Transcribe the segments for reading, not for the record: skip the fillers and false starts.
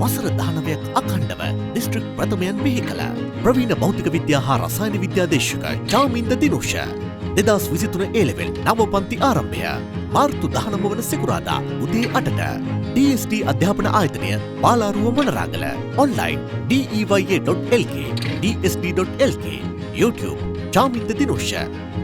වසර 19ක් අඛණ්ඩව දිස්ත්‍රික් ප්‍රථමයන් බිහි කළ ප්‍රවීණ භෞතික විද්‍යා හා රසායන විද්‍යා දේශක චාමින්ද දිනුෂ 2023 A-level නව පන්ති ආරම්භය මාර්තු 19 වන සිකුරාදා උදේ 8ට DSD අධ්‍යාපන ආයතනය පාලාරුව Monaragala online deya.lk dsd.lk YouTube චාමින්ද දිනුෂ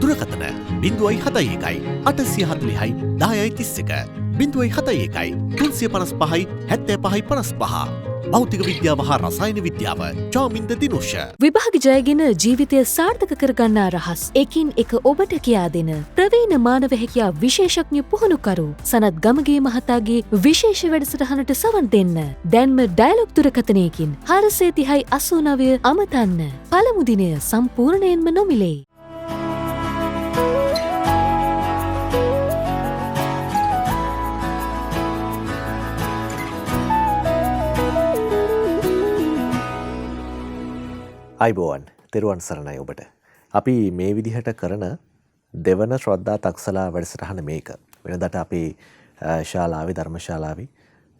දුරකථන 071 840 1031 071 355 7555 භෞතික විද්‍යාව හා රසායන විද්‍යාව චාමින්ද දිනුෂ විභාග ජයගෙන ජීවිතය සාර්ථක කරගන්නා රහස් එකින් එක ඔබට කියා දෙන ප්‍රවීණ මානව හැකියා විශේෂඥ පුහුණුකරු සනත් ගමගේ මහතාගේ විශේෂ වැඩසටහනට සවන් දෙන්න. දැන්ම ඩයලොග් දුරකථනයකින් 430 89 අමතන්න. පළමු දිනය සම්පූර්ණයෙන්ම නොමිලේ. අයිබෝවන් තෙරුවන් සරණයි ඔබට. අපි මේ විදිහට කරන දෙවන ශ්‍රද්ධා තක්සලා වැඩසටහන මේක. වෙනදට අපි ශාලාවේ ධර්මශාලාවේ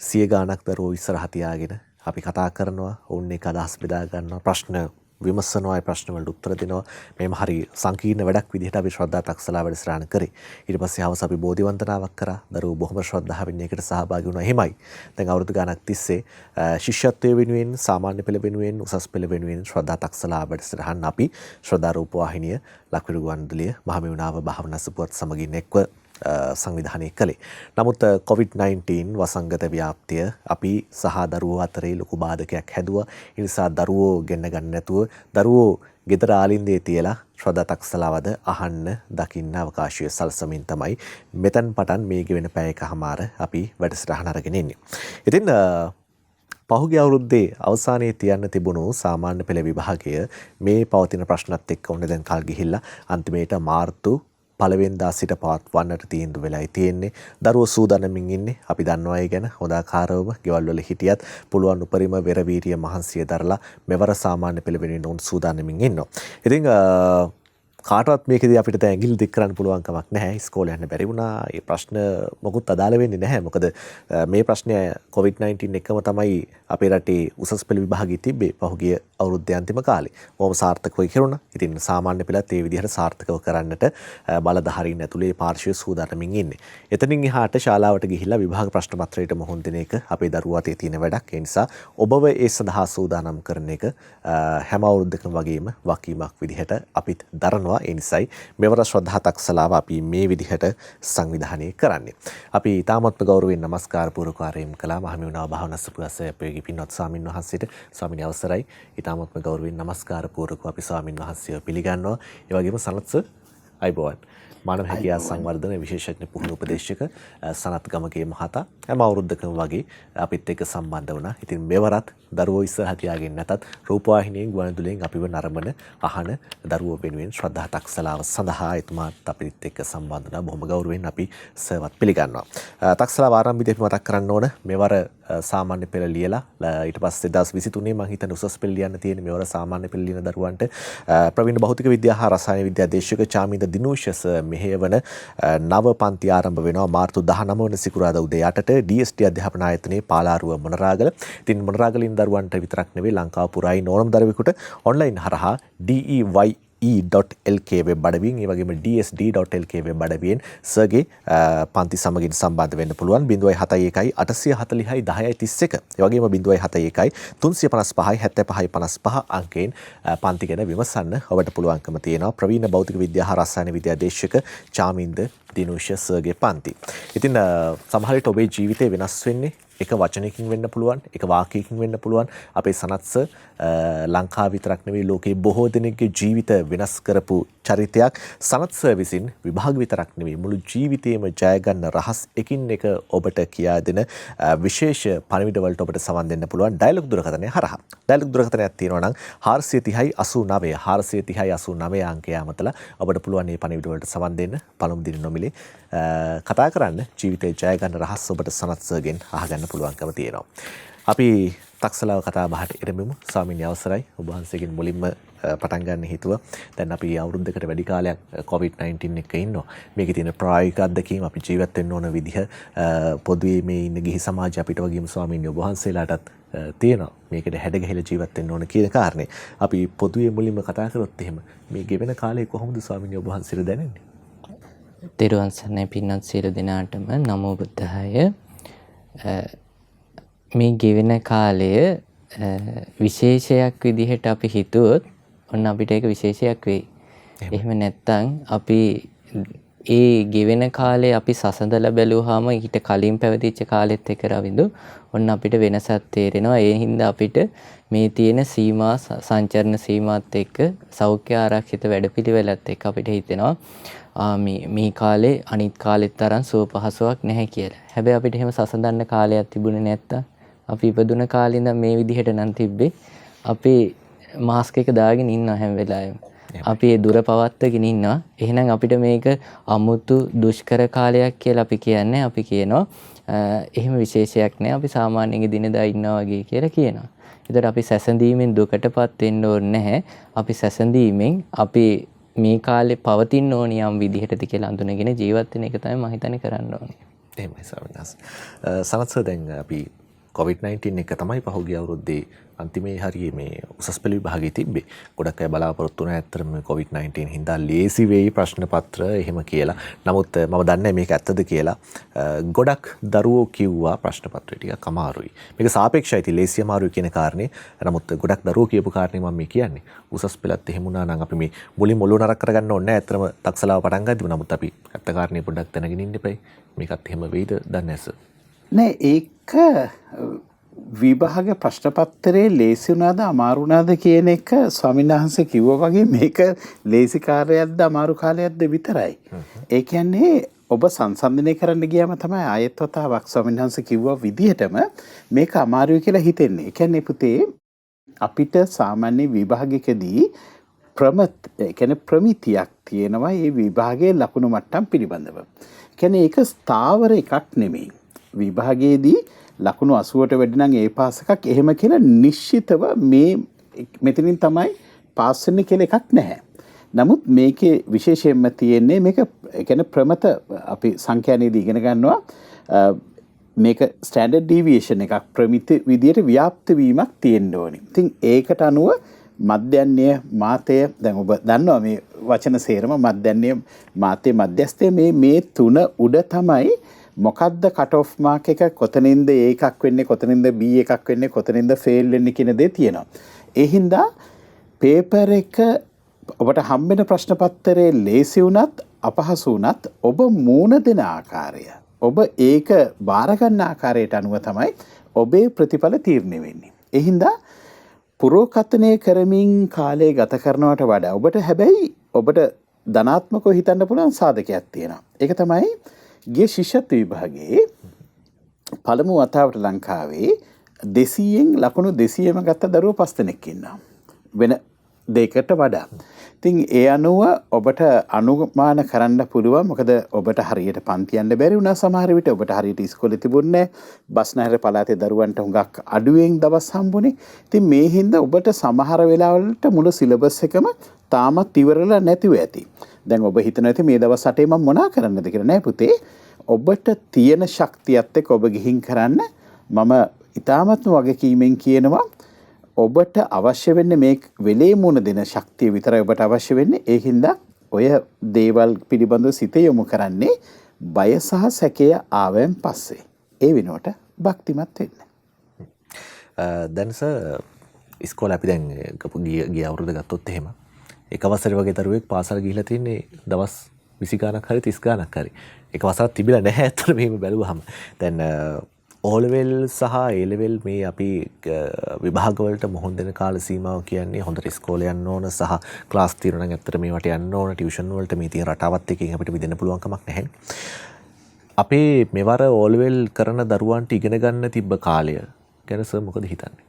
100 ගාණක් දරුවෝ ඉස්සරහ තියාගෙන අපි කතා කරනවා, ඔවුන් එක අදහස් බෙදා ගන්නවා, ප්‍රශ්න විමසනවා, ඒ ප්‍රශ්න වලට උත්තර දෙනවා. මේම හරි සංකීර්ණ වැඩක් විදිහට අපි ශ්‍රද්ධා තක්සලා වැඩසටහන කරේ. ඊට පස්සේ හවස අපි බෝධි වන්දනාවක් කරා. දරුවෝ බොහොම ශ්‍රද්ධාවෙන් ඒකට සහභාගී වුණා. එහෙමයි. දැන් අවුරුදු ගාණක් තිස්සේ ශිෂ්‍යත්වයේ වෙනුවෙන්, සාමාන්‍ය පෙළ වෙනුවෙන්, උසස් පෙළ වෙනුවෙන් ශ්‍රද්ධා තක්සලා වැඩසටහන අපි ශ්‍රද්ධා රූප වාහිනිය ලක්විඩු ගුවන්විදුලිය මහමෙවුනාව භාවනා සපුවත් සමගින් එක්ව සංවිධානය කළේ. නමුත් COVID-19 වසංගත ව්‍යාප්තිය අපි සහ දරුවෝ අතරේ ලොකු බාධකයක් හැදුවා. ඒ නිසා දරුවෝ ගෙන්න ගන්න නැතුව දරුවෝ ගෙදර ආලින්දේ තියලා ශ්‍රද්ධා තක්සලාවද අහන්න දකින්න අවකාශය සලසමින් තමයි මෙතන පටන් මේ ගෙවෙන පැය එකමාර අපි වැඩසටහන අරගෙන ඉන්නේ. ඉතින් පහුගිය අවුරුද්දේ අවසානයේ තියන්න තිබුණු සාමාන්‍ය පෙළ විභාගය මේ පවතින ප්‍රශ්නත් එක්ක ඔන්න දැන් කල් ගිහිල්ලා අන්තිමේට මාර්තු පළවෙනිදා සිට පවත්වන්නට තීන්දුව වෙලායි තියෙන්නේ. දරුවෝ සූදානමින් ඉන්නේ. අපි දන්නවා ඒ ගැන හොඳාකාරවම ගෙවල් වල හිටියත් පුළුවන් උපරිම වෙරවීරිය මහන්සිය දරලා මෙවර සාමාන්‍ය පෙළ වෙනුවෙන් උන් සූදානමින් ඉන්නවා. ඉතින් කාටවත් මේකදී අපිට දැන් ඇඟිලි දික් කරන්න පුළුවන් කමක් නැහැ. ඉස්කෝලේ යන්න බැරි වුණා. ඒ ප්‍රශ්න මොකුත් අදාළ වෙන්නේ නැහැ. මොකද මේ ප්‍රශ්නය COVID-19 එකම තමයි අපේ රටේ උසස් පෙළ විභාගය තිබ්බේ පහුගිය අවුරුද්දේ අන්තිම කාලේ. බොහොම සාර්ථකව කෙරුණා. ඉතින් සාමාන්‍ය පෙළත් ඒ විදිහට සාර්ථකව කරන්නට බලධාරීන් ඇතුලේ පාර්ශ්වය සූදානමින් ඉන්නේ. එතනින් එහාට ශාලාවට ගිහිල්ලා විභාග ප්‍රශ්න පත්‍රයට මොහොන් දෙන එක අපේ දරුවා අතේ තියෙන වැඩක්. ඒ නිසා ඔබව ඒ සඳහා සූදානම් කරන එක හැම අවුරුද්දකම වගේම වකීමක් විදිහට අපිත් දරනවා. ඒ නිසායි මෙවර ශ්‍රද්ධා තක්සලාව අපි මේ විදිහට සංවිධානය කරන්නේ. අපි ඊටමත්ම ගෞරවයෙන් නමස්කාර පූර්වක ආරම්භ කළා මහමෙවුනාව භාවනා සපුවසේ අපේ පින්වත් ස්වාමින් වහන්සේට. ස්වාමීන් අවසරයි. ඊටමත්ම ගෞරවයෙන් නමස්කාර පූර්වක අපි ස්වාමින් වහන්සේව පිළිගන්නවා. ඒ වගේම සනත්ස අයිබෝවන් මානව හැකියා සංවර්ධන විශේෂඥ පුහුණු උපදේශක සනත් ගමගේ මහතා හැම අවුරුද්දකම වගේ අපිත් එක්ක සම්බන්ධ වුණා. ඉතින් මෙවරත් දරුවෝ ඉස්සරහ තියාගෙන නැතත් රූපවාහිනියෙන් ගුවන්විදුලියෙන් අපිව නරඹන අහන දරුවෝ වෙනුවෙන් ශ්‍රද්ධා තක්සලාව සඳහා එතුමාත් අපිත් එක්ක සම්බන්ධ වුණා. බොහොම ගෞරවයෙන් අපි සර්වත් පිළිගන්නවා. තක්සලාව ආරම්භයේදී අපි මතක් කරන්න ඕන මෙවර සාමාන්‍ය පෙළ ලියලා ඊට පස්සේ 2023 මම හිතන්නේ උසස් පෙළ ලියන්න තියෙන මෙවර සාමාන්‍ය පෙළ ලියන දරුවන්ට ප්‍රවීණ භෞතික විද්‍යා හා රසායන විද්‍යා දේශක චාමින්ද දිනුෂස් මෙහෙයවන නව පන්ති ආරම්භ වෙනවා මාර්තු 19 වන සිකුරාදා උදේ 8ට DSD අධ්‍යාපන ආයතනයේ පාලාරුව මොනරාගල. ඉතින් මොනරාගලින් දරුවන්ට විතරක් නෙවෙයි ලංකාව පුරායි ඕනම දරුවෙකුට ඔන්ලයින් හරහා DEYE.lk වෙබ් අඩවියෙන් ඒ වගේම DSD.lk වෙබ් අඩවියෙන් සර්ගේ පන්ති සමගින් සම්බන්ධ වෙන්න පුළුවන්. 071 840 1031 ඒ වගේම 071 355 7555 අංකයෙන් පන්ති ගැන විමසන්න ඔබට පුළුවන්කම තියෙනවා. ප්‍රවීණ භෞතික විද්‍යා හා රසායන විද්‍යා දේශක චාමින්ද දිනුෂ සර්ගේ පන්ති. ඉතින් සමහර විට ඔබේ ජීවිතේ වෙනස් වෙන්නේ එක වචනයකින් වෙන්න පුළුවන්, එක වාක්‍යයකින් වෙන්න පුළුවන්. අපේ සනත්ස ලංකාව විතරක් නෙවෙයි ලෝකේ බොහෝ දෙනෙක්ගේ ජීවිත වෙනස් කරපු චරිතයක්. සනත්ස විසින් විභාග විතරක් නෙවෙයි මුළු ජීවිතේම ජය ගන්න රහස් එකින් එක ඔබට කියා දෙන විශේෂ පණිවිඩ වලට ඔබට සවන් දෙන්න පුළුවන් ඩයලොග් දුරකථනය හරහා. ඩයලොග් දුරකථනයක් තියෙනවා නම් 430 89 430 89 අංකය අමතලා ඔබට පුළුවන් මේ පණිවිඩ වලට සවන් දෙන්න. පළමු දින නොමිලේ කතා කරන්න ජීවිතේ ජය ගන්න රහස් ඔබට සනත්සගෙන් අහගන්න පුළුවන්කම තියෙනවා. අපි තක්සලාව කතා බහට එරෙමු. ස්වාමීන් අවසරයි. ඔබ වහන්සේගෙන් මුලින්ම පටන් ගන්න හිතුවා. දැන් අපි අවුරුද්දකට වැඩි කාලයක් COVID-19 එක ඉන්නවා. මේකේ තියෙන ප්‍රායෝගික අත්දැකීම් අපි ජීවත් වෙන්න ඕන විදිහ පොදුවේ මේ ඉන්න ගිහි සමාජය අපිට වගේම ස්වාමීන් වහන්සේලාටත් තියෙනවා. මේකට හැඩගැහිලා ජීවත් වෙන්න ඕන කියන කාරණේ. අපි පොදුවේ මුලින්ම කතා කරොත් එහෙම මේ ගෙවෙන කාලේ කොහොමද ස්වාමීන් වහන්සේට දැනෙන්නේ? තෙරුවන් සරණයි පින්වත් සියලු දෙනාටම නමෝ බුද්ධාය. මේ ගෙවෙන කාලය විශේෂයක් විදිහට අපි හිතුවොත් ඔන්න අපිට ඒක විශේෂයක් වෙයි. එහෙම නැත්නම් අපි ඒ ගෙවෙන කාලේ අපි සසඳලා බැලුවාම ඊට කලින් පැවතිච්ච කාලෙත් එක්ක රවිඳු ඔන්න අපිට වෙනසක් තේරෙනවා. ඒ හින්දා අපිට මේ තියෙන සීමා සංචරණ සීමාත් එක්ක සෞඛ්‍ය ආරක්ෂිත වැඩපිළිවෙලත් එක්ක අපිට හිතෙනවා මේ කාලේ අනිත් කාලෙත් තරම් සුව පහසුවක් නැහැ කියලා. හැබැයි අපිට එහෙම සසඳන්න කාලයක් තිබුණේ නැත්තම් අපි ඉපදුන කාලේ ඉඳන් මේ විදිහට නම් තිබ්බේ අපි මාස්ක් එක දාගෙන ඉන්නවා හැම වෙලාවෙම. අපි ඒ දුර පවත්වාගෙන ඉන්නවා. එහෙනම් අපිට මේක අමුතු දුෂ්කර කාලයක් කියලා අපි කියන්නේ. අපි කියනවා එහෙම විශේෂයක් නෑ. අපි සාමාන්‍යයෙන් දිනදා ඉන්නවා වගේ කියලා කියනවා. ඒතර අපි සැසඳීමෙන් දුකටපත් වෙන්න ඕනේ නැහැ. අපි සැසඳීමෙන් අපි මේ කාලේ පවතින්න ඕනි යම් විදිහටද කියලා අඳුනගෙන ජීවත් වෙන එක තමයි මම හිතන්නේ කරන්න ඕනේ. එහෙමයි ස්වාමීන් වහන්සේ. සනත් සර් දැන් අපි COVID-19 එක තමයි පහුගිය අවුරුද්දේ අන්තිමේ හරියේ මේ උසස් පෙළ විභාගයේ තිබ්බේ. ගොඩක් අය බලාපොරොත්තු වුණා ඇත්තටම මේ COVID-19 හින්දා ලේසි වෙයි ප්‍රශ්න පත්‍ර එහෙම කියලා. නමුත් මම දන්නේ මේක ඇත්තද කියලා. ගොඩක් දරුවෝ කිව්වා ප්‍රශ්න පත්‍රය ටිකක් අමාරුයි. මේක සාපේක්ෂයි. ඉතින් ලේසි අමාරුයි කියන කාරණේ. නමුත් ගොඩක් දරුවෝ කියපු කාරණේ මම මේ කියන්නේ. උසස් පෙළත් එහෙම වුණා නම් අපි මේ මුලින් ඔළුව නරක කරගන්න ඕනේ නැහැ. ඇත්තටම තක්සලාව පටන් ගද්දිම නමුත් අපි ඇත්ත කාරණේ පොඩ්ඩක් දැනගෙන ඉන්න එපයි. මේකත් එහෙම වෙයිද දන්නේ නැහැ. නෑ ඒක විභාග ප්‍රශ්න පත්‍රයේ ලේසි වුණාද අමාරු වුණාද කියන එක ස්වාමීන් වහන්සේ කිව්වා වගේ මේක ලේසි කාර්යයක්ද අමාරු කාර්යයක්ද විතරයි. ඒ කියන්නේ ඔබ සංසන්දනය කරන්න ගියාම තමයි ආයෙත් වතාවක් ස්වාමීන් වහන්සේ කිව්වා විදිහටම මේක අමාරුයි කියලා හිතෙන්නේ. ඒ කියන්නේ පුතේ අපිට සාමාන්‍ය විභාගයකදී ප්‍රමිතියක් තියෙනවා මේ විභාගයේ ලකුණු මට්ටම් පිළිබඳව. ඒ කියන්නේ ඒක ස්ථාවර එකක් නෙමෙයි. විභාගයේදී ලකුණු 80ට වැඩි නම් ඒ පාස් එකක් එහෙම කියලා නිශ්චිතව මේ මෙතනින් තමයි පාස් වෙන්නේ කියලා එකක් නැහැ. නමුත් මේකේ විශේෂයෙන්ම තියෙන්නේ මේක ඒ කියන්නේ ප්‍රමත අපි සංඛ්‍යානයේදී ඉගෙන ගන්නවා මේක ස්ටෑන්ඩඩ් ඩීවියේෂන් එකක් ප්‍රමිත විදියට ව්‍යාප්ත වීමක් තියෙන්න ඕනේ. ඉතින් ඒකට අනුව මධ්‍යන්‍ය මාතය දැන් ඔබ දන්නවා මේ වචන සේරම මධ්‍යන්‍ය මාතය මධ්‍යස්ථය මේ තුන උඩ තමයි මොකද්ද කට් ඔෆ් මාක් එක කොතනින්ද A එකක් වෙන්නේ කොතනින්ද B එකක් වෙන්නේ කොතනින්ද ෆේල් වෙන්නේ කියන දේ තියෙනවා. ඒ හින්දා පේපර් එක ඔබට හම්බෙන ප්‍රශ්න පත්‍රයේ ලේසි වුණත් අපහසු වුණත් ඔබ මූණ දෙන ආකාරය ඔබ ඒක බාර ගන්න ආකාරයට අනුව තමයි ඔබේ ප්‍රතිඵල තීරණය වෙන්නේ. ඒ හින්දා පුරෝකථනය කරමින් කාලය ගත කරනවට වඩා ඔබට හැබැයි ඔබට ධනාත්මකව හිතන්න පුළුවන් සාධකයක් තියෙනවා. ඒක තමයි ගිය ශිෂ්‍යත්ව විභාගයේ පළමු වතාවට ලංකාවේ 200න් ලකුණු 200ම ගත්ත දරුවෝ 5 දෙනෙක් ඉන්නවා. වෙන දෙයකට වඩා. ඉතින් ඒ අනුව ඔබට අනුමාන කරන්න පුළුවන් මොකද ඔබට හරියට පන්ති යන්න බැරි වුණා සමහර විට ඔබට හරියට ඉස්කෝලේ තිබුණේ බස්නාහිර පළාතේ දරුවන්ට හුඟක් අඩුවෙන් දවස් හම්බුනේ. ඉතින් මේ හින්දා ඔබට සමහර වෙලාවලට මුළු සිලබස් එකම තාමත් ඉවරලා නැතිව ඇති. දැන් ඔබ හිතනවා ඇති මේ දවස් 8 මම මොනා කරන්නද කියලා. නෑ පුතේ. ඔබට තියෙන ශක්තියත් එක්ක ඔබ ගිහින් කරන්න මම ඊ타මත්ම වගකීමෙන් කියනවා ඔබට අවශ්‍ය වෙන්නේ මේ වෙලේ මුණ දෙන ශක්තිය විතරයි ඔබට අවශ්‍ය වෙන්නේ. ඒ හින්දා ඔය දේවල් පිළිබඳව සිත යොමු කරන්නේ බය සහ සැකය ආවෙන් පස්සේ. ඒ වෙනුවට භක්තිමත් වෙන්න. දැන් සර් ඉස්කෝලේ අපි දැන් ගිය අවුරුද්ද ගත්තොත් එහෙම එක වසරේ වගේ දරුවෙක් පාසල් ගිහිලා තින්නේ දවස් 20 ගාණක් හරි 30 ගාණක් හරි. එක වසරක් තිබිලා නැහැ අතන මෙහෙම බැලුවාම. දැන් O level සහ A level මේ අපි විභාග වලට මොහොන් දෙන කාල සීමාව කියන්නේ හොඳට ඉස්කෝලේ යන්න ඕන සහ ක්ලාස් තියෙනවා නම් ඇත්තට මේවට යන්න ඕන ටියුෂන් වලට මේ තියෙන රටාවත් එකකින් අපිට විදෙන්න පුළුවන් කමක් නැහැ. අපේ මෙවර O level කරන දරුවන්ට ඉගෙන ගන්න තිබ්බ කාලය ගැන සර් මොකද හිතන්නේ?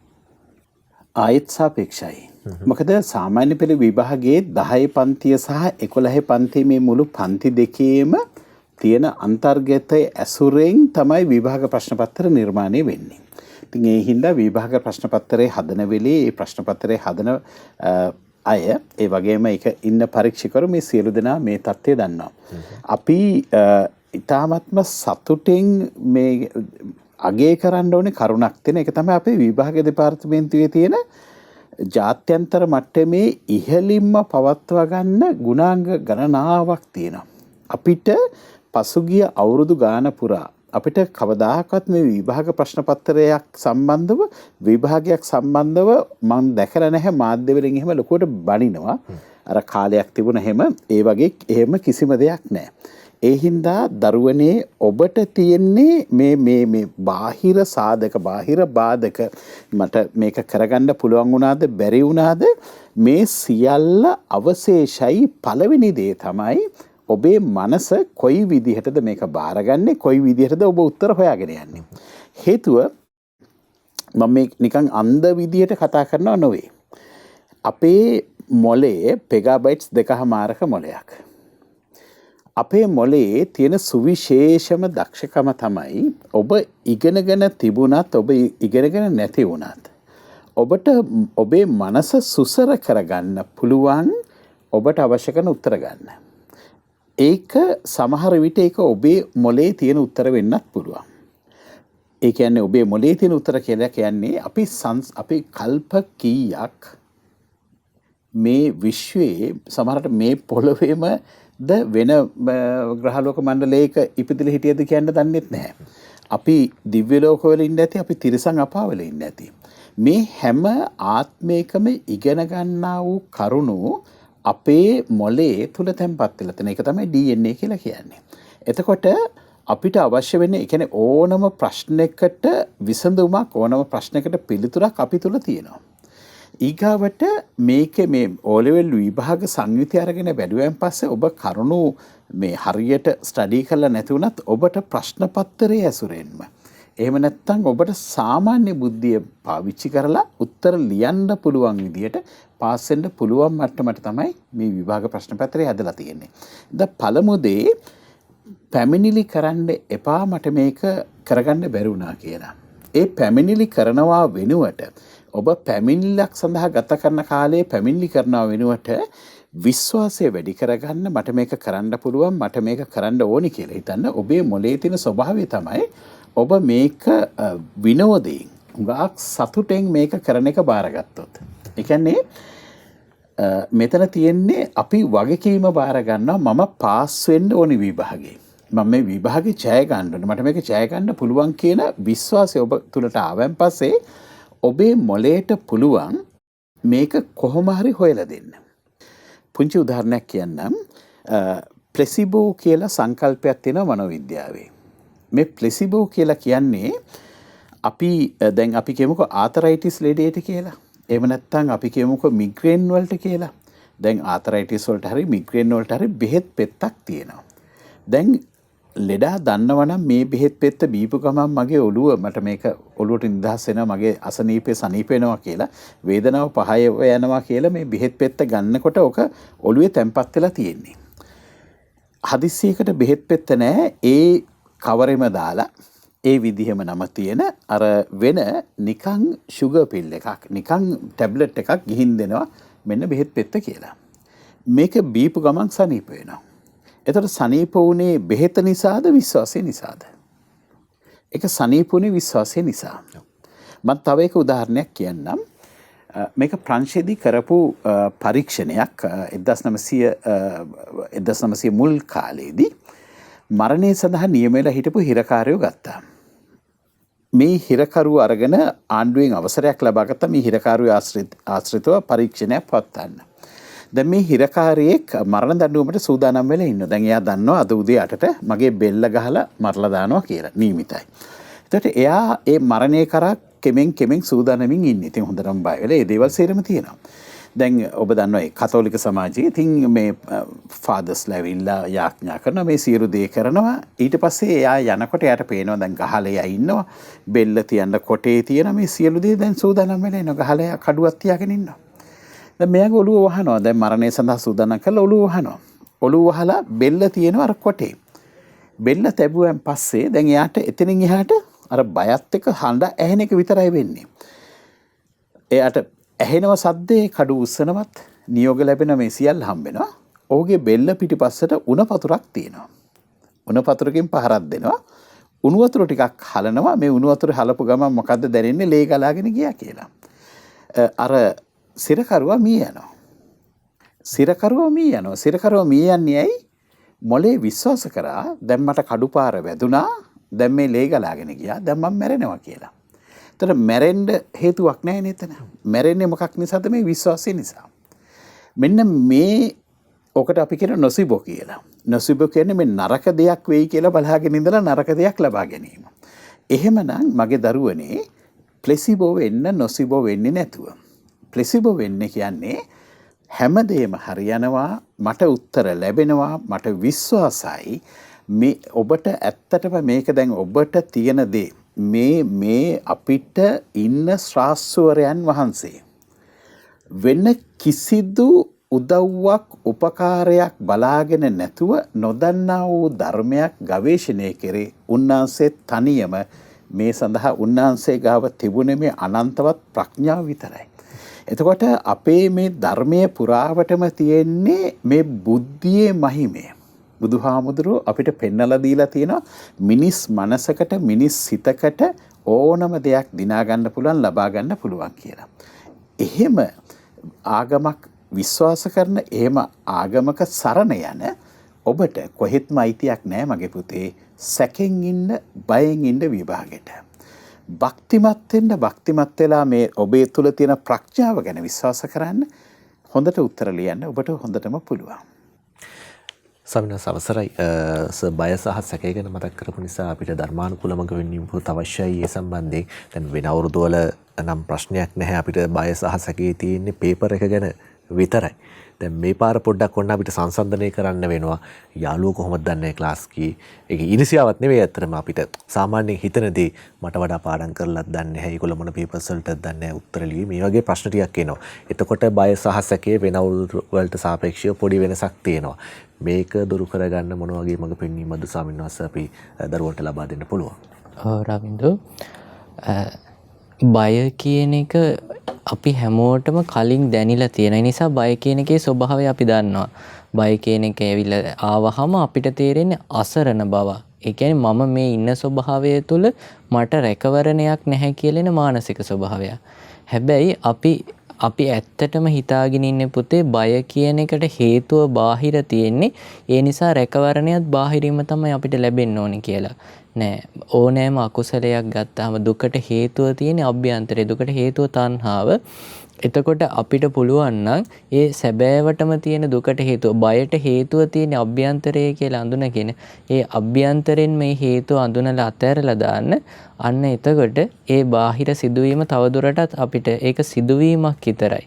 ආයත් සාපේක්ෂයි. මොකද සාමාන්‍ය පෙළ විභාගයේ 10 පන්තිය සහ 11 පන්තිය මේ මුළු පන්ති දෙකේම තියෙන අන්තර්ගතයේ ඇසුරෙන් තමයි විභාග ප්‍රශ්න පත්‍ර නිර්මාණය වෙන්නේ. ඉතින් ඒ හින්දා විභාග ප්‍රශ්න පත්‍රයේ හදන වෙලේ ඒ ප්‍රශ්න පත්‍රයේ හදන අය ඒ වගේම ඒක ඉන්න පරීක්ෂකවරු මේ සියලු දෙනා මේ தත්ත්වය දන්නවා. අපි ඊ타ත්ම සතුටින් මේ අගය කරන්න ඕනේ කරුණක් තියෙන එක තමයි අපේ විභාග දෙපාර්තමේන්තුවේ තියෙන ජාත්‍යන්තර මට්ටමේ ඉහළින්ම පවත්වා ගන්න ගුණාංග ගණනාවක් තියෙනවා. අපිට පසුගිය අවුරුදු ගාන පුරා අපිට කවදාකවත් මේ විභාග ප්‍රශ්න පත්‍රයක් සම්බන්ධව විභාගයක් සම්බන්ධව මම දැකලා නැහැ මාධ්‍ය වලින් එහෙම ලොකුවට බණිනවා. අර කාලයක් තිබුණ හැම ඒ වගේ එහෙම කිසිම දෙයක් නැහැ. ඒ හින්දා දරුවනේ ඔබට තියෙන්නේ මේ බාහිර සාධක බාහිර බාධක මට මේක කරගන්න පුළුවන් වුණාද බැරි වුණාද මේ සියල්ල අවශේෂයි. පළවෙනි දේ තමයි ඔබේ මනස කොයි විදිහටද මේක බාරගන්නේ කොයි විදිහටද ඔබ උත්තර හොයාගෙන යන්නේ. හේතුව මම මේ නිකන් අන්ධ විදිහට කතා කරනව නෙවෙයි. අපේ මොලේ පෙගාබයිට්ස් 2.5ක මොලයක්. අපේ මොලේ තියෙන සුවිශේෂම දක්ෂකම තමයි ඔබ ඉගෙනගෙන තිබුණත් ඔබ ඉගෙනගෙන නැති වුණත් ඔබට ඔබේ මනස සුසර කරගන්න පුළුවන් ඔබට අවශ්‍ය කරන උත්තර ගන්න. ඒක සමහර විට ඒක ඔබේ මොලේ තියෙන උත්තර වෙන්නත් පුළුවන්. ඒ කියන්නේ ඔබේ මොලේ තියෙන උත්තර කියලා කියන්නේ අපි කල්ප කීයක් මේ විශ්වයේ සමහරට මේ පොළොවේම ද වෙන ග්‍රහලෝක මණ්ඩලයක ඉපදිලා හිටියද කියන්න දන්නෙත් නැහැ. අපි දිව්‍ය ලෝකවල ඉන්නේ නැති අපි තිරිසන් අපාවල ඉන්නේ නැති. මේ හැම ආත්මයකම ඉගෙන ගන්නා වූ කරුණු අපේ මොලේ තුල තැන්පත් වෙලා තියෙන එක තමයි DNA කියලා කියන්නේ. එතකොට අපිට අවශ්‍ය වෙන්නේ ඒ කියන්නේ ඕනම ප්‍රශ්නයකට විසඳුමක් ඕනම ප්‍රශ්නයකට පිළිතුරක් අපි තුල තියෙනවා. ඊගාවට මේකේ මේ O-level විභාග සංයුතිය අරගෙන බැලුවෙන් පස්සේ ඔබ කරුණු මේ හරියට ස්ටඩි කරලා නැති වුණත් ඔබට ප්‍රශ්න පත්‍රයේ ඇසුරෙන්ම එහෙම නැත්නම් ඔබට සාමාන්‍ය බුද්ධිය පාවිච්චි කරලා උත්තර ලියන්න පුළුවන් විදියට පාස් වෙන්න පුළුවන් මට්ටමට තමයි මේ විභාග ප්‍රශ්න පත්‍රය හදලා තියෙන්නේ. දැන් පළමු දේ පැමිණිලි කරන්න එපා මට මේක කරගන්න බැරි වුණා කියලා. ඒ පැමිණිලි කරනවා වෙනුවට ඔබ පැමිණිල්ලක් සඳහා ගත කරන කාලයේ පැමිණිලි කරනවා වෙනුවට විශ්වාසය වැඩි කරගන්න මට මේක කරන්න පුළුවන් මට මේක කරන්න ඕනි කියලා හිතන්න. ඔබේ මොලේ තියෙන ස්වභාවය තමයි ඔබ මේක විනෝදයෙන් හුඟක් සතුටෙන් මේක කරන එක බාරගත්තොත්. ඒ කියන්නේ මෙතන තියෙන්නේ අපි වගකීම බාර ගන්නවා මම පාස් වෙන්න ඕනි විභාගේ. මම මේ විභාගේ ජය ගන්න ඕනේ. මට මේක ජය ගන්න පුළුවන් කියන විශ්වාසය ඔබ තුලට ආවන් පස්සේ ඔබේ මොලේට පුළුවන් මේක කොහොම හරි හොයලා දෙන්න. පුංචි උදාහරණයක් කියන්නම්. ප්ලෙසිබෝ කියලා සංකල්පයක් තියෙනවා මනෝවිද්‍යාවේ. මේ ප්ලෙසිබෝ කියලා කියන්නේ දැන් අපි කියමුකෝ ආතරයිටිස් ලෙඩේට කියලා. එහෙම නැත්නම් අපි කියමුකෝ මිග්‍රේන් වලට කියලා. දැන් ආතරයිටිස් වලට හරි මිග්‍රේන් වලට හරි බෙහෙත් පෙත්තක් තියෙනවා. දැන් ලෙඩා දන්නවනම් මේ බෙහෙත් පෙත්ත බීපු ගමන් මගේ ඔළුව මට මේක ඔළුවට නිදහස් වෙනවා මගේ අසනීපේ සනීප වෙනවා කියලා වේදනාව පහය යනවා කියලා මේ බෙහෙත් පෙත්ත ගන්නකොට ඔක ඔළුවේ තැම්පත් වෙලා තියෙන්නේ. හදිස්සියකට බෙහෙත් පෙත්ත නැහැ ඒ කවරෙම දාලා ඒ විදිහම නම තියෙන අර වෙන නිකන් ෂුගර් පිල් එකක් නිකන් ටැබ්ලට් එකක් ගිහින් දෙනවා මෙන්න බෙහෙත් පෙත්ත කියලා. මේක බීපු ගමන් සනීප වෙනවා. එතකොට සනීප වුණේ බෙහෙත නිසාද විශ්වාසය නිසාද? ඒක සනීප වුණේ විශ්වාසය නිසා. මම තව එක උදාහරණයක් කියන්නම්. මේක ප්‍රංශයේදී කරපු පරීක්ෂණයක් 1900 මුල් කාලේදී මරණය සඳහා නියම වෙලා හිටපු හිරකාරයෝ ගත්තා. මේ හිරකරුව අරගෙන ආණ්ඩුවෙන් අවසරයක් ලබා ගත්තා මේ හිරකාරයෝ ආශ්‍රිතව පරීක්ෂණයක් පවත්වන්න. දැන් මේ හිරකාරයෙක් මරණ දඬුවමට සූදානම් වෙලා ඉන්නවා. දැන් එයා දන්නවා අද උදේ 8ට මගේ බෙල්ල ගහලා මරලා දානවා කියලා නියමිතයි. එතකොට එයා ඒ මරණය කරා කෙමෙන් සූදානමින් ඉන්නේ. ඉතින් හොඳටම බය වෙලා ඒ දේවල් සේරම තියෙනවා. දැන් ඔබ දන්නවා ඒ කතෝලික සමාජයේ ඉතින් මේ ෆාදර්ස්ලා ඇවිල්ලා යාඥා කරනවා මේ සියලු දේ කරනවා. ඊට පස්සේ එයා යනකොට එයාට පේනවා දැන් ගහලේ එයා ඉන්නවා. බෙල්ල තියන්න කොටේ තියෙන මේ සියලු දේ දැන් සූදානම් වෙලා ඉන්නවා. ගහලේ කඩුවක් තියාගෙන ඉන්නවා. දැන් මෙයාගේ ඔළුව වහනවා. දැන් මරණය සඳහා සූදානම් කරලා ඔළුව වහනවා. ඔළුව වහලා බෙල්ල තියෙනවා අර කොටේ. බෙල්ල තැබුවෙන් පස්සේ දැන් එයාට එතනින් එහාට අර බයත් එක්ක හඬ ඇහෙන එක විතරයි වෙන්නේ. එයාට ඇහෙනව සද්දේ කඩු උස්සනවත් නියෝග ලැබෙන මේ සියල්ල හම්බෙනවා. ඔහුගේ බෙල්ල පිටිපස්සට උණ පතුරක් තියෙනවා. උණ පතුරකින් පහරක් දෙනවා. උණු වතුර ටිකක් හලනවා. මේ උණු වතුර හලපු ගමන් මොකද්ද දැනෙන්නේ? ලේ ගලාගෙන ගියා කියලා. අර සිරකරුවා මිය යනවා. සිරකරුවා මිය යන්නේ ඇයි? මොලේ විශ්වාස කරා දැන් මට කඩුපාර වැදුනා. දැන් මේ ලේ ගලාගෙන ගියා. දැන් මම මැරෙනවා කියලා. එතන මැරෙන්න හේතුවක් නැහැ නේද? මැරෙන්නේ මොකක් නිසාද? මේ විශ්වාසය නිසා. මෙන්න මේ ඔකට අපි කියන නොසිබෝ කියලා. නොසිබෝ කියන්නේ මේ නරක දෙයක් වෙයි කියලා බලාගෙන ඉඳලා නරක දෙයක් ලබා ගැනීම. එහෙමනම් මගේ දරුවනේ ප්ලෙසිබෝ වෙන්න නොසිබෝ වෙන්නේ නැතුව. ප්ලෙසිබෝ වෙන්නේ කියන්නේ හැමදේම හරියනවා, මට උත්තර ලැබෙනවා, මට විශ්වාසයි මේ ඔබට ඇත්තටම මේක දැන් ඔබට තියෙන දේ මේ අපිට ඉන්න ශ්‍රාස්වරයන් වහන්සේ වෙන කිසිදු උදව්වක් උපකාරයක් බලාගෙන නැතුව නොදන්නා වූ ධර්මයක් ගවේෂණය කරේ උන්වහන්සේ තනියම මේ සඳහා උන්වහන්සේ ගාව තිබුණේ මේ අනන්තවත් ප්‍රඥාව විතරයි. එතකොට අපේ මේ ධර්මයේ පුරාවටම තියෙන්නේ මේ බුද්ධියේ මහිමය. බුදුහාමුදුරුවෝ අපිට පෙන්නලා දීලා තියෙනවා මිනිස් මනසකට මිනිස් සිතකට ඕනම දෙයක් දිනා ගන්න පුළුවන් ලබා ගන්න පුළුවන් කියලා. එහෙම ආගමක් විශ්වාස කරන එහෙම ආගමක සරණ යන ඔබට කොහෙත්ම අයිතියක් නැහැ මගේ පුතේ සැකෙන් ඉන්න බයෙන් ඉන්න විභාගෙට. භක්තිමත් වෙලා මේ ඔබේ තුල තියෙන ප්‍රඥාව ගැන විශ්වාස කරන්න හොඳට උත්තර ලියන්න ඔබට හොඳටම පුළුවන්. සමිනස් අවසරයි බය සහ සැකය ගැන මතක් කරපු නිසා අපිට ධර්මානුකූලමක වෙන්නීම අවශ්‍යයි. ඒ සම්බන්ධයෙන් දැන් වෙන අවුරුදුවල නම් ප්‍රශ්නයක් නැහැ. අපිට බය සහ සැකේ තියෙන්නේ පේපර් එක ගැන විතරයි. දැන් මේ පාර පොඩ්ඩක් ඔන්න අපිට සංසන්දනය කරන්න වෙනවා. යාළුවෝ කොහොමද දන්නේ ක්ලාස් කී? ඒක ඉනිසියාවක් නෙවෙයි අත්‍තරම අපිට සාමාන්‍යයෙන් හිතනදී මට වඩා පාඩම් කරලත් දන්නේ නැහැ. ඒගොල්ලෝ මොන පේපර්ස් වලටද දන්නේ නැහැ උත්තර ලිවි. මේ වගේ ප්‍රශ්න ටිකක් එනවා. එතකොට බය සහ සැකේ වෙන අවුරුදු වලට සාපේක්ෂව පොඩි වෙනසක් තියෙනවා. මේක දුරු කරගන්න මොන වගේ මඟ පෙන්වීමද ස්වාමීන් වහන්සේ අපි දරුවන්ට ලබා දෙන්න පුළුවන්? රවින්දු බය කියන එක අපි හැමෝටම කලින් දැනිලා තියෙන නිසා බය කියන එකේ ස්වභාවය අපි දන්නවා. බය කියන එක ඇවිල්ලා ආවහම අපිට තේරෙන්නේ අසරණ බව. ඒ කියන්නේ මම මේ ඉන්න ස්වභාවය තුළ මට රැකවරණයක් නැහැ කියන මානසික ස්වභාවය. හැබැයි අපි ඇත්තටම හිතාගෙන ඉන්නේ පුතේ බය කියන එකට හේතුව බාහිර තියෙන්නේ. ඒ නිසා රැකවරණයත් බාහිරින්ම තමයි අපිට ලැබෙන්න ඕනේ කියලා. නෑ ඕනෑම අකුසලයක් ගත්තාම දුකට හේතුව තියෙන්නේ අභ්‍යන්තරේ. දුකට හේතුව තණ්හාව. එතකොට අපිට පුළුවන් නම් ඒ සැබෑවටම තියෙන දුකට හේතුව බයට හේතුව තියෙන අභ්‍යන්තරය කියලා අඳුනගෙන ඒ අභ්‍යන්තරෙන් මේ හේතුව අඳුනලා අතහැරලා දාන්න. අන්න එතකොට ඒ බාහිර සිදුවීම තවදුරටත් අපිට ඒක සිදුවීමක් විතරයි.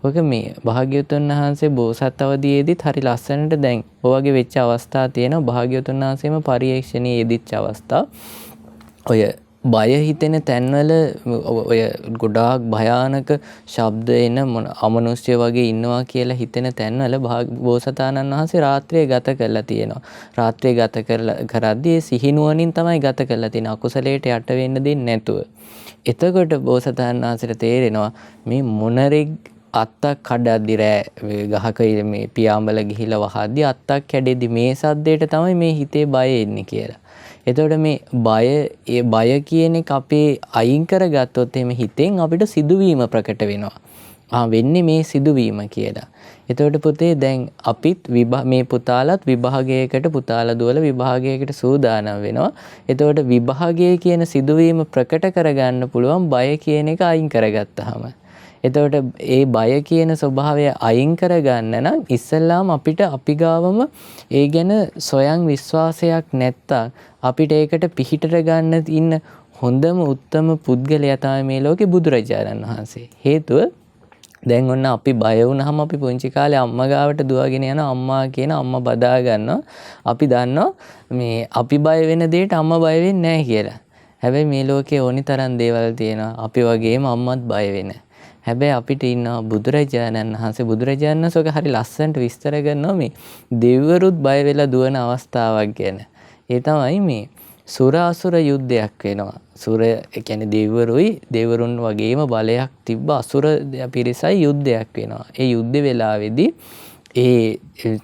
ඔක මේ භාග්‍යවතුන් වහන්සේ බෝසත් අවදීෙදිත් හරි ලස්සනට දැන් ඔයගේ වෙච්ච අවස්ථා තියෙනවා. භාග්‍යවතුන් වහන්සේම පරිේක්ෂණයේ යෙදිච්ච අවස්ථා. ඔය බය හිතෙන තැන්වල ඔය ගොඩාක් භයානක ශබ්ද එන අමනුෂ්‍ය වගේ ඉන්නවා කියලා හිතෙන තැන්වල බෝසතාණන් වහන්සේ රාත්‍රියේ ගත කරලා තියෙනවා. රාත්‍රියේ ගත කරද්දී සිහිනුවණින් තමයි ගත කරලා තියෙන. අකුසලයට යට වෙන්න දෙන්නේ නැතුව. එතකොට බෝසතාණන් වහන්සේට තේරෙනවා මේ මොනරෙක් අත්තක් කඩද්දි ගහක මේ පියාඹල ගිහිලා වහද්දි අත්තක් කැඩෙද්දි මේ සද්දේට තමයි මේ හිතේ බය එන්නේ කියලා. එතකොට මේ බය කියන එක අපේ අයින් කරගත්තොත් එimhe හිතෙන් අපිට සිදුවීම ප්‍රකට වෙනවා. වෙන්නේ මේ සිදුවීම කියලා. එතකොට පුතේ දැන් අපිත් මේ පුතාලත් විභාගයකට පුතාලා දුවල විභාගයකට සූදානම් වෙනවා. එතකොට විභාගය කියන සිදුවීම ප්‍රකට කරගන්න පුළුවන් බය කියන එක අයින් කරගත්තාම. එතකොට ඒ බය කියන ස්වභාවය අයින් කරගන්න නම් ඉස්සෙල්ලාම අපිට අපි ගාවම ඒ ගැන සොයන් විශ්වාසයක් නැත්තම් අපිට ඒකට පිහිටට ගන්න ඉන්න හොඳම උත්තම පුද්ගලයා තමයි මේ ලෝකේ බුදුරජාණන් වහන්සේ. හේතුව දැන් ඔන්න අපි බය වුණාම අපි පුංචි කාලේ අම්මා ගාවට දුවගෙන යන අම්මා කියන අම්මා බදා ගන්නවා. අපි දන්නවා මේ අපි බය වෙන දෙයට අම්මා බය වෙන්නේ නැහැ කියලා. හැබැයි මේ ලෝකේ ඕනි තරම් දේවල් තියෙනවා. අපි වගේම අම්මත් බය වෙන. හැබැයි අපිට ඉන්නවා බුදුරජාණන් වහන්සේ. බුදුරජාණන් වහන්සේ හරි ලස්සනට විස්තර කරනවා මේ දෙවිවරුත් බය වෙලා දුවන අවස්ථාවක් ගැන. ඒ තමයි මේ සුර අසුර යුද්ධයක් වෙනවා. සුර කියන්නේ දෙවිවරුයි දෙවිවරුන් වගේම බලයක් තිබ්බ අසුර පිරිසයි යුද්ධයක් වෙනවා. ඒ යුද්ධ වෙලාවේදී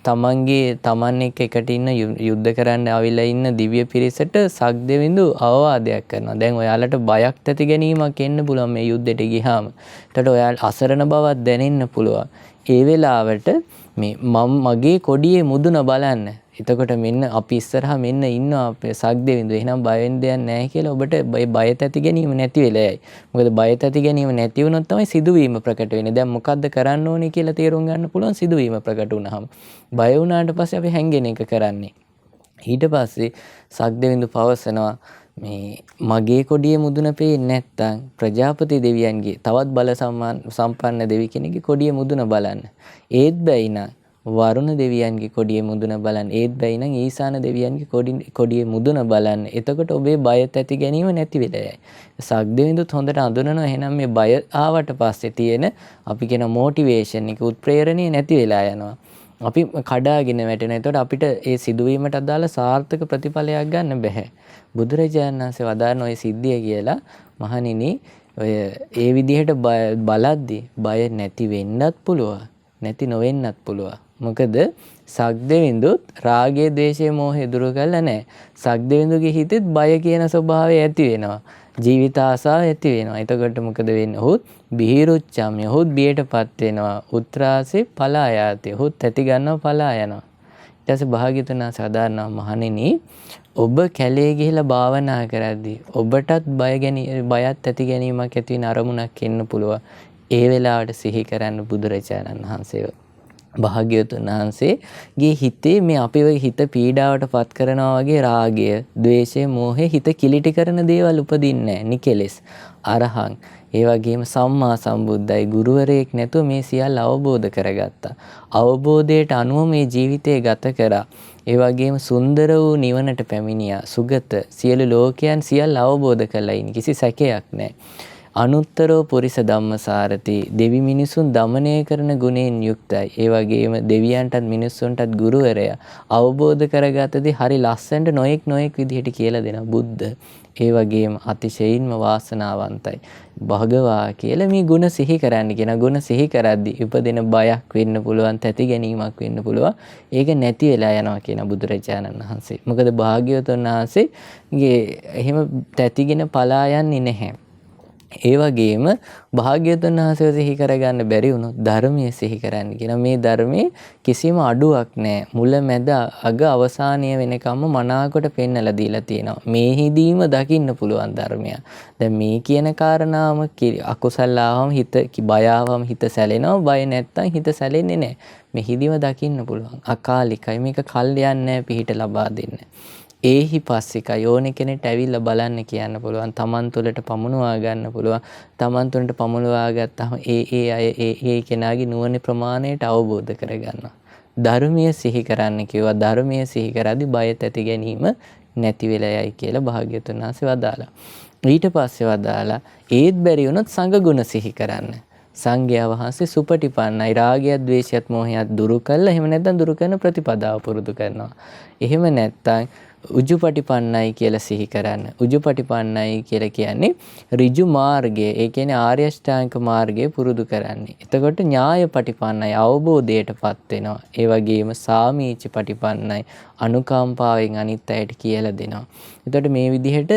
තමන් එක්ක එකට ඉන්න යුද්ධ කරන්න ආවිලා ඉන්න දිව්‍ය පිරිසට සක්දෙවිඳු අවවාදයක් කරනවා. දැන් ඔයාලට බයක් ඇති ගැනීමක් එන්න පුළුවන් මේ යුද්ධෙට ගියාම. එතකොට ඔයාලා අසරණ බවක් දැනෙන්න පුළුවන්. ඒ වෙලාවට මගේ කොඩියේ මුදුන බලන්න. එතකොට මෙන්න අපි ඉස්සරහා මෙන්න ඉන්නවා අපේ සක්දෙවිඳු. එහෙනම් බය වෙන්න දෙයක් නැහැ කියලා ඔබට බය තැති ගැනීම නැති වෙලා යයි. මොකද බය තැති ගැනීම නැති වුණොත් තමයි සිදුවීම ප්‍රකට වෙන්නේ. දැන් මොකද්ද කරන්න ඕනේ කියලා තේරුම් ගන්න පුළුවන් සිදුවීම ප්‍රකට වුණාම. බය වුණාට පස්සේ අපි හැංගෙන එක කරන්නේ. ඊට පස්සේ සක්දෙවිඳු පවසනවා මගේ කොඩියේ මුදුන පේන්නේ නැත්තම් ප්‍රජාපති දෙවියන්ගේ තවත් බල සම්පන්න දෙවි කෙනෙක්ගේ කොඩියේ මුදුන බලන්න. ඒත් බැයි නම් වරුණ දෙවියන්ගේ කොඩියේ මුදුන බලන්න. ඒත් බැයි නම් ඊසාන දෙවියන්ගේ කොඩියේ මුදුන බලන්න. එතකොට ඔබේ බය ඇති ගැනීම නැති වෙලා යයි. සක්දෙවිඳුත් හොඳට අඳුනනවා. එහෙනම් මේ බය ආවට පස්සේ තියෙන අපි කියන මොටිවේෂන් එක උත්ප්‍රේරණය නැති වෙලා යනවා. අපි කඩාගෙන වැටෙනවා. එතකොට අපිට ඒ සිදුවීමට අදාළ සාර්ථක ප්‍රතිඵලයක් ගන්න බැහැ. බුදුරජාණන් වහන්සේ වදාරන ඔය සිද්ධිය කියලා මහණෙනි ඔය ඒ විදිහට බලද්දී බය නැති වෙන්නත් පුළුවන්. නැති නොවෙන්නත් පුළුවන්. මොකද සක්දෙවිඳුත් රාගය, ද්වේෂය, මෝහය දුරු කළා නැහැ. සක්දෙවිඳුගේ හිතෙත් බය කියන ස්වභාවය ඇති වෙනවා. ජීවිත ආසාව ඇති වෙනවා. එතකොට මොකද වෙන්නේ? ඔහුත් බිහිරුච්චාමිය. ඔහුත් බියටපත් වෙනවා. උත්‍රාසේ පලා යාති. ඔහුත් ඇති ගන්නව පලා යනවා. ඊට පස්සේ භාග්‍යවතුන් වහන්සේ සදාරනවා මහණෙනි ඔබ කැලේ ගිහිලා භාවනා කරද්දී ඔබටත් බයත් ඇති ගැනීමක් ඇති වෙන අරමුණක් එන්න පුළුවන්. ඒ වෙලාවට සිහි කරන්න බුදුරජාණන් වහන්සේව. භාග්‍යවතුන් වහන්සේගේ හිතේ මේ අපේ හිත පීඩාවට පත් කරනවා වගේ රාගය, ද්වේෂය, මෝහය හිත කිලිටි කරන දේවල් උපදින්නේ නැහැ. නිකෙලෙස්, අරහං, ඒ වගේම සම්මා සම්බුද්දයි ගුරුවරයෙක් නැතුව මේ සියල්ල අවබෝධ කරගත්තා. අවබෝධයට අනුව මේ ජීවිතය ගත කරා. ඒ වගේම සුන්දර වූ නිවනට පැමිණියා. සුගත සියලු ලෝකයන් සියල්ල අවබෝධ කළා. ඉන්නේ කිසි සැකයක් නැහැ. අනුත්තරෝ පුරිස ධම්මසාරති දෙවි මිනිසුන් දමනය කරන ගුණයෙන් යුක්තයි. ඒ වගේම දෙවියන්ටත් මිනිස්සුන්ටත් ගුරුවරයා අවබෝධ කරගත්තදී හරි ලස්සනට නොඑක් විදිහට කියලා දෙනවා බුද්ධ. ඒ වගේම අතිශයින්ම වාසනාවන්තයි. භගවා කියලා මේ ගුණ සිහි කරන්න කියන ගුණ සිහි කරද්දී උපදින බයක් වෙන්න පුළුවන්, තැති ගැනීමක් වෙන්න පුළුවන්. ඒක නැති වෙලා යනවා කියන බුදුරජාණන් වහන්සේ. මොකද භාග්‍යවතුන් වහන්සේගේ එහෙම තැතිගෙන පලා යන්නේ නැහැ. ඒ වගේම භාග්‍යවතුන් වහන්සේව සිහි කරගන්න බැරි වුණොත් ධර්මයේ සිහි කරන්න කියන මේ ධර්මයේ කිසිම අඩුවක් නැහැ. මුල මැද අග අවසානීය වෙනකම්ම මනාකොට පෙන්නලා දීලා තියෙනවා. මේහිදීම දකින්න පුළුවන් ධර්මය. දැන් මේ කියන කාරණාවම අකුසල ආවම හිත බය ආවම හිත සැලෙනවා. බය නැත්තම් හිත සැලෙන්නේ නැහැ. මේහිදීම දකින්න පුළුවන්. අකාලිකයි. මේක කල්යන්නේ පිහිට ලබා දෙන්නේ. ඒහි පස්සික යෝන කෙනෙක්ට ඇවිල්ලා බලන්න කියන්න පුළුවන්. තමන් තුළට පමුණවා ගන්න පුළුවන්. තමන් තුළට පමුණවා ගත්තාම ඒ කෙනාගේ නුවණ ප්‍රමාණයට අවබෝධ කරගන්නවා. ධර්මයේ සිහි කරන්න කිව්වා. ධර්මයේ සිහි කරද්දී බය ඇති ගැනීම නැති වෙලා යයි කියලා භාග්‍යවතුන් වහන්සේ වදාලා. ඊට පස්සේ වදාලා ඒත් බැරි වුණොත් සංඝ ගුණ සිහි කරන්න. සංඝයා වහන්සේ සුපටිපන්නයි. රාගයත්, ද්වේෂයත්, මෝහයත් දුරු කළා. එහෙම නැත්නම් දුරු කරන ප්‍රතිපදාව පුරුදු කරනවා. එහෙම නැත්නම් උජුපටිපන්නයි කියලා සිහි කරන්න. උජුපටිපන්නයි කියලා කියන්නේ ඍජු මාර්ගය. ඒ කියන්නේ ආර්ය අෂ්ටාංග මාර්ගය පුරුදු කරන්නේ. එතකොට ඥායපටිපන්නයි අවබෝධයටපත් වෙනවා. ඒ වගේම සාමීචපටිපන්නයි අනුකම්පාවෙන් අනිත් අයට කියලා දෙනවා. එතකොට මේ විදිහට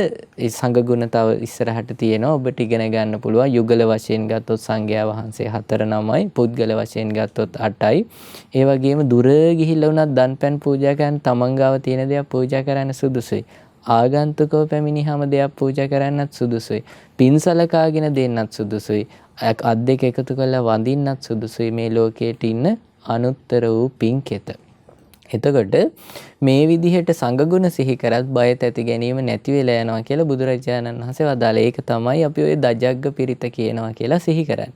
සංඝ ගුණ තව ඉස්සරහට තියෙනවා. ඔබට ඉගෙන ගන්න පුළුවන්. යුගල වශයෙන් ගත්තොත් සංඝයා වහන්සේ 4 නමයි. පුද්ගල වශයෙන් ගත්තොත් 8යි. ඒ වගේම දුර ගිහිල්ලා වුණත් දන්පැන් පූජා කරන තමන් ගාව තියෙන දේවල් පූජා කරන්න සුදුසුයි. ආගන්තුකව පැමිණිහම දෙයක් පූජා කරන්නත් සුදුසුයි. පින්සලකාගෙන දෙන්නත් සුදුසුයි. අත් දෙක එකතු කරලා වඳින්නත් සුදුසුයි. මේ ලෝකයට ඉන්න අනුත්තර වූ පින්කෙත. එතකොට මේ විදිහට සංඝ ගුණ සිහි කරත් බය ඇති ගැනීම නැති වෙලා යනවා කියලා බුදුරජාණන් වහන්සේ වදාළේ. ඒක තමයි අපි ওই දජග්ග පිරිත කියනවා කියලා සිහි කරන්නේ.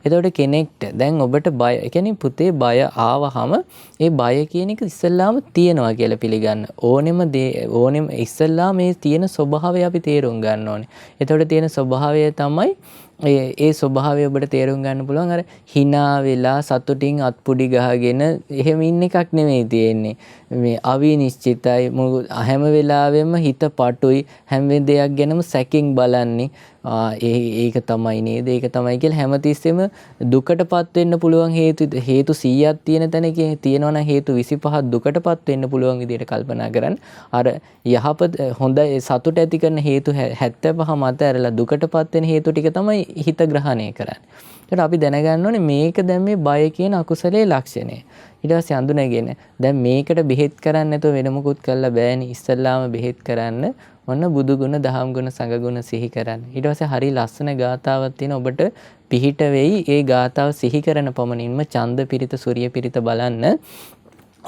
එතකොට කෙනෙක්ට දැන් ඔබට බය, ඒ කියන්නේ පුතේ බය ආවහම ඒ බය කියන එක ඉස්සල්ලාම තියෙනවා කියලා පිළිගන්න. ඕනෙම ඉස්සල්ලා මේ තියෙන ස්වභාවය අපි තේරුම් ගන්න ඕනේ. එතකොට තියෙන ස්වභාවය තමයි ඒ ස්වභාවය ඔබට තේරුම් ගන්න පුළුවන්. අර hina වෙලා සතුටින් අත්පුඩි ගහගෙන එහෙම ඉන්න එකක් නෙමෙයි තියෙන්නේ. මේ අවිනිශ්චිතයි. හැම වෙලාවෙම හිත පටුයි. හැම දෙයක් ගැනම සැකෙන් බලන්නේ. ඒක තමයි නේද? ඒක තමයි කියලා හැමතිස්සෙම දුකටපත් වෙන්න පුළුවන් හේතු 100ක් තියෙන තැනක තියෙනවා නම් හේතු 25ක් දුකටපත් වෙන්න පුළුවන් විදිහට කල්පනා කරන්න. අර යහපත් හොඳ සතුට ඇති කරන හේතු 75 මත ඇරලා දුකටපත් වෙන හේතු ටික තමයි හිත ග්‍රහණය කරන්නේ. ඒකට අපි දැනගන්න ඕනේ මේක දැන් මේ බය කියන අකුසලයේ ලක්ෂණය. ඊට පස්සේ අඳුනගෙන දැන් මේකට බෙහෙත් කරන්න නැතුව වෙන මොකුත් කරලා බෑනේ. ඉස්සල්ලාම බෙහෙත් කරන්න ඔන්න බුදු ගුණ, දහම් ගුණ, සංඝ ගුණ සිහි කරන්න. ඊට පස්සේ හරි ලස්සන ගාතාවක් තියෙන ඔබට පිහිට වෙයි. ඒ ගාතාව සිහි කරන පමණින්ම ඡන්ද පිරිත, සූර්ය පිරිත බලන්න.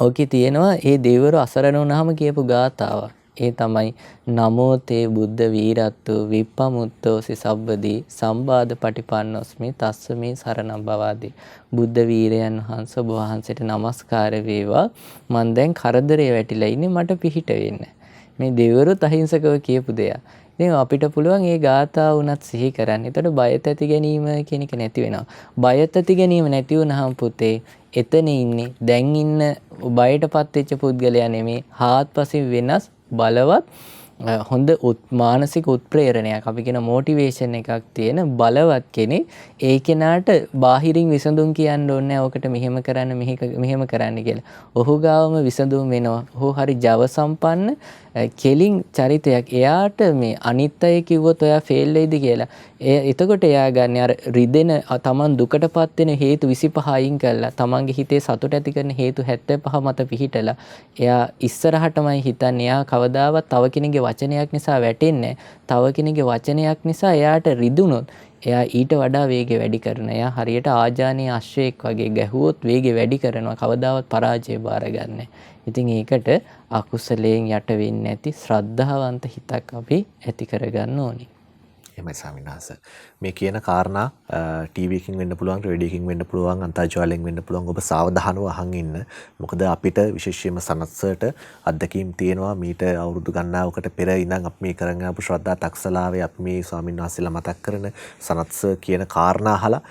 ඕකේ තියෙනවා ඒ දෙවිවරු අසරණ වුණාම කියපු ගාතාවක්. ඒ තමයි නමෝ තේ බුද්ධ වීරත්තු විප්පමුත්තෝසි සබ්බදී සම්බාධ පටිපන්නොස්මි තස්ස මේ සරණම් බවාදී. බුද්ධ වීරයන් වහන්සේ ඔබ වහන්සේට নমස්කාර වේවා. මම දැන් කරදරේ වැටිලා ඉන්නේ, මට පිහිට වෙන්න. මේ දෙවිවරුත් අහිංසකව කියපු දෙයක්. ඉතින් අපිට පුළුවන් මේ ගාථාව උනත් සිහි කරන්න. එතකොට බයත ඇති ගැනීම කියන එක නැති වෙනවා. බයත ඇති ගැනීම නැති වුනහම පුතේ එතන ඉන්නේ දැන් ඉන්න බයටපත් වෙච්ච පුද්ගලයා නෙමේ, හාත්පසින් වෙනස් බලවත් හොඳ මානසික උත්ප්‍රේරණයක්, අපි කියන මොටිවේෂන් එකක් තියෙන බලවත් කෙනෙක්. ඒ කෙනාට බාහිරින් විසඳුම් කියන්න ඕනේ නැහැ. ඔකට මෙහෙම කරන්න මෙහෙම කරන්න කියලා. ඔහු ගාවම විසඳුම් වෙනවා. ඔහු හරි ජව සම්පන්න කෙලින් චරිතයක්. එයාට මේ අනිත් අය කිව්වොත් ඔයා ෆේල් වෙයිද කියලා. එතකොට එයා ගන්න අර රිදෙන තමන් දුකටපත් වෙන හේතු 25 අයින් කරලා තමන්ගේ හිතේ සතුට ඇති කරන හේතු 75 මත පිහිටලා එයා ඉස්සරහටමයි හිතන්නේ. එයා කවදාවත් තව කෙනෙකුගේ වචනයක් නිසා වැටෙන්නේ නැහැ. තව කෙනෙකුගේ වචනයක් නිසා එයාට රිදුනොත් එයා ඊට වඩා වේගය වැඩි කරන. එයා හරියට ආජානීය අශ්වයෙක් වගේ ගැහුවොත් වේගය වැඩි කරනවා. කවදාවත් පරාජය බාරගන්නේ. ඉතින් ඒකට අකුසලයෙන් යට වෙන්නේ නැති ශ්‍රද්ධාවන්ත හිතක් අපි ඇති කරගන්න ඕනේ. එහෙමයි ස්වාමීන් වහන්සේ. මේ කියන කාරණා ටීවී එකකින් වෙන්න පුළුවන්, රේඩියෝ එකකින් වෙන්න පුළුවන්, අන්තර්ජාලයෙන් වෙන්න පුළුවන්. ඔබ සාවධානව අහන් ඉන්න. මොකද අපිට විශේෂයෙන්ම සනත්සර්ට අත්දැකීම් තියෙනවා. මීට අවුරුදු ගණනාවකට පෙර ඉඳන් අපි මේ කරගෙන ආපු ශ්‍රද්ධා තක්සලාවේ අපි මේ ස්වාමීන් වහන්සේලා මතක් කරන සනත්සර් කියන කාරණා අහලා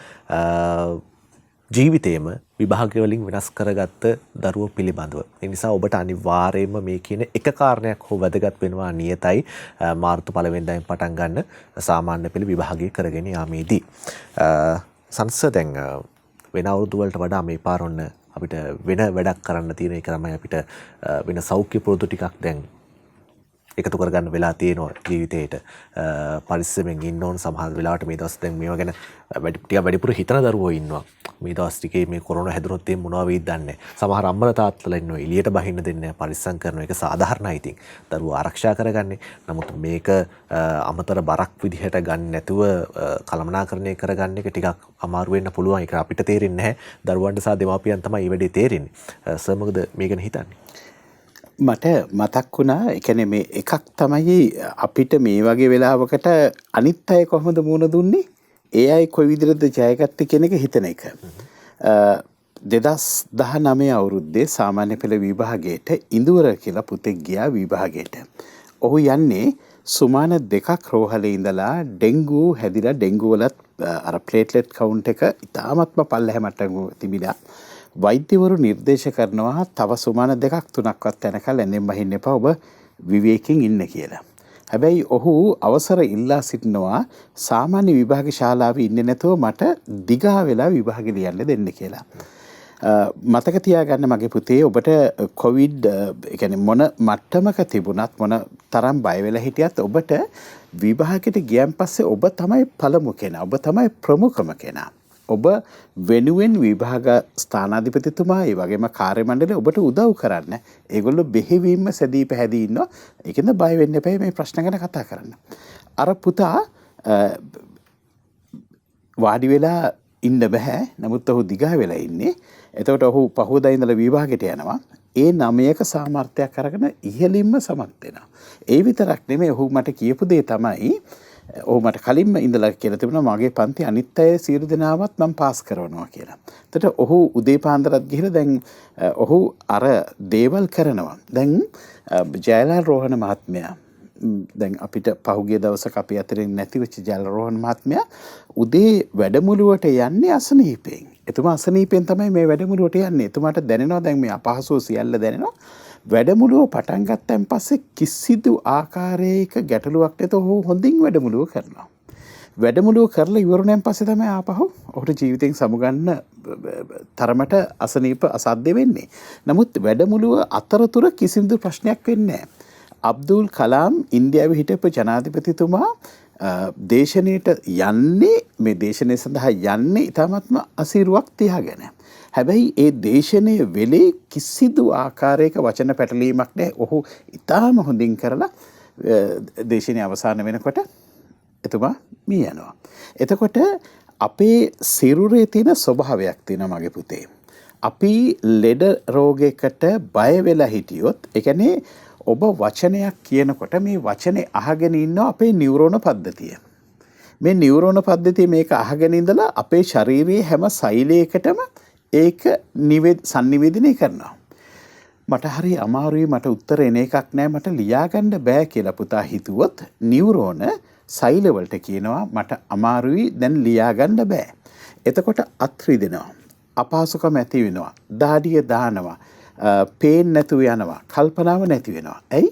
ජීවිතේම විභාග වලින් වෙනස් කරගත්ත දරුවෝ පිළිබඳව. ඒ නිසා ඔබට අනිවාර්යයෙන්ම මේ කියන එක කාරණයක් හෝ වැදගත් වෙනවා නියතයි. මාර්තු 1 වෙනිදායින් පටන් ගන්න සාමාන්‍ය පෙළ විභාගය කරගෙන යාමේදී. සංස දැන් වෙන අවුරුදු වලට වඩා මේ පාර ඔන්න අපිට වෙන වැඩක් කරන්න තියෙන එක තමයි අපිට වෙන සෞඛ්‍ය පුරුදු ටිකක් දැන් එකතු කරගන්න වෙලා තියෙනවා ජීවිතේට. පරිස්සමෙන් ඉන්න ඕන. සමහර වෙලාවට මේ දවස් දැන් මේවා ගැන ටිකක් වැඩිපුර හිතන දරුවෝ ඉන්නවා. මේ දවස් ටිකේ මේ කොරෝනා හැදුනොත් එම් මොනවා වෙයිද දන්නේ. සමහර අම්මලා තාත්තලා ඉන්නවා එළියට බහින්න දෙන්නේ නැහැ. පරිස්සම් කරන එක සාධාරණයි. ඉතින් දරුවෝ ආරක්ෂා කරගන්නේ. නමුත් මේක අමතර බරක් විදිහට ගන්න නැතුව කළමනාකරණය කරගන්න එක ටිකක් අමාරු වෙන්න පුළුවන්. ඒක අපිට තේරෙන්නේ නැහැ. දරුවන්ට සහ දෙමාපියන් තමයි මේ වැඩේ තේරෙන්නේ. සර් මොකද මේ ගැන හිතන්නේ? මට මතක් වුණා, ඒ කියන්නේ මේ එකක් තමයි අපිට මේ වගේ වෙලාවකට අනිත් අය කොහොමද මුණ දුන්නේ, ඒ අය කොයි විදිහටද ජයගත්තේ කියන එක හිතන එක. 2019 අවුරුද්දේ සාමාන්‍ය පෙළ විභාගයට ඉඳුවර කියලා පුතෙක් ගියා විභාගයට. ඔහු යන්නේ සුමාන 2ක් රෝහලේ ඉඳලා ඩෙන්ගු හැදිලා ඩෙන්ගු වලත් අර ප්ලේට්ලට් කවුන්ට් එක ඉතාමත්ම පල්ලෙහැ මට්ටමක තිබිලා වෛද්‍යවරු නිර්දේශ කරනවා තව සුමාන 2ක් 3ක්වත් යනකල් ඇඳෙන් බහින්න එපා, ඔබ විවේකයෙන් ඉන්න කියලා. හැබැයි ඔහු අවසර ඉල්ලා සිටිනවා සාමාන්‍ය විභාග ශාලාවේ ඉන්නේ නැතුව මට දිගා වෙලා විභාගෙ ලියන්න දෙන්න කියලා. මතක තියාගන්න මගේ පුතේ, ඔබට කොවිඩ් කියන්නේ මොන මට්ටමක තිබුණත් මොන තරම් බය වෙලා හිටියත් ඔබට විභාගෙට ගියන් පස්සේ ඔබ තමයි පළමු කෙනා, ඔබ තමයි ප්‍රමුඛම කෙනා. ඔබ වෙනුවෙන් විභාග ස්ථානාධිපතිතුමා ඒ වගේම කාර්ය මණ්ඩලය ඔබට උදව් කරන්න. ඒගොල්ලෝ බෙහෙවින්ම සැදී පැහැදී ඉන්නවා. ඒකෙන්ද බය වෙන්න එපා මේ ප්‍රශ්න ගැන කතා කරන්න. අර පුතා වාඩි වෙලා ඉන්න බෑ. නමුත් ඔහු දිගා වෙලා ඉන්නේ. එතකොට ඔහු පහුවදා ඉඳලා විභාගයට යනවා. ඒ 9ක සාමර්ථ්‍යයක් අරගෙන ඉහළින්ම සමත් වෙනවා. ඒ විතරක් නෙමෙයි, ඔහු මට කියපු දේ තමයි, ඔහු මට කලින්ම ඉඳලා කියලා තිබුණා මගේ පන්ති අනිත් අය සියලු දෙනාවත් මම පාස් කරනවා කියලා. එතකොට ඔහු උදේ පාන්දරත් ගිහලා දැන් ඔහු අර දේවල් කරනවා. දැන් ජයලාල් රෝහණ මහත්මයා දැන් අපිට පහුගිය දවසක අපි අතරින් නැති වෙච්ච ජලරෝහණ මහත්මයා උදේ වැඩමුළුවට යන්නේ අසනීපෙන්. එතුමා අසනීපෙන් තමයි මේ වැඩමුළුවට යන්නේ. එතුමාට දැනෙනවා දැන් මේ අපහසුව සියල්ල දැනෙනවා. වැඩමුළුව පටන් ගත්තන් පස්සේ කිසිදු ආකාරයක ගැටලුවක් නැතුව ඔහු හොඳින් වැඩමුළුව කරනවා. වැඩමුළුව කරලා ඉවරුණෙන් පස්සේ තමයි ආපහු ඔහුට ජීවිතෙන් සමුගන්න තරමට අසනීප අසාධ්‍ය වෙන්නේ. නමුත් වැඩමුළුව අතරතුර කිසිදු ප්‍රශ්නයක් වෙන්නේ නැහැ. අබ්දුල් කලාම් ඉන්දියාවේ හිටපු ජනාධිපතිතුමා දේශනයට යන්නේ මේ දේශනය සඳහා යන්නේ ඉතාමත්ම අසීරුවක් තියාගෙන. හැබැයි ඒ දේශනය වෙලේ කිසිදු ආකාරයක වචන පැටලීමක් නැහැ. ඔහු ඉතාම හොඳින් කරලා දේශනය අවසන් වෙනකොට එතුමා මිය යනවා. එතකොට අපේ සිරුරේ තියෙන ස්වභාවයක් තියෙනවා මගේ පුතේ. අපි ලෙඩ රෝගයකට බය වෙලා හිටියොත් ඒ කියන්නේ ඔබ වචනයක් කියනකොට මේ වචනේ අහගෙන ඉන්නවා අපේ නියුරෝන පද්ධතිය. මේ නියුරෝන පද්ධතිය මේක අහගෙන ඉඳලා අපේ ශාරීරියේ හැම සෛලයකටම ඒක සංනිවේදනය කරනවා. මට හරි අමාරුයි මට උත්තර එන එකක් නෑ මට ලියාගන්න බෑ කියලා පුතා හිතුවොත් නියුරෝන සෛල වලට කියනවා මට අමාරුයි දැන් ලියාගන්න බෑ. එතකොට අත් රිදෙනවා. අපහසුකම් ඇති වෙනවා. දාඩිය දානවා. පේන් නැතුව යනවා. කල්පනාව නැති වෙනවා. ඇයි?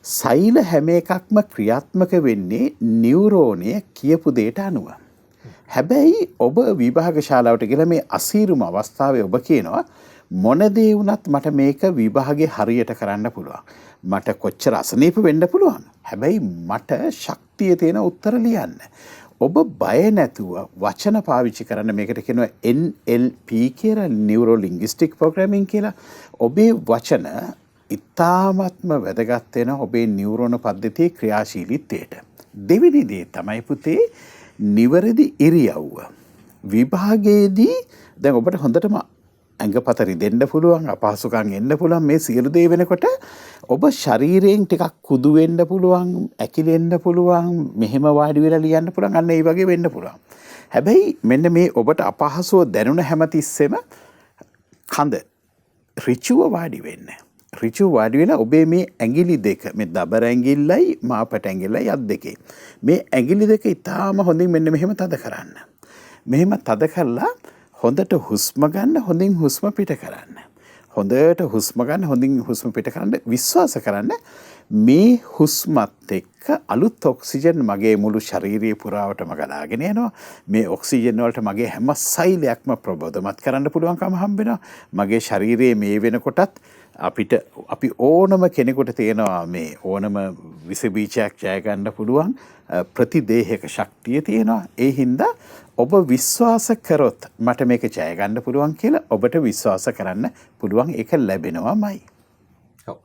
සෛල හැම එකක්ම ක්‍රියාත්මක වෙන්නේ නියුරෝනය කියපු දෙයට අනුව. හැබැයි ඔබ විභාග ශාලාවට ගිහලා මේ අසීරුම අවස්ථාවේ ඔබ කියනවා මොන දේ වුණත් මට මේක විභාගේ හරියට කරන්න පුළුවන්. මට කොච්චර අසනීප වෙන්න පුළුවන්. හැබැයි මට ශක්තිය තියෙන උත්තර ලියන්න. ඔබ බය නැතුව වචන පාවිච්චි කරන්න මේකට කියනවා NLP කියලා නියුරෝ ලින්ග්විස්ටික් ප්‍රෝග්‍රෑමින් කියලා. ඔබේ වචන ඉතාමත්ම වැදගත් වෙන ඔබේ නියුරෝන පද්ධතියේ ක්‍රියාශීලීත්වයට. දෙවෙනි දේ තමයි පුතේ නිවැරදි ඉරියව්ව. විභාගයේදී දැන් ඔබට හොඳටම ඇඟපත රිදෙන්න පුළුවන් අපහසුකම් එන්න පුළුවන් මේ සියලු දේ වෙනකොට ඔබ ශරීරයෙන් ටිකක් කුදු වෙන්න පුළුවන් ඇකිලෙන්න පුළුවන් මෙහෙම වාඩි වෙලා ලියන්න පුළුවන් අන්න ඒ වගේ වෙන්න පුළුවන්. හැබැයි මෙන්න මේ ඔබට අපහසුව දැනුණ හැමතිස්සෙම කඳ ඍචුව වාඩි වෙන්න. ඍචුව වාඩි වෙලා ඔබේ මේ ඇඟිලි දෙක මේ දබර ඇඟිල්ලයි මාපට ඇඟිල්ලයි අත් දෙකේ මේ ඇඟිලි දෙක ඉතාම හොඳින් මෙන්න මෙහෙම තද කරන්න. මෙහෙම තද කරලා හොඳට හුස්ම ගන්න හොඳින් හුස්ම පිට කරන්න. හොඳට හුස්ම ගන්න හොඳින් හුස්ම පිට කරන්න විශ්වාස කරන්න මේ හුස්මත් එක්ක අලුත් ඔක්සිජන් මගේ මුළු ශාරීරිය පුරාවටම ගලාගෙන යනවා. මේ ඔක්සිජන් වලට මගේ හැම සෛලයක්ම ප්‍රබෝධමත් කරන්න පුළුවන්කම හම්බ වෙනවා. මගේ ශාරීරියේ මේ වෙනකොටත් අපි ඕනම කෙනෙකුට තියෙනවා මේ ඕනම විස බීජයක් ජය ගන්න පුළුවන් ප්‍රතිදේහක ශක්තිය තියෙනවා. ඒ හින්දා ඔබ විශ්වාස කරොත් මට මේක ජය ගන්න පුළුවන් කියලා ඔබට විශ්වාස කරන්න පුළුවන් ඒක ලැබෙනවාමයි. ඔව්.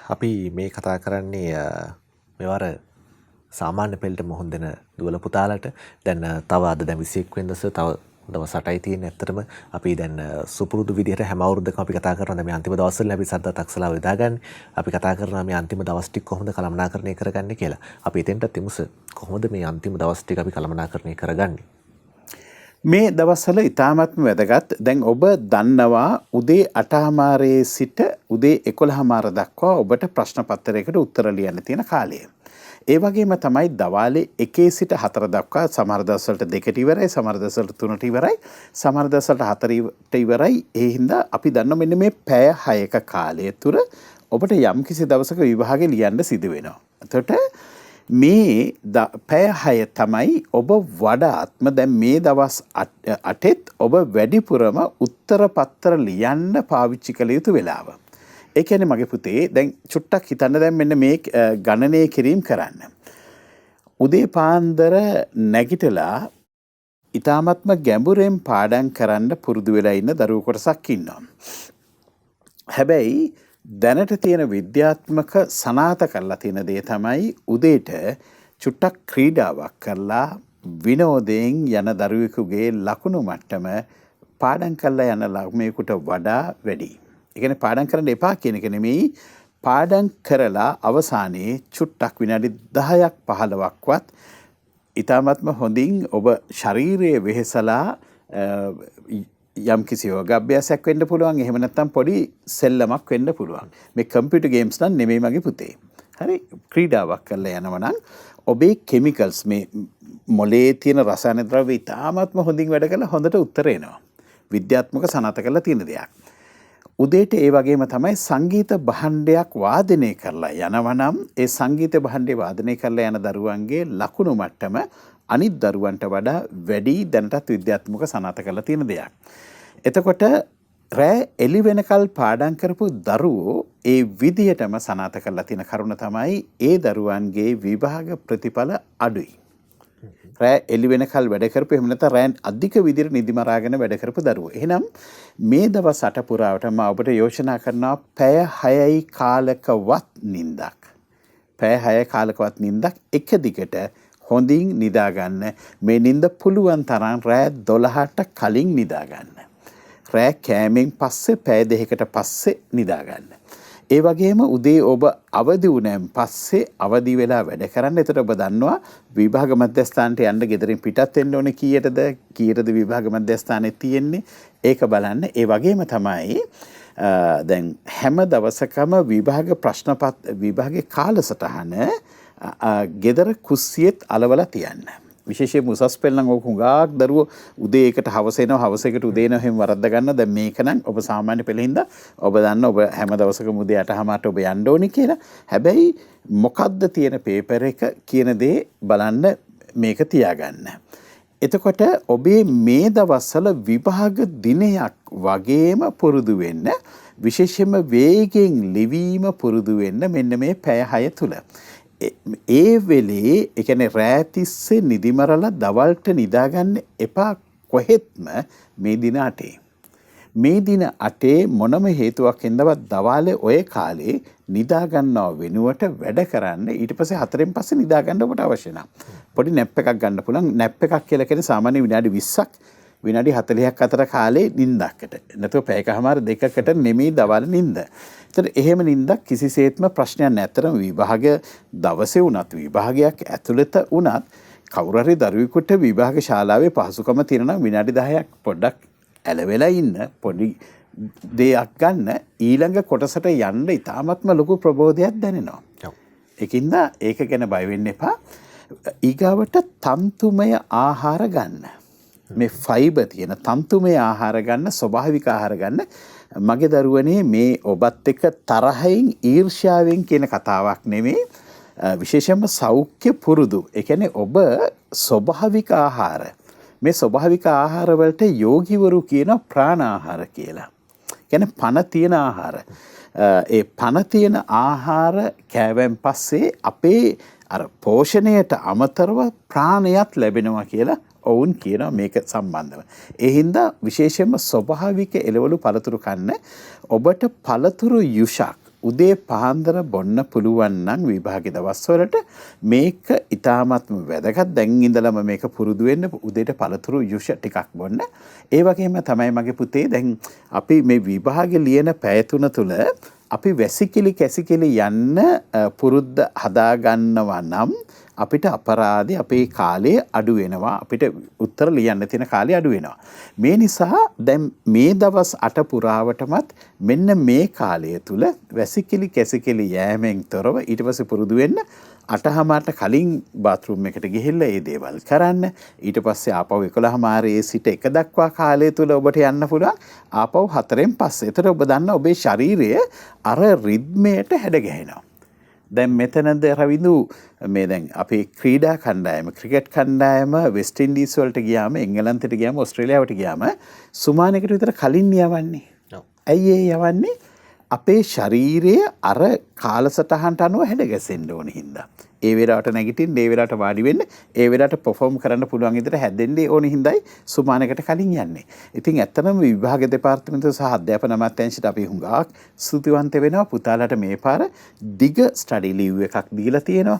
අපි මේ කතා කරන්නේ මෙවර සාමාන්‍ය පෙළට මොහොන් දෙන දුවල පුතාලට දැන් තව අද දැන් 21 වෙනිදා තව දවස් 8යි තියෙන්නේ. ඇත්තටම අපි දැන් සුපුරුදු විදිහට හැම අවුරුද්දකම අපි කතා කරනවා දැන් මේ අන්තිම දවස්වල අපි සද්දා තක්සලාව යදාගන්නේ. අපි කතා කරනවා මේ අන්තිම දවස් ටික කොහොමද කළමනාකරණය කරගන්නේ කියලා. අපි එතෙන්ටත් එමුස කොහොමද මේ අන්තිම දවස් ටික අපි කළමනාකරණය කරගන්නේ? මේ දවස්වල ඉතාමත්ම වැදගත්. දැන් ඔබ දන්නවා උදේ 8:00 සිට උදේ 11:00 දක්වා ඔබට ප්‍රශ්න පත්‍රයකට උත්තර ලියන්න තියෙන කාලය. ඒ වගේම තමයි දවාලේ 1 සිට 4 දක්වා සමහර දවස්වලට 2ට ඉවරයි, සමහර දවස්වලට 3ට ඉවරයි, සමහර දවස්වලට 4ට ඉවරයි. ඒ හින්දා අපි දන්නවා මෙන්න මේ පැය 6ක කාලය තුර ඔබට යම්කිසි දවසක විභාගෙ ලියන්න සිදු වෙනවා. එතකොට මේ පැය 6 තමයි ඔබ වඩාත්ම දැන් මේ දවස් 8ෙත් ඔබ වැඩිපුරම උත්තර පත්‍ර ලියන්න පාවිච්චි කළ යුතු වෙලාව. ඒ කියන්නේ මගේ පුතේ දැන් චුට්ටක් හිතන්න දැන් මෙන්න මේ ගණනය කිරීම කරන්න. උදේ පාන්දර නැගිටලා ඊ타මත්ම ගැඹුරෙන් පාඩම් කරන්න පුරුදු වෙලා ඉන්න දරුවෝ කොටසක් ඉන්නවා. හැබැයි දැනට තියෙන විද්‍යාත්මක සනාථ කරලා තියෙන දේ තමයි උදේට චුට්ටක් ක්‍රීඩාවක් කරලා විනෝදයෙන් යන දරුවෙකුගේ ලකුණු මට්ටම පාඩම් කරලා යන ළමයෙකුට වඩා වැඩි. ඒ කියන්නේ පාඩම් කරන්න එපා කියන එක නෙමෙයි පාඩම් කරලා අවසානයේ චුට්ටක් විනාඩි 10ක් 15ක්වත් ඊ타මත්ම හොඳින් ඔබ ශාරීරික වෙහෙසලා යම් කිසි යෝගාභ්‍යාසයක් වෙන්න පුළුවන්. එහෙම නැත්නම් පොඩි සෙල්ලමක් වෙන්න පුළුවන්. මේ කම්පියුටර් ගේම්ස් නම් නෙමෙයි මගේ පුතේ. හරි ක්‍රීඩාවක් කරලා යනවා නම් ඔබේ කෙමිකල්ස් මේ මොලේ තියෙන රසායන ද්‍රව්‍ය ඉතාමත්ම හොඳින් වැඩ කරලා හොඳට උත්තර එනවා. විද්‍යාත්මක සනාථ කරලා තියෙන දෙයක්. උදේට ඒ වගේම තමයි සංගීත භාණ්ඩයක් වාදනය කරලා යනවා නම් ඒ සංගීත භාණ්ඩේ වාදනය කරලා යන දරුවන්ගේ ලකුණු මට්ටම අනිත් දරුවන්ට වඩා වැඩි දැනටත් විද්‍යාත්මක සනාථ කරලා තියෙන දෙයක්. එතකොට රෑ එළි වෙනකල් පාඩම් කරපු දරුවෝ ඒ විදියටම සනාථ කරලා තියෙන කරුණ තමයි ඒ දරුවන්ගේ විභාග ප්‍රතිඵල අඩුයි. රෑ එළි වෙනකල් වැඩ කරපු එහෙම නැත්නම් රෑ අධික විදිහට නිදි මරාගෙන වැඩ කරපු දරුවෝ. එහෙනම් මේ දවස් 8 පුරාවටම ඔබට යෝජනා කරනවා පැය 6යි කාලකවත් නිින්දක්. පැය 6 කාලකවත් නිින්දක් එක දිගට හොඳින් නිදා ගන්න. මේ නිින්ද පුළුවන් තරම් රෑ 12ට කලින් නිදා ගන්න. රෑ කෑමෙන් පස්සේ පැය 2කට පස්සේ නිදා ගන්න. ඒ වගේම උදේ ඔබ අවදි වුණාන් පස්සේ අවදි වෙලා වැඩ කරන්න. එතකොට ඔබ දන්නවා විභාග මධ්‍යස්ථානට යන්න ගෙදරින් පිටත් වෙන්න ඕනේ කීයටද විභාග මධ්‍යස්ථානේ තියෙන්නේ ඒක බලන්න. ඒ වගේම තමයි දැන් හැම දවසකම විභාගයේ කාලසටහන ගෙදර කුස්සියෙත් අලවලා තියන්න. විශේෂයෙන්ම උසස් පෙළ නම් ඔක හුඟක් දරුවෝ උදේ එකට හවස එනවා හවස එකට උදේ එනවා එහෙම වරද්ද ගන්න. දැන් මේක නම් ඔබ සාමාන්‍ය පෙළෙන්ද ඔබ දන්න ඔබ හැම දවසකම උදේ 8:00ට ඔබ යන්න ඕනි කියලා. හැබැයි මොකද්ද තියෙන පේපර් එක කියන දේ බලන්න මේක තියාගන්න. එතකොට ඔබේ මේ දවස්වල විභාග දිනයක් වගේම පුරුදු වෙන්න විශේෂයෙන්ම වේගෙන් ලිවීම පුරුදු වෙන්න මෙන්න මේ පැය 6 තුල. ඒ වෙලේ ඒ කියන්නේ රෑ තිස්සේ නිදිමරලා දවල්ට නිදාගන්න එපා කොහෙත්ම මේ දින 8. මේ දින 8 මොනම හේතුවක් හින්දාවත් දවාලේ ඔය කාලේ නිදා ගන්නව වෙනුවට වැඩ කරන්න ඊට පස්සේ 4න් පස්සේ නිදා ගන්න ඔබට අවශ්‍ය නැහැ. පොඩි නැප් එකක් ගන්න පුළුවන්. නැප් එකක් කියලා කියන්නේ සාමාන්‍ය විනාඩි 20ක් විනාඩි 40ක් අතර කාලේ නිින්දකට. නැතුව පැයකමාර දෙකකට නෙමෙයි දවල් නිින්ද. ඒතර එහෙම නිින්දක් කිසිසේත්ම ප්‍රශ්නයක් නැතරම විභාග දවසේ වුණත් විභාගයක් ඇතුළත වුණත් කවුරු හරි දරුවෙකුට විභාග ශාලාවේ පහසුකම තියෙනවා විනාඩි 10ක් පොඩ්ඩක් ඇලවෙලා ඉන්න පොඩි දෙයක් ගන්න ඊළඟ කොටසට යන්න ඉතාමත්ම ලොකු ප්‍රබෝධයක් දැනෙනවා. ඒකින්ද ඒක ගැන බය වෙන්න එපා. ඊගාවට තන්තුමය ආහාර ගන්න. මේ ෆයිබර් තියෙන තන්තුමය ආහාර ගන්න ස්වභාවික ආහාර ගන්න. මගේ දරුවනේ මේ ඔබත් එක්ක තරහින් ඊර්ෂ්‍යාවෙන් කියන කතාවක් නෙමෙයි. විශේෂයෙන්ම සෞඛ්‍ය පුරුදු. ඒ කියන්නේ ඔබ ස්වභාවික ආහාර මේ ස්වභාවික ආහාර වලට යෝගිවරු කියන ප්‍රාණාහාර කියලා. කියන්නේ පණ තියෙන ආහාර. ඒ පණ තියෙන ආහාර කෑවෙන් පස්සේ අපේ අර පෝෂණයට අමතරව ප්‍රාණයත් ලැබෙනවා කියලා ඔවුන් කියනවා මේක සම්බන්ධව. ඒ හින්දා විශේෂයෙන්ම ස්වභාවික එළවලු පළතුරු කන්න ඔබට පළතුරු යුෂක් උදේ පාන්දර බොන්න පුළුවන් නම් විභාගයේ දවස්වලට මේක ඉතාමත්ම වැදගත්. දැන් ඉඳලම මේක පුරුදු වෙන්න උදේට පළතුරු යුෂ ටිකක් බොන්න. ඒ වගේම තමයි මගේ පුතේ දැන් අපි මේ විභාගේ ලියන පැය 3 තුල අපි වැසිකිලි කැසිකිලි යන්න පුරුද්ද හදා ගන්නවා නම් අපිට අපරාධي අපේ කාලය අඩු වෙනවා. අපිට උත්තර ලියන්න තියෙන කාලය අඩු වෙනවා. මේ නිසා දැන් මේ දවස් 8 පුරාවටමත් මෙන්න මේ කාලය තුල වැසිකිලි කැසිකිලි යෑමෙන් තොරව ඊට පස්සේ පුරුදු වෙන්න 8:00ට කලින් බාත්රූම් එකට ගිහිල්ලා ඒ දේවල් කරන්න. ඊට පස්සේ ආපහු 11:00 සිට 1 දක්වා කාලය තුල ඔබට යන්න පුළුවන්. ආපහු 4න් පස්සේ. ඒතර ඔබ දන්න ඔබේ ශරීරය අර රිද්මයට හැඩ ගැහෙනවා. දැන් මෙතනද රවිදු මේ දැන් අපේ ක්‍රීඩා කණ්ඩායම ක්‍රිකට් කණ්ඩායම වෙස්ට් ඉන්ඩීස් වලට ගියාම එංගලන්තයට ගියාම ඕස්ට්‍රේලියාවට ගියාම සුමානකට විතර කලින් යවන්නේ. ඇයි ඒ යවන්නේ? අපේ ශරීරය අර කාලසටහනට අනුව හැඩ ගැසෙන්න ඕන හින්දා. ඒ වෙලාවට නැගිටින්න, ඒ වෙලාවට වාඩි වෙන්න, ඒ වෙලාවට perform කරන්න පුළුවන් විදිහට හැදෙන්න ඕන හින්දායි සුමානකට කලින් යන්නේ. ඉතින් ඇත්තටම විභාග දෙපාර්තමේන්තුව සහ අධ්‍යාපන අමාත්‍යාංශයට අපි හුඟක් ස්තුතිවන්ත වෙනවා. පුතාලට මේ පාර දිග ස්ටඩි ලීව් එකක් දීලා තියෙනවා.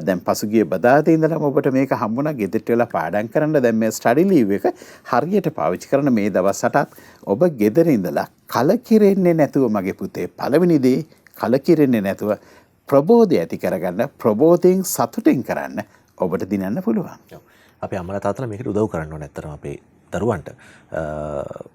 දැන් පසුගිය බදාදා ඉඳලම ඔබට මේක හම්බුණා ගෙදරට වෙලා පාඩම් කරන්න. දැන් මේ ස්ටඩි ලීව් එක හරියට පාවිච්චි කරන මේ දවස් 8ත් ඔබ ගෙදර ඉඳලා කලකිරෙන්නේ නැතුව මගේ පුතේ පළවෙනි දේ කලකිරෙන්නේ නැතුව ප්‍රබෝධය ඇති කරගන්න ප්‍රබෝධයෙන් සතුටින් කරන්න ඔබට දිනන්න පුළුවන්. අපේ අම්මලා තාත්තලා මේකට උදව් කරන්න ඕනේ. ඇත්තටම අපේ දරුවන්ට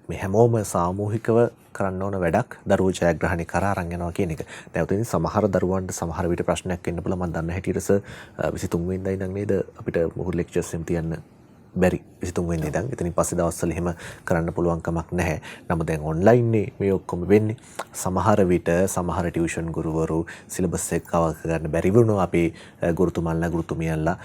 මේ හැමෝම සාමූහිකව කරන්න ඕන වැඩක් දරුවෝ ජයග්‍රහණය කරා අරන් යනවා කියන එක. දැන් උතෙන් සමහර දරුවන්ට සමහර විට ප්‍රශ්නයක් එන්න පුළුවන්. මම දන්න හැටියට 23 වෙනිදා ඉඳන් නේද අපිට මොහොත ලෙක්චර්ස් එම් තියන්න බැරි 23 වෙනිදා ඉඳන්. එතනින් පස්සේ දවස්වල එහෙම කරන්න පුළුවන් කමක් නැහැ. නමුත් දැන් ඔන්ලයින් මේ ඔක්කොම වෙන්නේ. සමහර විට සමහර ටියුෂන් ගුරුවරු සිලබස් එක කවර් කරන්න බැරි වුණා. අපි ගුරුතුමන්ලා ගුරුතුමියන්ලා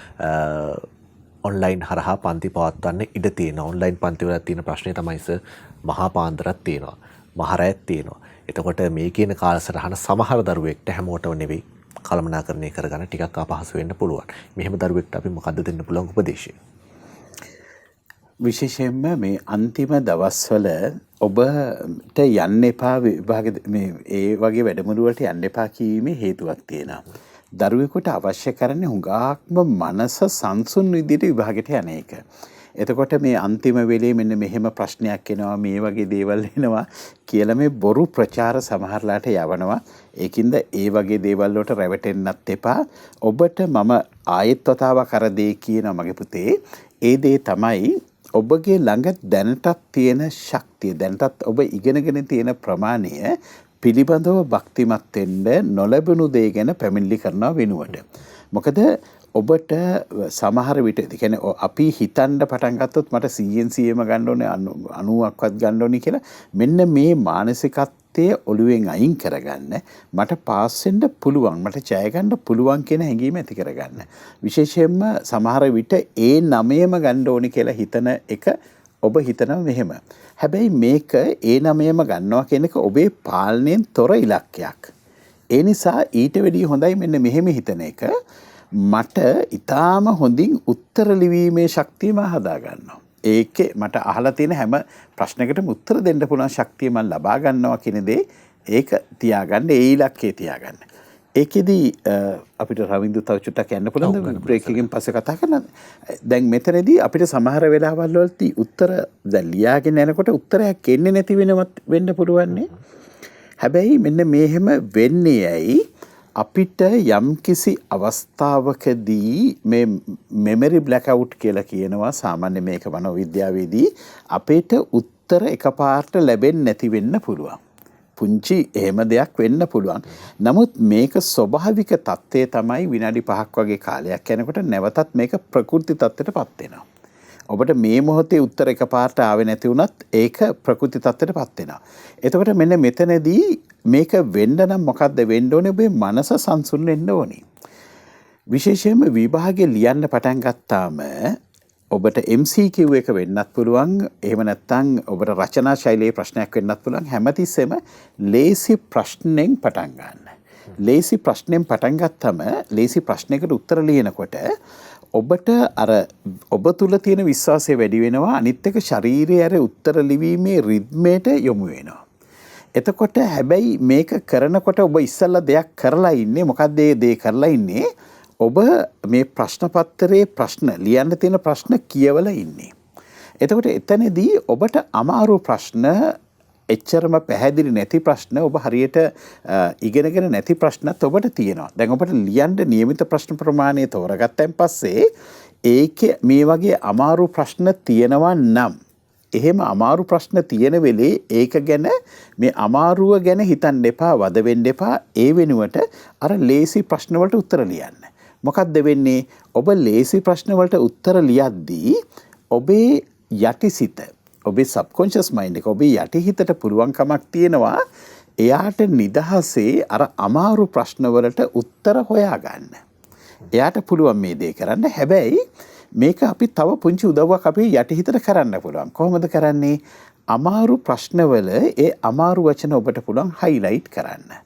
ඔන්ලයින් හරහා පන්ති පවත්වන්න ඉඩ තියෙනවා. ඔන්ලයින් පන්ති වල තියෙන ප්‍රශ්නේ තමයි මහා පාන්දරක් තියෙනවා. මහරැයක් තියෙනවා. එතකොට මේ කියන කාලසටහන සමහර දරුවෙක්ට හැමෝටම නෙවෙයි කළමනාකරණය කරගන්න ටිකක් අපහසු වෙන්න පුළුවන්. මෙහෙම දරුවෙක්ට අපි මොකද්ද දෙන්න පුළුවන් උපදේශය? විශේෂයෙන්ම මේ අන්තිම දවස්වල ඔබට යන්න එපා විභාග මේ ඒ වගේ වැඩමුළු වලට යන්න එපා කීමේ හේතුවක් තියෙනවා. දරුවෙකුට අවශ්‍ය කරන්නේ හුඟක්ම මනස සංසුන් විදිහට විභාගයට යන එක. එතකොට මේ අන්තිම වෙලේ මෙන්න මෙහෙම ප්‍රශ්නයක් එනවා මේ වගේ දේවල් එනවා කියලා මේ බොරු ප්‍රචාර සමහරලාට යවනවා. ඒකින්ද ඒ වගේ දේවල් වලට රැවටෙන්නත් එපා. ඔබට මම ආයෙත් වතාවක් අර දේ කියනවා මගේ පුතේ. ඒ දේ තමයි ඔබගේ ළඟ දැනටත් තියෙන ශක්තිය, දැනටත් ඔබ ඉගෙනගෙන තියෙන ප්‍රමාණය පිළිබඳව භක්තිමත් වෙන්න නොලැබුණු දේ ගැන පැමිණිලි කරනවා වෙනුවට. මොකද ඔබට සමහර විට කියන්නේ අපි හිතන්න පටන් ගත්තොත් මට 100ම ගන්න ඕනේ 90ක්වත් ගන්න ඕනේ කියලා මෙන්න මේ මානසිකත්වය ඔළුවෙන් අයින් කරගන්න මට පාස් වෙන්න පුළුවන් මට ජය ගන්න පුළුවන් කියන හැඟීම ඇති කරගන්න. විශේෂයෙන්ම සමහර විට ඒ 9ම ගන්න ඕනේ කියලා හිතන එක ඔබ හිතනවා මෙහෙම. හැබැයි මේක ඒ 9ම ගන්නවා කියන එක ඔබේ පාලනයෙන් තොර ඉලක්කයක්. ඒ නිසා ඊට වැඩිය හොඳයි මෙන්න මෙහෙම හිතන එක. මට ඊටාම හොඳින් උත්තර ලිවීමේ ශක්තිය මම හදා ගන්නවා. ඒකේ මට අහලා තියෙන හැම ප්‍රශ්නයකටම උත්තර දෙන්න පුළුවන් ශක්තිය මම ලබා ගන්නවා කියන දේ ඒක තියාගන්න ඒ ඉලක්කේ තියාගන්න. ඒකෙදි අපිට රවින්දු තව චුට්ටක් යන්න පුළුවන්ද බ්‍රේක් එකකින් පස්සේ කතා කරන්න. දැන් මෙතනදී අපිට සමහර වෙලාවල් වලදී උත්තර දැන් ලියාගෙන යනකොට උත්තරයක් එන්නේ නැති වෙන්න පුළුවන් නේ. හැබැයි මෙන්න මෙහෙම වෙන්නේ ඇයි අපිට යම්කිසි අවස්ථාවකදී මේ මෙමරි බ්ලැක් අවුට් කියලා කියනවා සාමාන්‍ය මේක මනෝවිද්‍යාවේදී අපිට උත්තර එකපාරට ලැබෙන්නේ නැති වෙන්න පුළුවන්. පුංචි එහෙම දෙයක් වෙන්න පුළුවන්. නමුත් මේක ස්වභාවික தත්ත්වය තමයි විනාඩි 5ක් වගේ කාලයක් යනකොට නැවතත් මේක ප්‍රකෘති தත්ත්වයටපත් වෙනවා. ඔබට මේ මොහොතේ උත්තර එකපාරට ආවේ නැති වුණත් ඒක ප්‍රකෘති தත්ත්වයටපත් වෙනවා. එතකොට මෙන්න මෙතනදී මේක වෙන්න නම් මොකද්ද වෙන්න ඕනේ? ඔබේ මනස සංසුන් වෙන්න ඕනේ. විශේෂයෙන්ම විභාගේ ලියන්න පටන් ගත්තාම ඔබට MCQ එක වෙන්නත් පුළුවන්. එහෙම නැත්නම් ඔබට රචනා ශෛලියේ ප්‍රශ්නයක් වෙන්නත් පුළුවන්. හැමතිස්සෙම ලේසි ප්‍රශ්නෙන් පටන් ගන්න. ලේසි ප්‍රශ්නෙන් පටන් ගත්තම ලේසි ප්‍රශ්නයකට උත්තර ලියනකොට ඔබට අර ඔබ තුල තියෙන විශ්වාසය වැඩි වෙනවා. අනිත් එක ශරීරයේ අර උත්තර ලිවීමේ රිද්මයට යොමු වෙනවා. එතකොට හැබැයි මේක කරනකොට ඔබ ඉස්සල්ලා දෙයක් කරලා ඉන්නේ. මොකක්ද ඒ දේ කරලා ඉන්නේ? ඔබ මේ ප්‍රශ්න පත්‍රයේ ප්‍රශ්න ලියන්න තියෙන ප්‍රශ්න කියවලා ඉන්නේ. එතකොට එතනදී ඔබට අමාරු ප්‍රශ්න එච්චරම පැහැදිලි නැති ප්‍රශ්න ඔබ හරියට ඉගෙනගෙන නැති ප්‍රශ්නත් ඔබට තියෙනවා. දැන් ඔබට ලියන්න નિયમિત ප්‍රශ්න ප්‍රමාණය තෝරගත්තන් පස්සේ ඒකේ මේ වගේ අමාරු ප්‍රශ්න තියෙනවා නම් එහෙම අමාරු ප්‍රශ්න තියෙන වෙලේ ඒක ගැන මේ අමාරුව ගැන හිතන්න එපා, වද වෙන්න එපා. ඒ වෙනුවට අර ලේසි ප්‍රශ්න වලට උත්තර ලියන්න. මොකක්ද වෙන්නේ? ඔබ ලේසි ප්‍රශ්න වලට උත්තර ලියද්දී ඔබේ යටිසිත ඔබේ සබ්කොන්ෂස් මයින්ඩ් එක ඔබේ යටිහිතට පුළුවන්කමක් තියෙනවා එයාට නිදහසේ අර අමාරු ප්‍රශ්න වලට උත්තර හොයාගන්න. එයාට පුළුවන් මේ දේ කරන්න. හැබැයි මේක අපි තව පුංචි උදව්වක් අපේ යටිහිතට කරන්න පුළුවන්. කොහොමද කරන්නේ? අමාරු ප්‍රශ්නවල ඒ අමාරු වචන ඔබට පුළුවන් හයිලයිට් කරන්න.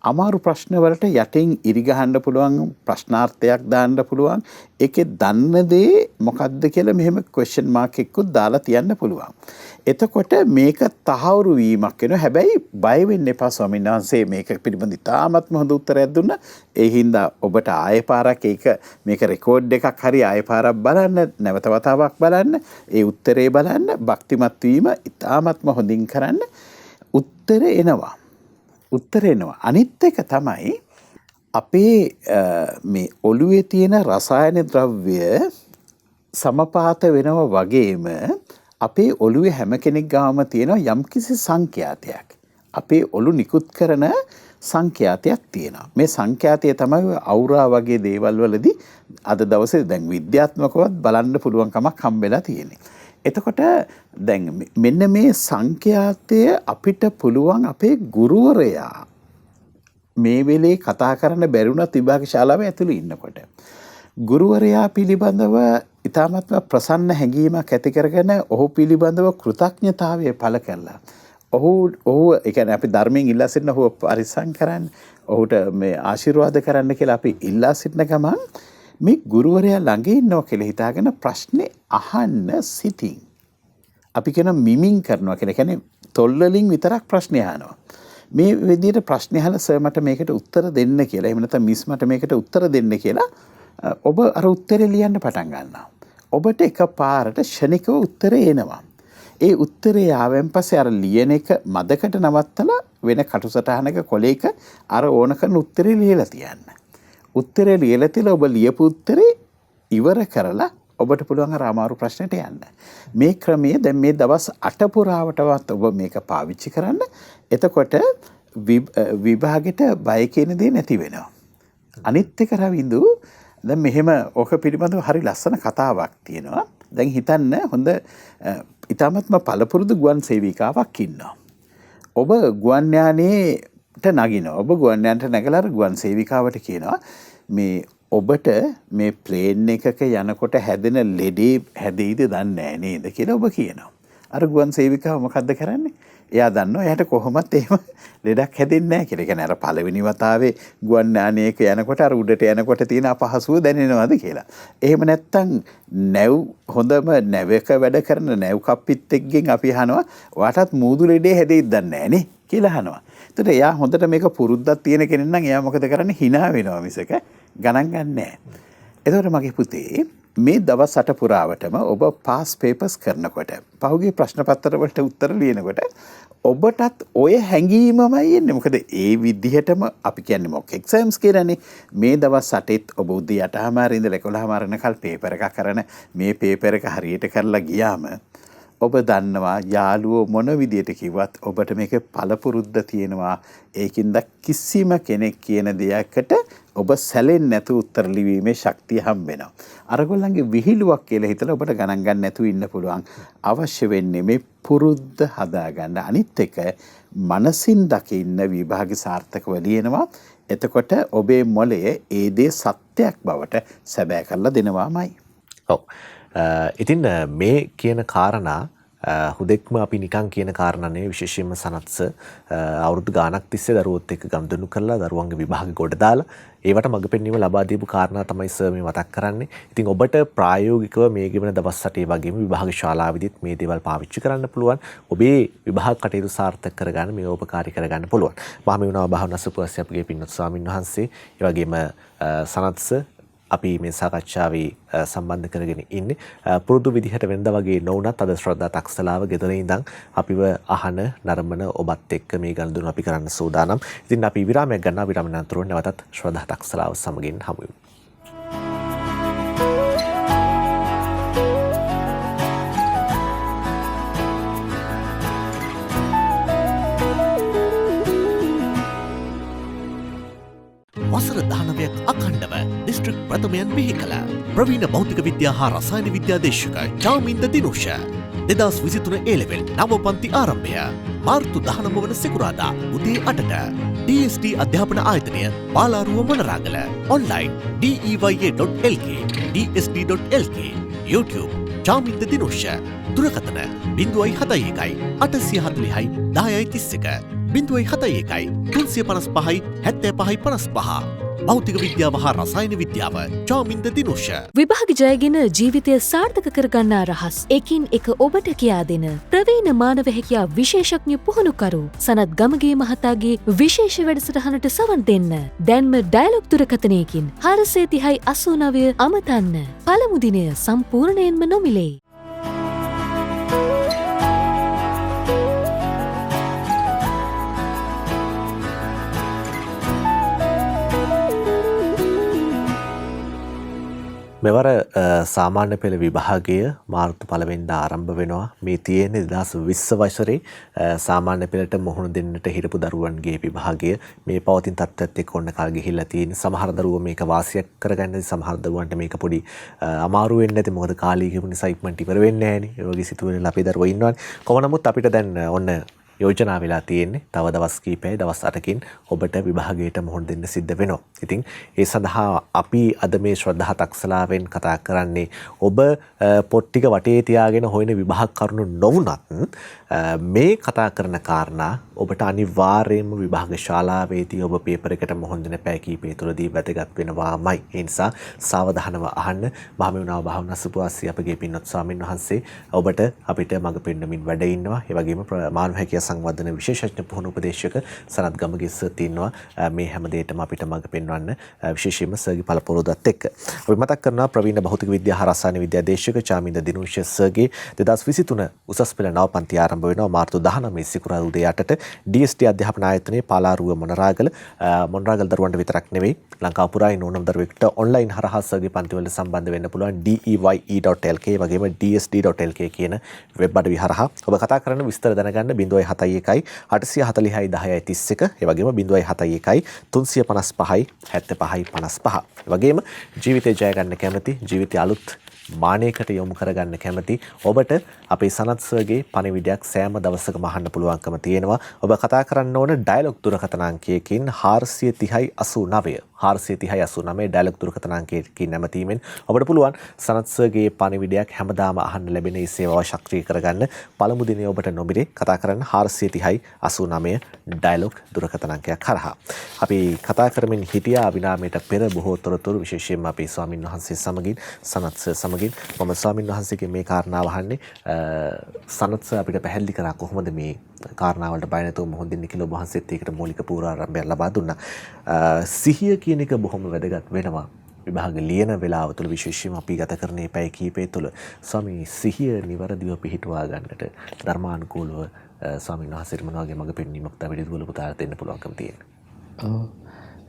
අමාරු ප්‍රශ්න වලට යටින් ඉරි ගහන්න පුළුවන්, ප්‍රශ්නාර්ථයක් දාන්න පුළුවන්. ඒකේ දන්න දේ මොකද්ද කියලා මෙහෙම ක්වෙස්චන් මාක් එකකුත් දාලා තියන්න පුළුවන්. එතකොට මේක තහවුරු වීමක් වෙනවා. හැබැයි බය වෙන්න එපා ස්වාමීන් වහන්සේ මේක පිළිබඳ ඉතාමත්ම හොඳ උත්තරයක් දුන්නා. ඒ හින්දා ඔබට ආයෙ පාරක් මේක රෙකෝඩ් එකක් හරි ආයෙ පාරක් බලන්න, නැවත වතාවක් බලන්න, ඒ උත්තරේ බලන්න, භක්තිමත් වීම ඉතාමත්ම හොඳින් කරන්න. උත්තරේ එනවා. අනිත් එක තමයි අපේ මේ ඔළුවේ තියෙන රසායන ද්‍රව්‍ය සමපාත වෙනවා වගේම අපේ ඔළුවේ හැම කෙනෙක් ගාම තියෙනවා යම්කිසි සංඛ්‍යාතයක්. අපේ ඔළු නිකුත් කරන සංඛ්‍යාතයක් තියෙනවා. මේ සංඛ්‍යාතය තමයි අවුරා වගේ දේවල් වලදී අද දවසේ දැන් විද්‍යාත්මකවත් බලන්න පුළුවන් කමක් හම්බෙලා තියෙන්නේ. එතකොට දැන් මෙන්න මේ සංඛ්‍යාතය අපිට පුළුවන් අපේ ගුරුවරයා මේ වෙලේ කතා කරන්න බැරිුණත් විභාග ශාලාවේ ඇතුළේ ඉන්නකොට ගුරුවරයා පිළිබඳව ඉතාමත්ම ප්‍රසන්න හැඟීමක් ඇති කරගෙන ඔහු පිළිබඳව කෘතඥතාවය පළ කළා. ඔහු ඒ කියන්නේ අපි ධර්මයෙන් ඉල්ලා සිටින ඔහු පරිස්සම් කරන්න, ඔහුට මේ ආශිර්වාද කරන්න කියලා අපි ඉල්ලා සිටින ගමන් මේ ගුරුවරයා ළඟ ඉන්නවා කියලා හිතාගෙන ප්‍රශ්නේ අහන්න සිටින්. අපි කියන මිමින් කරනවා කියලා. කියන්නේ තොල් වලින් විතරක් ප්‍රශ්නේ අහනවා. මේ විදිහට ප්‍රශ්න අහලා සර් මට මේකට උත්තර දෙන්න කියලා. එහෙම නැත්නම් මිස් මට මේකට උත්තර දෙන්න කියලා ඔබ අර උත්තරේ ලියන්න පටන් ගන්නවා. ඔබට එකපාරට ෂණිකව උත්තරේ එනවා. ඒ උත්තරේ ආවෙන් පස්සේ අර ලියන එක මදකට නවත්තලා වෙන කටුසටහනක කොලයක අර ඕන කරන උත්තරේ ලියලා තියන්න. උත්තරේ ලියලා තියලා ඔබ ලියපු උත්තරේ ඉවර කරලා ඔබට පුළුවන් අර අමාරු ප්‍රශ්නෙට යන්න. මේ ක්‍රමය දැන් මේ දවස් 8 පුරාවටවත් ඔබ මේක පාවිච්චි කරන්න. එතකොට විභාගෙට බය කියන දේ නැති වෙනවා. අනිත් එක රවින්දු දැන් මෙහෙම ඔක පිළිබඳව හරි ලස්සන කතාවක් තියෙනවා. දැන් හිතන්න හොඳ ඊටමත්ම පළපුරුදු ගුවන් සේවිකාවක් ඉන්නවා. ඔබ ගුවන් යානයේට නගිනවා. ඔබ ගුවන් යානයට නැගලා ගුවන් සේවිකාවට කියනවා මේ ඔබට මේ ප්ලේන් එකක යනකොට හැදෙන ලෙඩේ හැදෙයිද දන්නේ නැහැ නේද කියලා ඔබ කියනවා. අර ගුවන් සේවිකාව මොකද්ද කරන්නේ? එයා දන්නවා එයාට කොහොමත් එහෙම ලෙඩක් හැදෙන්නේ නැහැ කියලා. ඒ කියන්නේ අර පළවෙනි වතාවේ ගුවන් යානයක යනකොට අර උඩට යනකොට තියෙන අපහසුව දැනෙනවද කියලා. එහෙම නැත්තම් හොඳම නැවක වැඩ කරන නැව් කප්පිත්තෙක්ගෙන් අපි අහනවා ඔයාටත් මූදු ලෙඩේ හැදෙයිද දන්නේ නැහැ නේ කියලා අහනවා. එතකොට එයා හොඳට මේක පුරුද්දක් තියෙන කෙනෙක් නම් එයා මොකද කරන්නේ? hina වෙනවා මිසක ගණන් ගන්න නැහැ. එතකොට මගේ පුතේ මේ දවස් 8 පුරාවටම ඔබ පාස් පේපර්ස් කරනකොට පහුගිය ප්‍රශ්න පත්‍ර වලට උත්තර ලියනකොට ඔබටත් ඔය හැඟීමමයි එන්නේ. මොකද ඒ විදිහටම අපි කියන්නේ මොක් එක්සෑම්ස් කියලානේ. මේ දවස් 8ත් ඔබ උදේ 8:00 ඉඳලා 11:00 වෙනකල් පේපර් එකක් කරන මේ පේපර් එක හරියට කරලා ගියාම ඔබ දන්නවා යාළුවෝ මොන විදියට කිව්වත් ඔබට මේක පළපුරුද්ද තියෙනවා. ඒකින්ද කිසිම කෙනෙක් කියන දෙයකට ඔබ සැලෙන්නේ නැතුව උත්තර ලිවීමේ ශක්තිය හම්බ වෙනවා. අරගොල්ලන්ගේ විහිළුවක් කියලා හිතලා ඔබට ගණන් ගන්න නැතුව ඉන්න පුළුවන්. අවශ්‍ය වෙන්නේ මේ පුරුද්ද හදාගන්න. අනිත් එක මනසින් දකින්න විභාග සාර්ථකව ලියනවා. එතකොට ඔබේ මොළයේ ඒ දේ සත්‍යයක් බවට සැබෑ කරලා දෙනවාමයි. ඔව්. ඉතින් මේ කියන කාරණා හුදෙක්ම අපි නිකන් කියන කාරණා නෙවෙයි. විශේෂයෙන්ම සනත්ස අවුරුදු ගාණක් තිස්සේ දරුවොත් එක්ක ගනුදෙනු කරලා දරුවන්ගේ විභාග ගොඩ දාලා ඒවට මඟ පෙන්වීම ලබා දීපු කාරණා තමයි සර් මේ මතක් කරන්නේ. ඉතින් ඔබට ප්‍රායෝගිකව මේ ගෙවන දවස් 8 වගේම විභාග ශාලාවෙදිත් මේ දේවල් පාවිච්චි කරන්න පුළුවන්. ඔබේ විභාග කටයුතු සාර්ථක කරගන්න මේ උපකාරී කරගන්න පුළුවන්. මම මේ වුණා භාවනා සුපුරස්සේ අපගේ පින්වත් ස්වාමින් වහන්සේ, ඒ වගේම සනත්ස අපි මේ සාකච්ඡාවේ සම්බන්ධ කරගෙන ඉන්නේ. පුරුදු විදිහට වෙනදා වගේ නොවුනත් අද ශ්‍රද්ධා තක්සලාව ගෙදර ඉඳන් අපිව අහන නරඹන ඔබත් එක්ක මේ ගනුදෙනු අපි කරන්න සූදානම්. ඉතින් අපි විරාමයක් ගන්නවා. විරාමයෙන් අනතුරුව නැවතත් ශ්‍රද්ධා තක්සලාව සමගින් හමු වෙමු. වසර 19ක් අඛණ්ඩව දිස්ත්‍රික් ප්‍රථමයන් බිහි කළ ප්‍රවීණ භෞතික විද්‍යා හා රසායන විද්‍යා දේශක චාමින්ද දිනුෂ 2023 A-level නව පන්ති ආරම්භය මාර්තු 19 වන සිකුරාදා උදේ 8ට DSD අධ්‍යාපන ආයතනය පාලාරුව Monaragala online deya.lk dsd.lk YouTube චාමින්ද දිනුෂ දුරකථන 071 840 1031 071 355 7555 භෞතික විද්‍යාව හා රසායන විද්‍යාව චාමින්ද දිනුෂ. විභාග ජයගෙන ජීවිතය සාර්ථක කරගන්නා රහස් එකින් එක ඔබට කියා දෙන ප්‍රවීණ මානව හැකියා විශේෂඥ පුහුණුකරු සනත් ගමගේ මහතාගේ විශේෂ වැඩසටහනට සවන් දෙන්න. දැන්ම ඩයලොග් දුරකථනයකින් 430 89 අමතන්න. පළමු දිනය සම්පූර්ණයෙන්ම නොමිලේ. මෙවර සාමාන්‍ය පෙළ විභාගය මාර්තු 1 වෙනිදා ආරම්භ වෙනවා. මේ තියෙන්නේ 2020 වසරේ සාමාන්‍ය පෙළට මුහුණ දෙන්නට හිටපු දරුවන්ගේ විභාගය. මේ පවතින තත්ත්වයට එක්ක ඔන්න කල් ගිහිල්ලා තියෙන. සමහර දරුවෝ මේක වාසියක් කරගන්නද, සමහර දරුවන්ට මේක පොඩි අමාරු වෙන්නේ නැති. මොකද කාලය ගිහුණු නිසා ඉක්මනට ඉවර වෙන්නේ නැහැනේ. ඒ වගේ සිතුවිලි අපේ දරුවෝ ඉන්නවානේ. කොහොම නමුත් අපිට දැන් ඔන්න යෝජනා වෙලා තියෙන්නේ තව දවස් කිහිපයයි, දවස් 8කින් ඔබට විභාගයට මුහුණ දෙන්න සිද්ධ වෙනවා. ඉතින් ඒ සඳහා අපි අද මේ ශ්‍රද්ධා තක්සලාවෙන් කතා කරන්නේ ඔබ පොත් ටික වටේ තියාගෙන හොයන විභාග කරුණු නොවුනත් මේ කතා කරන කාරණා ඔබට අනිවාර්යයෙන්ම විභාග ශාලාවේදී ඔබ පේපර් එකට මුහුණ දෙන පැය කිහිපය තුළදී වැදගත් වෙනවාමයි. ඒ නිසා සාවධානව අහන්න. මහමෙවුනාව භාවනා සුපවාසී අපගේ පින්වත් ස්වාමින් වහන්සේ ඔබට අපිට මඟ පෙන්වමින් වැඩ ඉන්නවා. ඒ වගේම මානව හැකියා සංවර්ධන විශේෂඥ පුහුණු උපදේශක සනත් ගමගේ සර් තියෙනවා. මේ හැම දෙයකම අපිට මඟ පෙන්වන්න විශේෂයෙන්ම සර්ගේ පළපොරොන්දුත් එක්ක. අපි මතක් කරනවා ප්‍රවීණ භෞතික විද්‍යා හා රසායන විද්‍යා දේශක චාමින්ද දිනුෂ සර්ගේ 2023 උසස් පෙළ නව පන්ති ආරම්භ වෙනවා මාර්තු 19 සිකුරාදා උදේ 8ට DST අධ්‍යාපන ආයතනයේ පාලාරුව මොනරාගල දරුවන්ට විතරක් නෙවෙයි ලංකාව පුරායි ඕනම දරුවෙකුට ඔන්ලයින් හරහා සර්ගේ පන්තිවලට සම්බන්ධ වෙන්න පුළුවන් DEYE.lk වගේම DSD.lk කියන වෙබ් අඩවි හරහා ඔබ කතා කරන විස්තර දැනගන්න 071 840යි 10යි 31 ඒ වගේම 071 355යි 75යි 55. ඒ වගේම ජීවිතේ ජය ගන්න කැමති, ජීවිතය අලුත් මානයකට යොමු කරගන්න කැමති ඔබට අපේ සනත් සර්ගේ පණිවිඩයක් සෑම දවසකම අහන්න පුළුවන්කම තියෙනවා. ඔබ කතා කරන්න ඕන ඩයලොග් දුරකථන අංකයකින් 430යි 89 430යි 89 ඩයලොග් දුරකථන අංකයකින් නැමතීමෙන් ඔබට පුළුවන් සනත් සර්ගේ පණිවිඩයක් හැමදාම අහන්න ලැබෙන මේ සේවාව ශක්තිය කරගන්න. පළමු දිනේ ඔබට නොමිලේ කතා කරන්න 430යි 89 ඩයලොග් දුරකථන අංකයක් හරහා. අපි කතා කරමින් හිටියා විනාමයට පෙර බොහෝ තොරතුරු විශේෂයෙන්ම අපේ ස්වාමින් වහන්සේ සමගින් සනත් සර් සමගින් මම ස්වාමින් වහන්සේගේ මේ කාරණාව අහන්නේ සනත් සර් අපිට පැහැදිලි කරා කොහොමද මේ කාරණාවලට බය නැතුව මොහොත දෙන්න කියලා ඔබ වහන්සේත් ඒකට මූලික පූර්වාරම්භයක් ලබා දුන්නා. සිහිය කියන එක බොහොම වැදගත් වෙනවා. විභාග ලියන වෙලාව තුළ විශේෂයෙන්ම අපි ගත කරන මේ පැය කීපය තුළ ස්වාමී සිහිය නිවැරදිව පිහිටුවා ගන්නට ධර්මානුකූලව ස්වාමීන් වහන්සේට මොන වගේ මඟ පෙන්වීමක් තමයි දුවල පුතාට දෙන්න පුළුවන්කම තියෙන්නේ. ඔව්.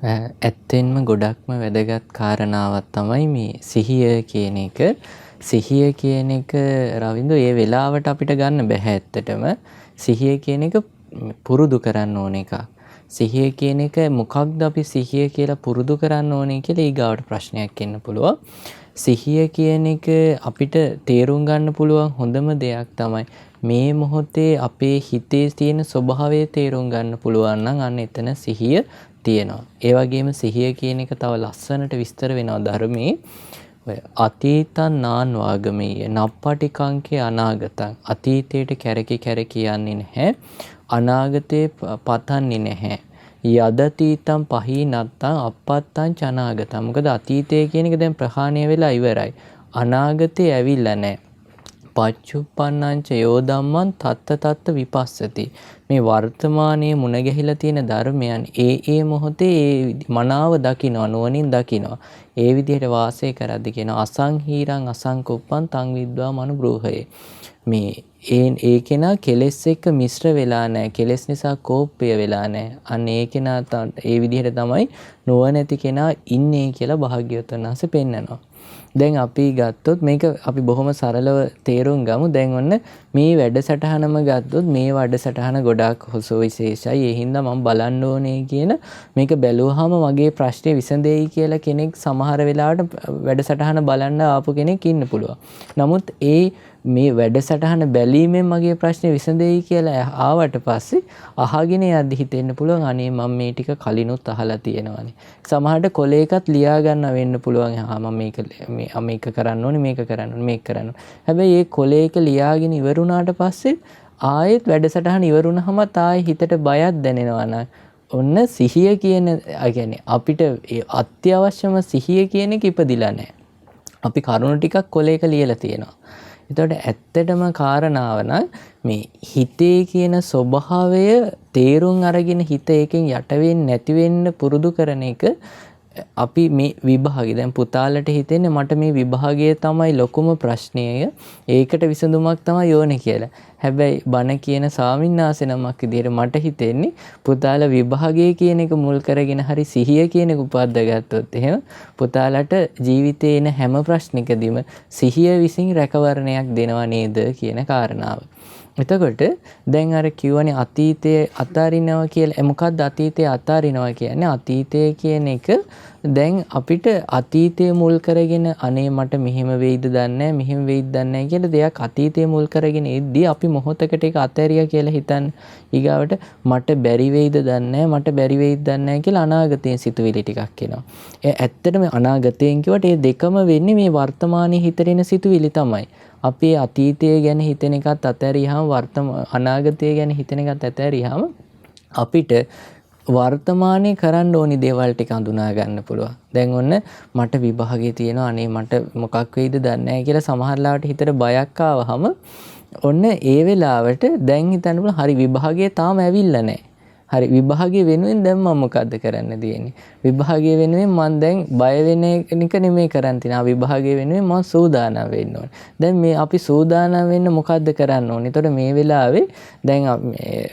ඇත්තෙන්ම ගොඩක්ම වැදගත් කාරණාවක් තමයි මේ සිහිය කියන එක. සිහිය කියන එක රවින්දු ඒ වෙලාවට අපිට ගන්න බෑ ඇත්තටම. සිහිය කියන එක පුරුදු කරන්න ඕන එකක්. සිහිය කියන එක මොකක්ද අපි සිහිය කියලා පුරුදු කරන්න ඕනේ කියලා ඊගාවට ප්‍රශ්නයක් එන්න පුළුවන්. සිහිය කියන එක අපිට තේරුම් ගන්න පුළුවන් හොඳම දෙයක් තමයි මේ මොහොතේ අපේ හිතේ තියෙන ස්වභාවය තේරුම් ගන්න පුළුවන් නම් අන්න එතන සිහිය තියෙනවා. ඒ වගේම සිහිය කියන එක තව ලස්සනට විස්තර වෙනවා ධර්මයේ. ඔය අතීතං නාන් වාගමීය නප්පටිකංකේ අනාගතං. අතීතයට කැරකි කැරකි යන්නේ නැහැ. අනාගතේ පතන්නේ නැහැ. යදතීතං පහී නත්තං අපත්තං චනාගතං. මොකද අතීතය කියන එක දැන් ප්‍රහාණය වෙලා ඉවරයි. අනාගතේ ඇවිල්ලා නැහැ. පච්චුප්පන්නංච යෝ ධම්මං තත්ත විපස්සති. මේ වර්තමානයේ මුණ ගැහිලා තියෙන ධර්මයන් ඒ මොහොතේ ඒ මනාව දකිනවා, නුවණින් දකිනවා. ඒ විදිහට වාසය කරද්දී කියන අසංහීරං අසංකුප්පං තං විද්වා මනුබ්‍රූහයේ. මේ ඒ කෙනා කෙලෙස් එක්ක මිශ්‍ර වෙලා නැහැ. කෙලෙස් නිසා කෝපය වෙලා නැහැ. අන්න ඒ කෙනා ඒ විදිහට තමයි නුවණැති කෙනා ඉන්නේ කියලා භාග්‍යවතුන් වහන්සේ පෙන්නනවා. දැන් අපි ගත්තොත් මේක අපි බොහොම සරලව තේරුම් ගමු. දැන් ඔන්න මේ වැඩසටහනම ගත්තොත් මේ වැඩසටහන ගොඩාක් හොසෝ විශේෂයි. ඒ හින්දා මම බලන්න ඕනේ කියන මේක බැලුවාම මගේ ප්‍රශ්නේ විසඳෙයි කියලා කෙනෙක් සමහර වෙලාවට වැඩසටහන බලන්න ආපු කෙනෙක් ඉන්න පුළුවන්. නමුත් මේ වැඩසටහන බැලීමෙන් මගේ ප්‍රශ්නේ විසඳෙයි කියලා ආවට පස්සේ අහගෙන යද්දි හිතෙන්න පුළුවන් අනේ මම මේ ටික කලිනුත් අහලා තියෙනවානේ. සමහරට කොලේකත් ලියා ගන්න වෙන්න පුළුවන්. මම මේක කරන්න ඕනේ, මේක කරන්න ඕනේ, මේක කරන්න ඕනේ. හැබැයි මේ කොලේක ලියාගෙන ඉවරුණාට පස්සේ ආයෙත් වැඩසටහන ඉවරුණාම ආයෙ හිතට බයක් දැනෙනවා නම් ඔන්න සිහිය කියන කියන්නේ අපිට අත්‍යවශ්‍යම සිහිය කියන එක ඉපදිලා නැහැ. අපි කරුණු ටිකක් කොලේක ලියලා තියෙනවා. එතකොට ඇත්තටම කාරණාව නම් මේ හිතේ කියන ස්වභාවය තේරුම් අරගෙන හිත එකෙන් යට වෙන්නේ නැති වෙන්න පුරුදු කරන එක අපි මේ විභාගය දැන් පුතාලට හිතෙන්නේ මට මේ විභාගය තමයි ලොකුම ප්‍රශ්නය. ඒකට විසඳුමක් තමයි ඕනේ කියලා. හැබැයි බණ කියන ස්වාමින්වහන්සේ නමක් විදිහට මට හිතෙන්නේ පුතාලා විභාගය කියන එක මුල් කරගෙන හරි සිහිය කියන එක උපද්දගත්තොත් එහෙම පුතාලට ජීවිතේ එන හැම ප්‍රශ්නිකදීම සිහිය විසින් රැකවරණයක් දෙනවා නේද කියන කාරණාව. එතකොට දැන් අර කියවනේ අතීතයේ අතාරිනවා කියලා. මොකක්ද අතීතයේ අතාරිනවා කියන්නේ? අතීතය කියන එක දැන් අපිට අතීතයේ මුල් කරගෙන අනේ මට මෙහෙම වෙයිද දන්නේ මෙහෙම වෙයිද දන්නේ කියලා දෙයක් අතීතයේ මුල් කරගෙන ඉද්දී අපි මොහොතකට ඒක අතෑරියා කියලා හිතන්න. ඊගාවට මට බැරි වෙයිද දන්නේ මට බැරි වෙයිද දන්නේ කියලා අනාගතයෙන් සිතුවිලි ටිකක් එනවා. ඒ ඇත්තටම අනාගතයෙන් කිව්වට මේ දෙකම වෙන්නේ මේ වර්තමානයේ හිතෙන සිතුවිලි තමයි. අපි අතීතය ගැන හිතෙන එකත් අතෑරියාම අනාගතය ගැන හිතෙන එකත් අතෑරියාම අපිට වර්තමානයේ කරන්න ඕනි දේවල් ටික හඳුනා ගන්න පුළුවන්. දැන් ඔන්න මට විභාගයේ තියෙනවා අනේ මට මොකක් වෙයිද දන්නේ නැහැ කියලා සමහර ලාවට හිතට බයක් ආවහම ඔන්න ඒ වෙලාවට දැන් හිතන්න පුළුවන් හරි විභාගයේ තාම ඇවිල්ලා නැහැ. හරි විභාගයේ වෙනුවෙන් දැන් මම මොකද්ද කරන්න තියෙන්නේ? විභාගයේ වෙනුවෙන් මම දැන් බය වෙන එක නෙමෙයි කරන් තියන. විභාගයේ වෙනුවෙන් මම සූදානම් වෙන්න ඕනේ. දැන් මේ අපි සූදානම් වෙන්න මොකද්ද කරන්න ඕනේ? එතකොට මේ වෙලාවේ දැන්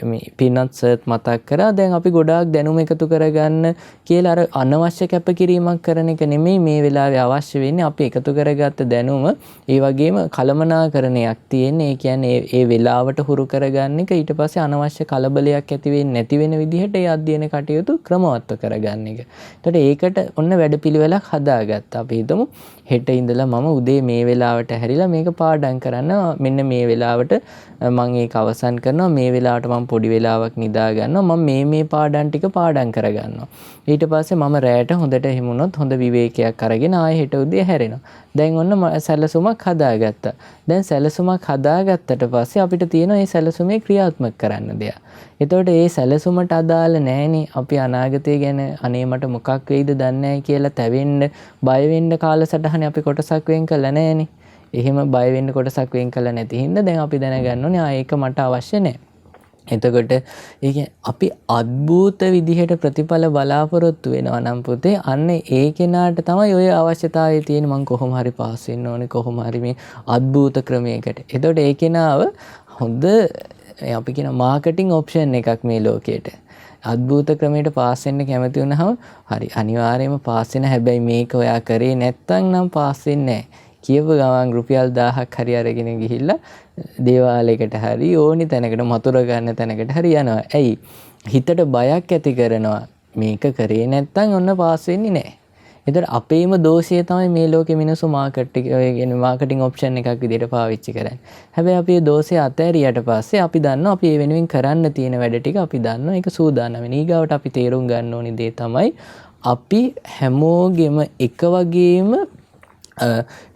මේ පිනත් සර්ත් මතක් කරා දැන් අපි ගොඩාක් දැනුම එකතු කරගන්න කියලා අර අනවශ්‍ය කැපකිරීමක් කරන එක නෙමෙයි මේ වෙලාවේ අවශ්‍ය වෙන්නේ. අපි එකතු කරගත්ත දැනුම ඒ වගේම කලමනාකරණයක් තියෙන්නේ. ඒ කියන්නේ ඒ වෙලාවට හුරු කරගන්න එක ඊට පස්සේ අනවශ්‍ය කලබලයක් ඇති වෙන්නේ නැති වෙන විදිහට ඒ අධ්‍යයන කටයුතු ක්‍රමවත්ව කරගන්න එක. එතකොට ඒකට ඔන්න වැඩපිළිවෙලක් හදාගත්තා. අපි හිතමු හෙට ඉඳලා මම උදේ මේ වෙලාවට හැරිලා මේක පාඩම් කරන්න මෙන්න මේ වෙලාවට මම ඒක අවසන් කරනවා මේ වෙලාවට මම පොඩි වෙලාවක් නිදා ගන්නවා මම මේ පාඩම් ටික පාඩම් කරගන්නවා. ඊට පස්සේ මම රැයට හොඳට හිමුනොත් හොඳ විවේකයක් අරගෙන ආයෙ හෙට උදේ හැරෙනවා. දැන් ඔන්න සැලසුමක් හදාගත්තා. දැන් සැලසුමක් හදාගත්තට පස්සේ අපිට තියෙනවා මේ සැලසුමේ ක්‍රියාත්මක කරන්න දෙයක්. එතකොට මේ සැලසුමට අදාළ නැහෙනේ අපි අනාගතය ගැන අනේ මට මොකක් වෙයිද දන්නේ නැහැ කියලා තැවෙන්න බය වෙන්න කාලසටහනේ අපි කොටසක් වෙන් කළා නැහෙනේ. එහෙම බය වෙන්න කොටසක් වෙන් කළා නැති හින්දා දැන් අපි දැනගන්න ඕනේ ඒක මට අවශ්‍ය නැහැ. එතකොට ඒක අපි අద్භූත විදිහට ප්‍රතිඵල බලාපොරොත්තු වෙනවා නම් පුතේ අන්න ඒ කෙනාට තමයි ওই අවශ්‍යතාවය තියෙන මං කොහොම හරි පාස් වෙන්න ඕනේ කොහොම හරි මේ අద్භූත ක්‍රමයකට. එතකොට ඒ කෙනාව හොඳ අපි කියන මාකටිං ඔප්ෂන් එකක් මේ ලෝකෙට. අద్භූත ක්‍රමයට පාස් වෙන්න කැමති වුණාම හරි අනිවාර්යයෙන්ම පාස් වෙන හැබැයි මේක ඔයා කරේ නැත්තම් නම් පාස් වෙන්නේ නැහැ. කියව ගමන් රුපියල් 1000ක් හරි අරගෙන ගිහිල්ලා දේවාලයකට හරි ඕනි තැනකට මතුර ගන්න තැනකට හරි යනවා. ඇයි? හිතට බයක් ඇති කරනවා. මේක කරේ නැත්තම් ඔන්න පාස් වෙන්නේ නැහැ. එතකොට අපේම දෝෂය තමයි මේ ලෝකෙ මිනිස්සු මාකටිං ඔප්ෂන් එකක් විදිහට පාවිච්චි කරන්නේ. හැබැයි අපි මේ දෝෂය අතෑරියට පස්සේ අපි දන්නවා අපි ඒ වෙනුවෙන් කරන්න තියෙන වැඩ ටික අපි දන්නවා ඒක සූදානම් වෙන. ඊගාවට අපි තේරුම් ගන්න ඕනි දේ තමයි අපි හැමෝගෙම එක වගේම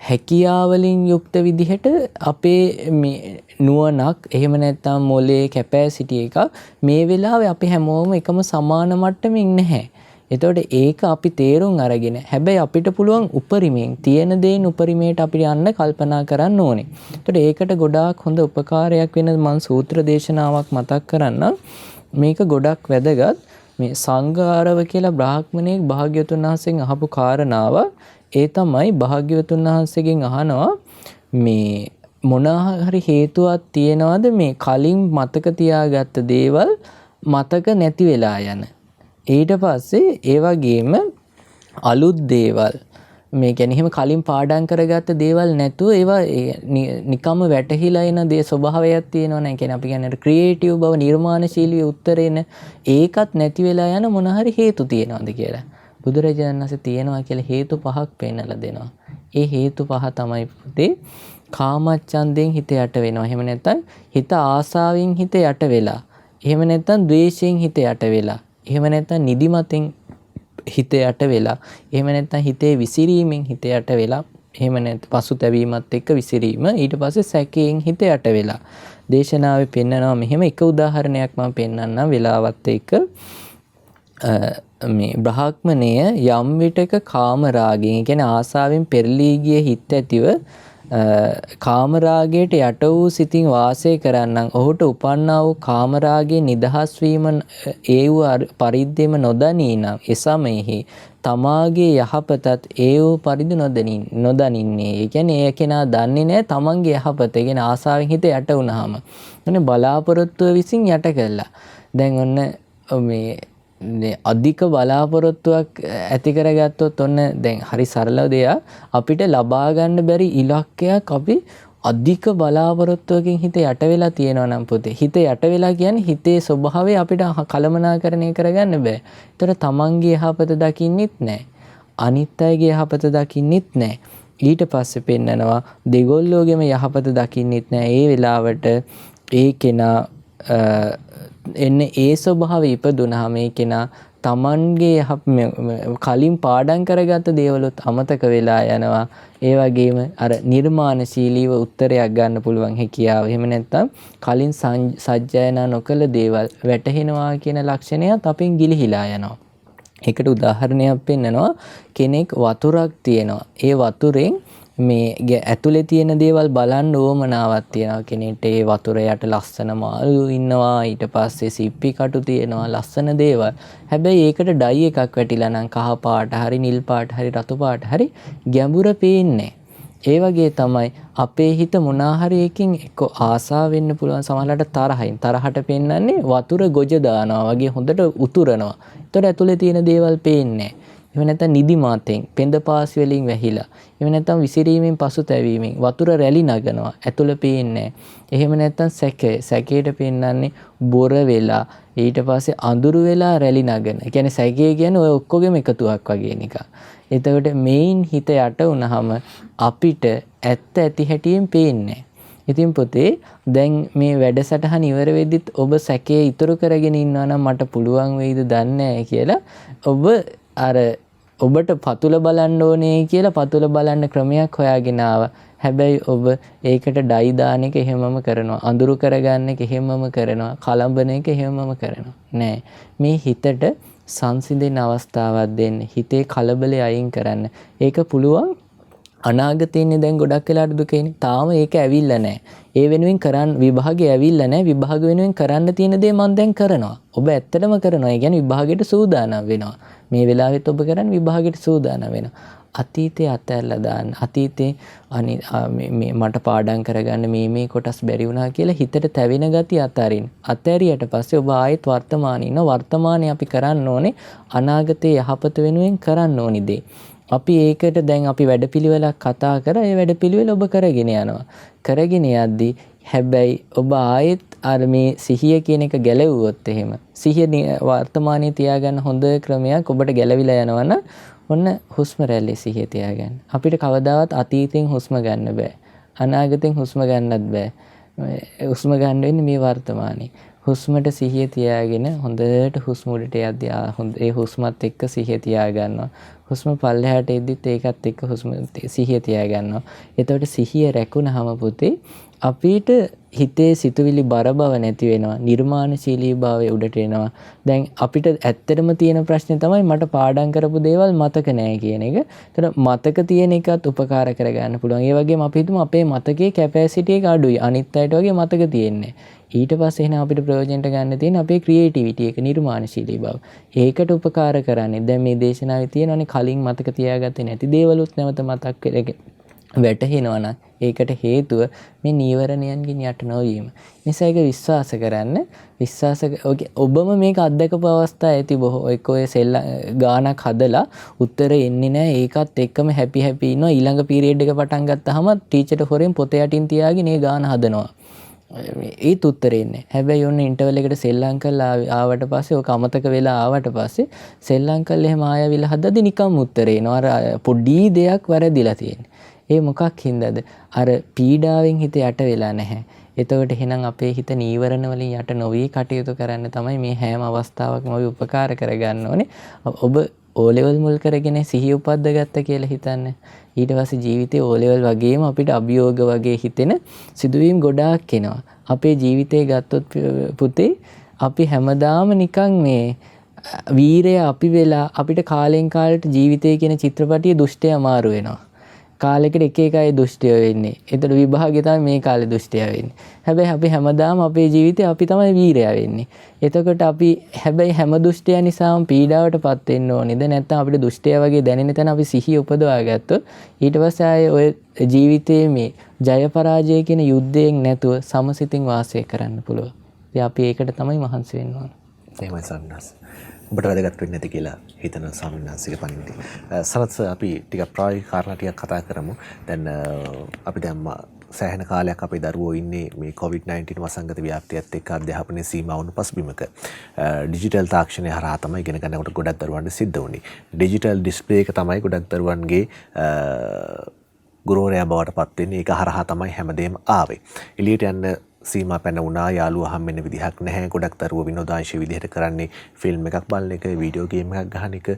හැකියාවලින් යුක්ත විදිහට අපේ මේ නුවණක් එහෙම නැත්නම් මොලේ කැපැසිටි එක මේ වෙලාවේ අපි හැමෝම එකම සමාන මට්ටමින් නැහැ. එතකොට ඒක අපි තේරුම් අරගෙන හැබැයි අපිට පුළුවන් උපරිමයෙන් තියෙන දේන් උපරිමයට අපිට යන්න කල්පනා කරන්න ඕනේ. එතකොට ඒකට ගොඩාක් හොඳ උපකාරයක් වෙන මම සූත්‍ර දේශනාවක් මතක් කරන්නම්. මේක ගොඩක් වැදගත්. මේ සංඝාරව කියලා බ්‍රාහ්මණයෙක් භාග්‍යවතුන් වහන්සේගෙන් අහපු කාරණාව ඒ තමයි භාග්‍යවතුන් වහන්සේගෙන් අහනවා මේ මොනවා හරි හේතුවක් තියනවාද මේ කලින් මතක තියාගත්ත දේවල් මතක නැති වෙලා යන. ඊට පස්සේ ඒ වගේම අලුත් දේවල් මේ කියන්නේ එහෙම කලින් පාඩම් කරගත්ත දේවල් නැතුව ඒවා නිකම්ම වැටහිලා එන දේ ස්වභාවයක් තියෙනවා නේ. කියන්නේ අපි කියන්නේ ක්‍රියේටිව් බව නිර්මාණශීලී උත්තරේන ඒකත් නැති වෙලා යන මොන හරි හේතු තියෙනවද කියලා. බුදුරජාණන් වහන්සේ තියෙනවා කියලා හේතු පහක් පෙන්නලා දෙනවා. ඒ හේතු පහ තමයි පුතේ කාමච්ඡන්දයෙන් හිත යට වෙනවා. එහෙම නැත්නම් හිත ආසාවෙන් හිත යට වෙලා. එහෙම නැත්නම් ද්වේෂයෙන් හිත යට වෙලා. එහෙම නැත්නම් නිදිමතෙන් හිත යට වෙලා. එහෙම නැත්නම් හිතේ විසිරීමෙන් හිත යට වෙලා. එහෙම නැත්නම් පසුතැවීමත් එක්ක විසිරීම. ඊට පස්සේ සැකයෙන් හිත යට වෙලා. දේශනාවේ පෙන්නනවා මෙහෙම එක උදාහරණයක් මම පෙන්නන්නම් වෙලාවත් එක්ක. මේ බ්‍රාහ්මණය යම් විටක කාම රාගයෙන් කියන්නේ ආසාවෙන් පෙරලී ගිය හිත ඇතිව කාමරාගයට යට වූ සිතින් වාසය කරන්නන් ඔහුට උපන්නා වූ කාමරාගයේ නිදහස් වීම ඒ වූ පරිද්දෙම නොදනී නම් එසමයෙහි තමාගේ යහපතත් ඒ වූ පරිදි නොදනින්නේ. ඒ කියන්නේ ඒ කෙනා දන්නේ නැහැ තමන්ගේ යහපත. ඒ කියන්නේ ආසාවෙන් හිත යට වුණාම. ඔන්න බලාපොරොත්තුව විසින් යට කළා. දැන් ඔන්න මේ අධික බලාපොරොත්තුවක් ඇති කරගත්තොත් ඔන්න දැන් හරි සරල දෙයක් අපිට ලබා ගන්න බැරි ඉලක්කයක් අපි අධික බලාපොරොත්තුවකින් හිත යට වෙලා තියෙනවා නම් පුතේ. හිත යට වෙලා කියන්නේ හිතේ ස්වභාවය අපිට කළමනාකරණය කරගන්න බෑ. ඒතර තමන්ගේ යහපත දකින්නෙත් නැහැ. අනිත් අයගේ යහපත දකින්නෙත් නැහැ. ඊට පස්සේ පෙන්නනවා දෙගොල්ලෝගෙම යහපත දකින්නෙත් නැහැ. ඒ වෙලාවට ඒ කෙනා එන්නේ ඒ ස්වභාවය ඉපදුනහම ඒ කෙනා තමන්ගේ කලින් පාඩම් කරගත්ත දේවලුත් අමතක වෙලා යනවා. ඒ වගේම අර නිර්මාණශීලීව උත්තරයක් ගන්න පුළුවන් හැකියාව. එහෙම නැත්නම් කලින් සජ්ජායනා නොකළ දේවල් වැටහෙනවා කියන ලක්ෂණයත් අපෙන් ගිලිහිලා යනවා. ඒකට උදාහරණයක් පෙන්නනවා කෙනෙක් වතුරක් තියෙනවා. ඒ වතුරෙන් මේ ඇතුලේ තියෙන දේවල් බලන්න ඕමනාවක් තියෙනවා කෙනෙක්ට. ඒ වතුර යට ලස්සන මාළු ඉන්නවා, ඊට පස්සේ සිප්පි කටු තියෙනවා, ලස්සන දේවල්. හැබැයි ඒකට ඩයි එකක් වැටිලා නම් කහ පාට හරි නිල් පාට හරි රතු පාට හරි ගැඹුර පේන්නේ. ඒ වගේ තමයි අපේ හිත මොනාහරි එකකින් එක්ක ආසාව වෙන්න පුළුවන්, සමහරවිට තරහින්. තරහට පෙන්නන්නේ වතුර ගොජ දානවා වගේ හොඳට උතුරනවා. ඒතර ඇතුලේ තියෙන දේවල් පේන්නේ. එහෙම නැත්නම් නිදි මාතෙන් පෙඳ පාසි වලින් වැහිලා, එහෙම නැත්නම් විසිරීමෙන් පසුතැවීමෙන් වතුර රැලි නගනවා, ඇතුළ පේන්නේ. එහෙම නැත්නම් සැකයට පෙන්නන්නේ බොර වෙලා ඊට පස්සේ අඳුරු වෙලා රැලි නගන. ඒ කියන්නේ සැකය කියන්නේ ඔය ඔක්කොගෙම එකතුවක් වගේ නිකන්. එතකොට මේන් හිත යට වුණාම අපිට ඇත්ත ඇති හැටියෙන් පේන්නේ. ඉතින් පුතේ දැන් මේ වැඩසටහන ඉවර වෙද්දිත් ඔබ සැකේ ඉතුරු කරගෙන ඉන්නවා නම් මට පුළුවන් වෙයිද දන්නේ නැහැ කියලා ඔබ අර ඔබට පතුල බලන්න ඕනේ කියලා පතුල බලන්න ක්‍රමයක් හොයාගෙන ආවා. හැබැයි ඔබ ඒකට ඩයි දාන එක එහෙමම කරනවා. අඳුරු කරගන්න එක එහෙමම කරනවා. කලඹන එක එහෙමම කරනවා. නෑ. මේ හිතට සංසිඳෙන අවස්ථාවක් දෙන්න. හිතේ කලබලය අයින් කරන්න. ඒක පුළුවන් අනාගතේනේ දැන් ගොඩක් වෙලාට දුකේනේ. තාම ඒක ඇවිල්ලා නැහැ. ඒ වෙනුවෙන් කරන්න විභාගය ඇවිල්ලා නැහැ. විභාග වෙනුවෙන් කරන්න තියෙන දේ මම දැන් කරනවා. ඔබ ඇත්තටම කරනවා. ඒ කියන්නේ විභාගයට සූදානම් වෙනවා. මේ වෙලාවෙත් ඔබ කරන්නේ විභාගයට සූදානම් වෙනවා. අතීතේ අතහැරලා දාන්න. අතීතේ මට පාඩම් කරගන්න මේ කොටස් බැරි වුණා කියලා හිතට තැවෙන ගතිය අතාරින්න. අතෑරියට පස්සේ ඔබ ආයෙත් වර්තමානයේ ඉන්න. වර්තමානයේ අපි කරන්න ඕනේ අනාගතේ යහපත වෙනුවෙන් කරන්න ඕනි දේ. අපි ඒකට දැන් අපි වැඩපිළිවෙලක් කතා කරා. ඒ වැඩපිළිවෙල ඔබ කරගෙන යනවා. කරගෙන යද්දී හැබැයි ඔබ ආයෙත් අර මේ සිහිය කියන එක ගැලවුවොත් එහෙම සිහිය වර්තමානයේ තියාගන්න හොඳ ක්‍රමයක් ඔබට ගැලවිලා යනවනම් ඔන්න හුස්ම රැල්ලේ සිහිය තියාගන්න. අපිට කවදාවත් අතීතෙන් හුස්ම ගන්න බෑ. අනාගතෙන් හුස්ම ගන්නත් බෑ. හුස්ම ගන්න වෙන්නේ මේ වර්තමානයේ. හුස්මට සිහිය තියාගෙන හොඳට හුස්ම උඩට යද්දී ඒ හුස්මත් එක්ක සිහිය තියාගන්නවා. හුස්ම පල්ලෙහාට එද්දිත් ඒකත් එක්ක හුස්ම සිහිය තියාගන්නවා. එතකොට සිහිය රැකුණාම පුතේ අපිට හිතේ සිතුවිලි බර බව නැති වෙනවා. නිර්මාණශීලී භාවය උඩට එනවා. දැන් අපිට ඇත්තටම තියෙන ප්‍රශ්නේ තමයි මට පාඩම් කරපු දේවල් මතක නැහැ කියන එක. ඒතර මතක තියෙන එකත් උපකාර කරගන්න පුළුවන්. ඒ වගේම අපි හිතමු අපේ මතකයේ කැපැසිටි එක අඩුයි. අනිත් අයට වගේ මතක තියෙන්නේ. ඊට පස්සේ එහෙනම් අපිට ප්‍රයෝජනට ගන්න තියෙන අපේ ක්‍රියේටිවිටි එක, නිර්මාණශීලී බව. ඒකට උපකාර කරන්නේ දැන් මේ දේශනාවේ තියෙනනේ කලින් මතක තියාගත්තේ නැති දේවලුත් නැවත මතක් වෙලක වැටහෙනවා නම් ඒකට හේතුව මේ නීවරණයන්ගෙන් යට නොවීම. නිසා ඒක විශ්වාස කරන්න. ඔබම මේක අත්දකපු අවස්ථා ඇති බොහෝ. එක්ක ඔය ගානක් හදලා උත්තර එන්නේ නැහැ. ඒකත් එක්කම හැපි ඉන්නවා. ඊළඟ පීරියඩ් එක පටන් ගත්තාම ටීචර්ට හොරෙන් පොත යටින් තියාගෙන මේ ගාන හදනවා. ඒත් උත්තරේ එන්නේ. හැබැයි ඔන්න ඉන්ටර්වල් එකට සෙල්ලම් කරලා ආවට පස්සේ ඔක අමතක වෙලා ආවට පස්සේ සෙල්ලම් කරලා එහෙම ආයවිලා හදද්දි නිකම් උත්තරේ එනවා. අර පොඩි දෙයක් වැරදිලා තියෙන්නේ. ඒ මොකක් හින්දාද? අර පීඩාවෙන් හිත යට වෙලා නැහැ. එතකොට එහෙනම් අපේ හිත නීවරණ වලින් යට නොවි කටයුතු කරන්න තමයි මේ හැම අවස්ථාවකම අපි උපකාර කරගන්න ඕනේ. ඔබ O level මුල් කරගෙන සිහිය උපද්දගත්ත කියලා හිතන්න. ඊට පස්සේ ජීවිතේ O level වගේම අපිට අභියෝග වගේ හිතෙන සිදුවීම් ගොඩාක් එනවා. අපේ ජීවිතේ ගත්තොත් පුතේ අපි හැමදාම නිකන් මේ වීරය අපි වෙලා අපිට කාලෙන් කාලට ජීවිතය කියන චිත්‍රපටියේ දුෂ්ටය අමාරු වෙනවා. කාලෙකට එක එක අය දුෂ්ටය වෙන්නේ. ඒතර විභාගය තමයි මේ කාලේ දුෂ්ටය වෙන්නේ. හැබැයි අපි හැමදාම අපේ ජීවිතේ අපි තමයි වීරයා වෙන්නේ. එතකොට අපි හැබැයි හැම දුෂ්ටය නිසාම පීඩාවටපත් වෙන්න ඕනේද නැත්නම් අපිට දුෂ්ටය වගේ දැනෙන තැන අපි සිහිය උපදවා ගත්තොත් ඊට පස්සේ ආයේ ඔය ජීවිතයේ මේ ජය පරාජය කියන යුද්ධයෙන් නැතුව සමසිතින් වාසය කරන්න පුළුවන්. ඉතින් අපි ඒකට තමයි මහන්සි වෙන්න ඕන. එහෙමයි සන්නස්. ඔබට වැදගත් වෙන්නේ නැති කියලා හිතන ස්වාමීන් වහන්සේගේ පණිවිඩය. සරත් අපි ටිකක් ප්‍රායෝගික කාරණා ටිකක් කතා කරමු. දැන් අපි දැන් සෑහෙන කාලයක් අපේ දරුවෝ ඉන්නේ මේ COVID-19 වසංගත ව්‍යාප්තියත් එක්ක අධ්‍යාපනයේ සීමා වුණු පසුබිමක. ඩිජිටල් තාක්ෂණය හරහා තමයි ඉගෙන ගන්නකොට ගොඩක් දරුවන්ට සිද්ධ වුණේ. ඩිජිටල් ඩිස්ප්ලේ එක තමයි ගොඩක් දරුවන්ගේ ගුරුවරයා බවට පත් වෙන්නේ. ඒක හරහා තමයි හැමදේම ආවේ. එළියට යන්න සීමා පැන වුණා, යාළුවා හම්බෙන්න විදිහක් නැහැ. ගොඩක් දරුවෝ විනෝදාංශ විදිහට කරන්නේ ෆිල්ම් එකක් බලන එක, වීඩියෝ ගේම් එකක් ගහන එක.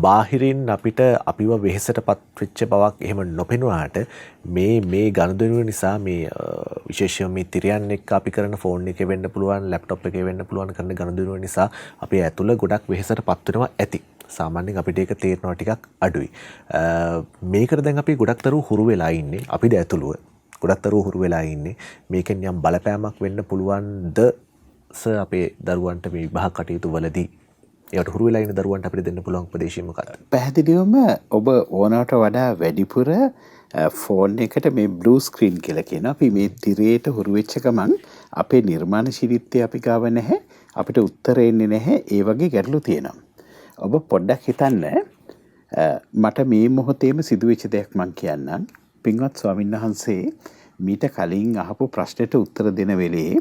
බාහිරින් අපිට අපිව වෙහෙසටපත් වෙච්ච බවක් එහෙම නොපෙනුනාට මේ ගනුදෙනුව නිසා මේ විශේෂයෙන් මේ තිරයන් එක්ක අපි කරන ෆෝන් එකේ වෙන්න පුළුවන්, ලැප්ටොප් එකේ වෙන්න පුළුවන් කරන ගනුදෙනුව නිසා අපි ඇතුළ ගොඩක් වෙහෙසටපත් වෙනවා ඇති. සාමාන්‍යයෙන් අපිට ඒක තේරෙනවා ටිකක් අඩුයි. මේකට දැන් අපි ගොඩක් දරුවෝ හුරු වෙලා ඉන්නේ. අපිට ඇතුළුව ගොඩක් දරුවෝ හුරු වෙලා ඉන්නේ. මේකෙන් යම් බලපෑමක් වෙන්න පුළුවන්ද අපේ දරුවන්ට මේ විභාග කටයුතු වලදී? ඒකට හුරු වෙලා ඉන්න දරුවන්ට අපිට දෙන්න පුළුවන් උපදේශය මොකක්ද? පැහැදිලිවම ඔබ ඕනවට වඩා වැඩිපුර ෆෝන් එකට මේ බ්ලූ ස්ක්‍රීන් කියලා කියනවා. අපි මේ තිරයට හුරු වෙච්ච ගමන් අපේ නිර්මාණශීලීත්වය අපි ගාව නැහැ. අපිට උත්තර එන්නේ නැහැ. ඒ වගේ ගැටලු තියෙනවා. ඔබ පොඩ්ඩක් හිතන්න, මට මේ මොහොතේම සිදුවෙච්ච දෙයක් මං කියන්නම්. පින්වත් ස්වාමීන් වහන්සේ මීට කලින් අහපු ප්‍රශ්නෙට උත්තර දෙන වෙලේ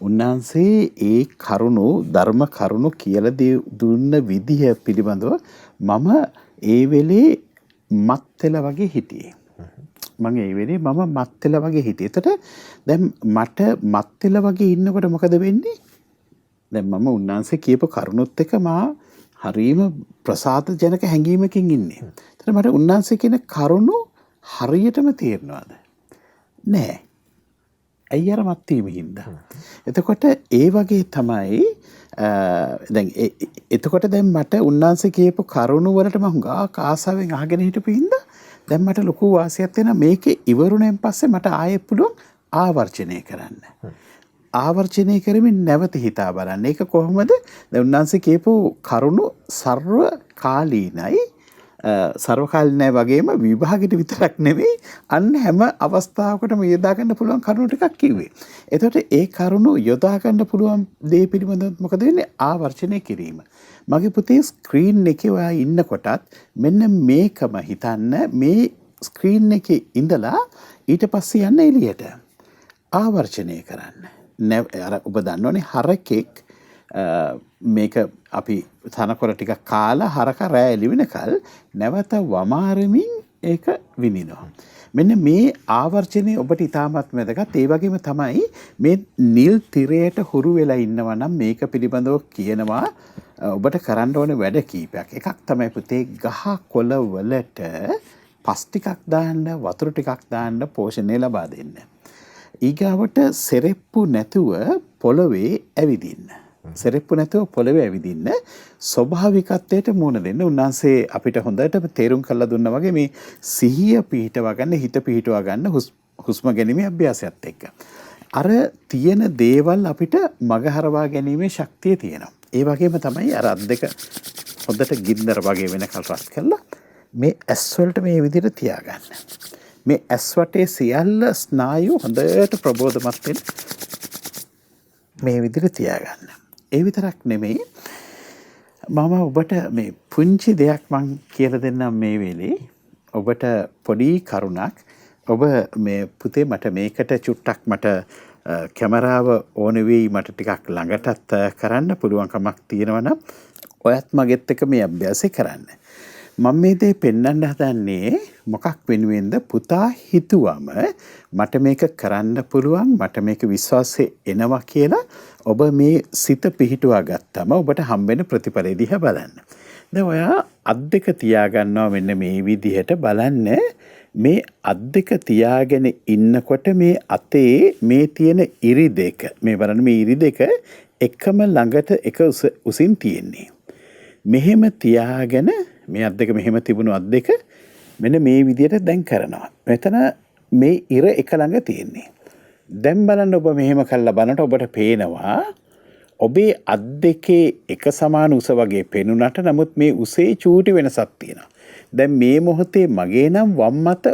උන්වහන්සේ ඒ කරුණු ධර්ම කරුණු කියලා දුන්න විදිහ පිළිබඳව මම ඒ වෙලේ මත් වෙලා වගේ හිටියේ. මත් වෙලා වගේ හිටියේ. එතකොට දැන් මට මත් වෙලා වගේ ඉන්නකොට මොකද වෙන්නේ? දැන් මම උන්වහන්සේ කියපු කරුණුත් එක මා හරීම ප්‍රසාද ජනක හැඟීමකින් ඉන්නේ. එතකොට මට උන්වහන්සේ කියන කරුණු හරියටම තේරෙනවද? නෑ. ඇයි අර මත් වීම හින්දා. එතකොට ඒ වගේ තමයි දැන් එතකොට දැන් මට උන්වහන්සේ කියපු කරුණු වලට මම හුඟක් ආසාවෙන් අහගෙන හිටපු හින්දා දැන් මට ලොකු වාසියක් වෙනවා. මේකේ ඉවරුණෙන් පස්සේ මට ආයෙත් පුළුවන් ආවර්ජනය කරන්න. ආවර්ජනය කරමින් නැවත හිතා බලන්න. ඒක කොහොමද? දැන් උන්වහන්සේ කියපු කරුණු සර්ව කාලීනයි. සර්වකාලීනයි වගේම විභාගෙට විතරක් නෙවෙයි අන්න හැම අවස්ථාවකටම යොදා ගන්න පුළුවන් කරුණු ටිකක් කිව්වේ. එතකොට ඒ කරුණු යොදා ගන්න පුළුවන් දේ පිළිබඳව මොකද වෙන්නේ? ආවර්ජනය කිරීම. මගේ පුතේ ස්ක්‍රීන් එකේ ඔයා ඉන්නකොටත් මෙන්න මේකම හිතන්න, මේ ස්ක්‍රීන් එකේ ඉඳලා ඊට පස්සේ යන්න එළියට. ආවර්ජනය කරන්න. අර ඔබ දන්නවනේ හරකෙක් මේක අපි තනකොළ ටිකක් කාලා හරක රෑ එළි වෙනකල් නැවත වමාරමින් ඒක විඳිනවා. මෙන්න මේ ආවර්ජනය ඔබට ඉතාමත් වැදගත්. ඒ වගේම තමයි මේ නිල් තිරයට හුරු වෙලා ඉන්නවා නම් මේක පිළිබඳව කියනවා ඔබට කරන්න ඕන වැඩ කීපයක්. එකක් තමයි පුතේ ගහ කොළ වලට පස් ටිකක් දාන්න, වතුර ටිකක් දාන්න, පෝෂණය ලබා දෙන්න. ඊගාවට සෙරෙප්පු නැතුව පොළවේ ඇවිදින්න. සෙරෙප්පු නැතුව පොළවේ ඇවිදින්න, ස්වභාවිකත්වයට මුහුණ දෙන්න. උන්වහන්සේ අපිට හොඳට තේරුම් කරලා දුන්නා වගේ මේ සිහිය පිහිටවා ගන්න, හිත පිහිටවා ගන්න හුස්ම ගැනීමේ අභ්‍යාසයත් එක්ක. අර තියෙන දේවල් අපිට මගහරවා ගැනීමේ ශක්තිය තියෙනවා. ඒ වගේම තමයි අර අත් දෙක හොඳට ගින්දර වගේ වෙනකල් රත් කරලා මේ ඇස් වලට මේ විදිහට තියාගන්න. මේ ඇස් වටේ සියල්ල ස්නායු හොඳට ප්‍රබෝධමත් වෙන මේ විදිහට තියාගන්න. ඒ විතරක් නෙමෙයි, මම ඔබට මේ පුංචි දෙයක් මං කියලා දෙන්නම් මේ වෙලේ. ඔබට පොඩි කරුණක්. ඔබ මේ පුතේ මට මේකට චුට්ටක් මට කැමරාව ඕන වෙයි, මට ටිකක් ළඟටත් කරන්න පුළුවන්කමක් තියෙනවා නම් ඔයත් මගෙත් එක්ක මේ අභ්‍යාසය කරන්න. මම මේ දේ පෙන්වන්න හදන්නේ මොකක් වෙනුවෙන්ද? පුතා හිතුවම මට මේක කරන්න පුළුවන්, මට මේක විශ්වාසය එනවා කියලා ඔබ මේ සිත පිහිටුවා ගත්තම ඔබට හම්බෙන ප්‍රතිඵලය දිහා බලන්න. දැන් ඔයා අත් දෙක තියාගන්නවා මෙන්න මේ විදිහට බලන්න. මේ අත් දෙක තියාගෙන ඉන්නකොට මේ අතේ මේ තියෙන ඉරි දෙක, මේ බලන්න මේ ඉරි දෙක එකම ළඟට එක උසින් තියෙන්නේ. මෙහෙම තියාගෙන මේ අත් දෙක මෙහෙම තිබුණු අත් දෙක මෙන්න මේ විදියට දැන් කරනවා. මෙතන මේ ඉර එක ළඟ තියෙන්නේ. දැන් බලන්න ඔබ මෙහෙම කළා බලනකොට ඔබට පේනවා ඔබේ අත් දෙකේ එක සමාන උස වගේ පෙනුනට නමුත් මේ උසේ චූටි වෙනසක් තියෙනවා. දැන් මේ මොහොතේ මගේ නම් වම් අත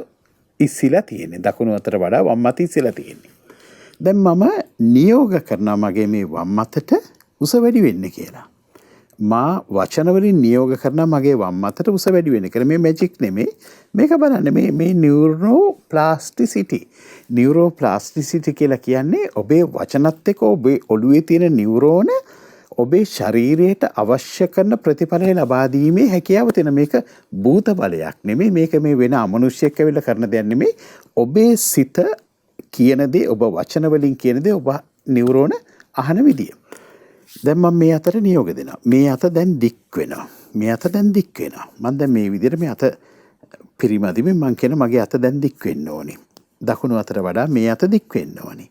ඉස්සිලා තියෙන්නේ. දකුණු අතට වඩා වම් අත ඉස්සිලා තියෙන්නේ. දැන් මම නියෝග කරනවා මගේ මේ වම් අතට උස වැඩි වෙන්න කියලා. මා වචන වලින් නියෝග කරනවා මගේ වම් අතට උස වැඩි වෙන්න කියලා. මේ මැජික් නෙමෙයි. මේක බලන්න මේ නියුරෝප්ලාස්ටිසිටි. නියුරෝප්ලාස්ටිසිටි කියලා කියන්නේ ඔබේ වචනත් එක්ක ඔබේ ඔළුවේ තියෙන නියුරෝන ඔබේ ශරීරයට අවශ්‍ය කරන ප්‍රතිඵලය ලබා දීමේ හැකියාව තියෙන. මේක භූත බලයක් නෙමෙයි. මේක මේ වෙන අමනුෂ්‍යයෙක් ඇවිල්ලා කරන දෙයක් නෙමෙයි. ඔබේ සිත කියන දේ ඔබ වචන වලින් කියන දේ ඔබ නියුරෝන අහන විදිය. දැන් මම මේ අතට නියෝග දෙනවා. මේ අත දැන් දික් වෙනවා. මේ අත දැන් දික් වෙනවා. මම දැන් මේ විදිහට මේ අත පිරිමැදීමෙන් මම කියන මගේ අත දැන් දික් වෙන්න ඕනේ. දකුණු අතට වඩා මේ අත දික් වෙන්න ඕනේ.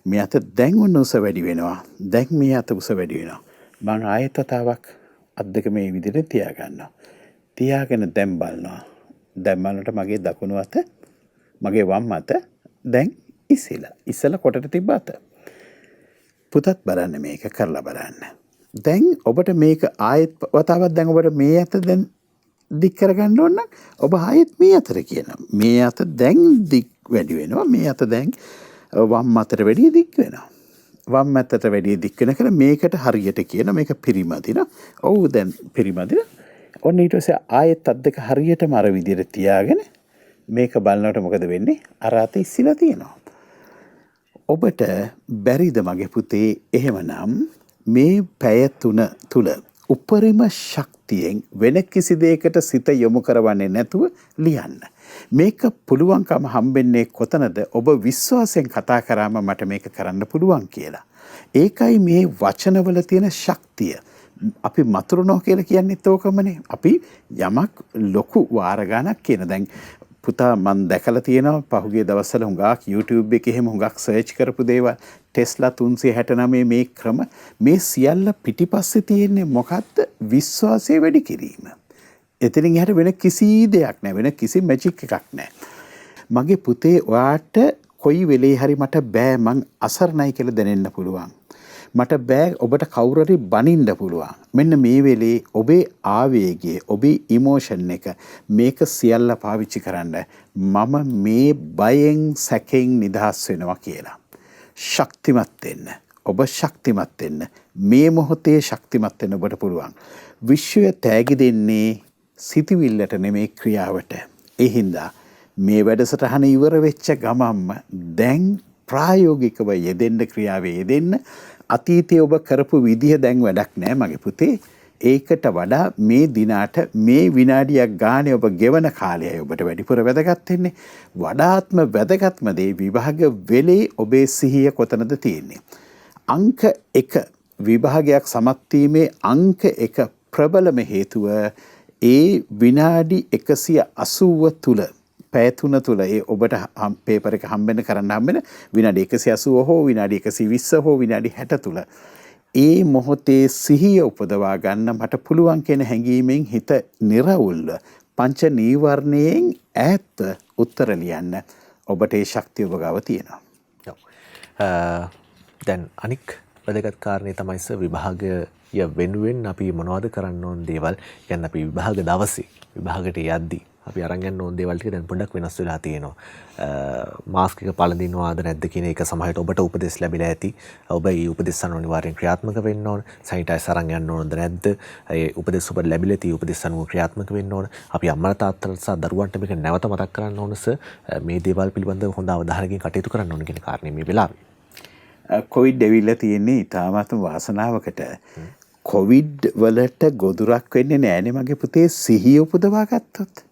මේ අත දැන් උස වැඩි වෙනවා. දැන් මේ අත උස වැඩි වෙනවා. මම ආයෙත් වතාවක් අත් දෙක මේ විදිහට තියා ගන්නවා. තියාගෙන දැන් බලනවා. දැන් බලනකොට මගේ දකුණු අත මගේ වම් අත දැන් ඉස්සෙල්ලා කොටට තිබ්බ අත. පුතත් බලන්න මේක කරලා බලන්න. දැන් ඔබට මේක ආයෙත් වතාවක් දැන් ඔබට මේ අත දැන් දික් කරගන්න ඕන නම් ඔබ ආයෙත් මේ අතට කියනවා. මේ අත දැන් දික් වැඩි වෙනවා. මේ අත දැන් වම් අතට වැඩිය දික් වෙනවා. වම් අතට වැඩිය දික් වෙන කියලා මේකට හරියට කියන මේක පිරිමදින. ඔව් දැන් පිරිමදින. ඔන්න ඊට පස්සේ ආයෙත් අත් දෙක හරියටම අර විදිහට තියාගෙන මේක බලනකොට මොකද වෙන්නේ? අර අත ඉස්සිලා තියෙනවා. ඔබට බැරිද මගේ පුතේ එහෙමනම් මේ පැය 3 තුල උපරිම ශක්තියෙන් වෙන කිසි දෙයකට සිත යොමු කරවන්නේ නැතුව ලියන්න. මේක පුළුවන්කම හම්බෙන්නේ කොතනද? ඔබ විශ්වාසයෙන් කතා කරාම මට මේක කරන්න පුළුවන් කියලා. ඒකයි මේ වචනවල තියෙන ශක්තිය. අපි මතුරුනෝ කියලා කියන්නේත් ඕකමනේ. අපි යමක් ලොකු වාර ගණක් කියන. දැන් පුතා මම දැකලා තියෙනවා පහුගිය දවස්වල හුඟක් YouTube එකේ එහෙම හුඟක් සර්ච් කරපු දේවල් ටෙස්ලා 369 මේ ක්‍රම මේ සියල්ල පිටිපස්සේ තියෙන්නේ මොකද්ද? විශ්වාසය වැඩි කිරීම. එතනින් එහාට වෙන කිසි දෙයක් නැහැ. වෙන කිසි මැජික් එකක් නැහැ. මගේ පුතේ ඔයාට කොයි වෙලේ හරි මට බෑ මං අසරණයි කියලා දැනෙන්න පුළුවන්. මට බෑ ඔබට කවුරු හරි බනින්න පුළුවන්. මෙන්න මේ වෙලේ ඔබේ ආවේගය, ඔබේ ඉමෝෂන් එක මේක සියල්ල පාවිච්චි කරන්න මම මේ බයෙන් සැකෙන් නිදහස් වෙනවා කියලා. ශක්තිමත් වෙන්න. ඔබ ශක්තිමත් වෙන්න. මේ මොහොතේ ශක්තිමත් වෙන්න ඔබට පුළුවන්. විශ්වය තෑගි දෙන්නේ සිතවිල්ලට නෙමේ ක්‍රියාවට. ඒ හින්දා මේ වැඩසටහන ඉවර වෙච්ච ගමම්ම දැන් ප්‍රායෝගිකව යෙදෙන්න ක්‍රියාවේ යෙදෙන්න. අතීතයේ ඔබ කරපු විදිහ දැන් වැඩක් නෑ මගේ පුතේ. ඒකට වඩා මේ දිනාට මේ විනාඩියක් ගානේ ඔබ ගෙවන කාලයයි ඔබට වැඩිපුර වැදගත් වෙන්නේ. වඩාත්ම වැදගත්ම දේ විභාග වෙලේ ඔබේ සිහිය කොතනද තියෙන්නේ. අංක 1 විභාගයක් සමත් වීමේ අංක 1 ප්‍රබලම හේතුව ඒ විනාඩි 180 තුල පැය 3 තුල ඒ ඔබට පේපර් එක හම්බෙන්න හම්බෙන විනාඩි 180 හෝ විනාඩි 120 හෝ විනාඩි 60 තුල ඒ මොහොතේ සිහිය උපදවා ගන්න මට පුළුවන් කියන හැඟීමෙන් හිත නිර්වුල්ව පංච නීවරණයෙන් ඈත් උත්තර ලියන්න ඔබට ඒ ශක්තිය ඔබ ගාව තියෙනවා. දැන් අනික් වැදගත් කාරණේ තමයි සර් විභාගය වෙනුවෙන් අපි මොනවද කරන්න ඕන දේවල්. කියන්නේ අපි විභාග දවසේ විභාගයට යද්දී අපි අරන් යන්න ඕන දේවල් ටික දැන් පොඩ්ඩක් වෙනස් වෙලා තියෙනවා. මාස්ක් එක පළඳිනවාද නැද්ද කියන එක සමහරවිට ඔබට උපදෙස් ලැබිලා ඇති. ඔබ ඒ උපදෙස් අනුව ක්‍රියාත්මක වෙන්න ඕන. සැනිටයිසර් අරන් යන්න ඕනද නැද්ද? ඒ උපදෙස් ඔබට ලැබිලා තියෙ උපදෙස් අනුව ක්‍රියාත්මක වෙන්න ඕන. අපි අම්මලා තාත්තලා සහ දරුවන්ට මේක නැවත මතක් කරන්න ඕන සර්. මේ දේවල් පිළිබඳව හොඳ අවධානයකින් කටයුතු කරන්න ඕන කියන කාරණේ මේ වෙලාවේ. කොවිඩ් ඇවිල්ලා තියෙන්නේ ඉතාමත් වාසනාවකට. කොවිඩ් වලට ගොදුරක් වෙන්නේ නෑනේ මගේ පුතේ සිහිය උපදවා ගත්තොත්.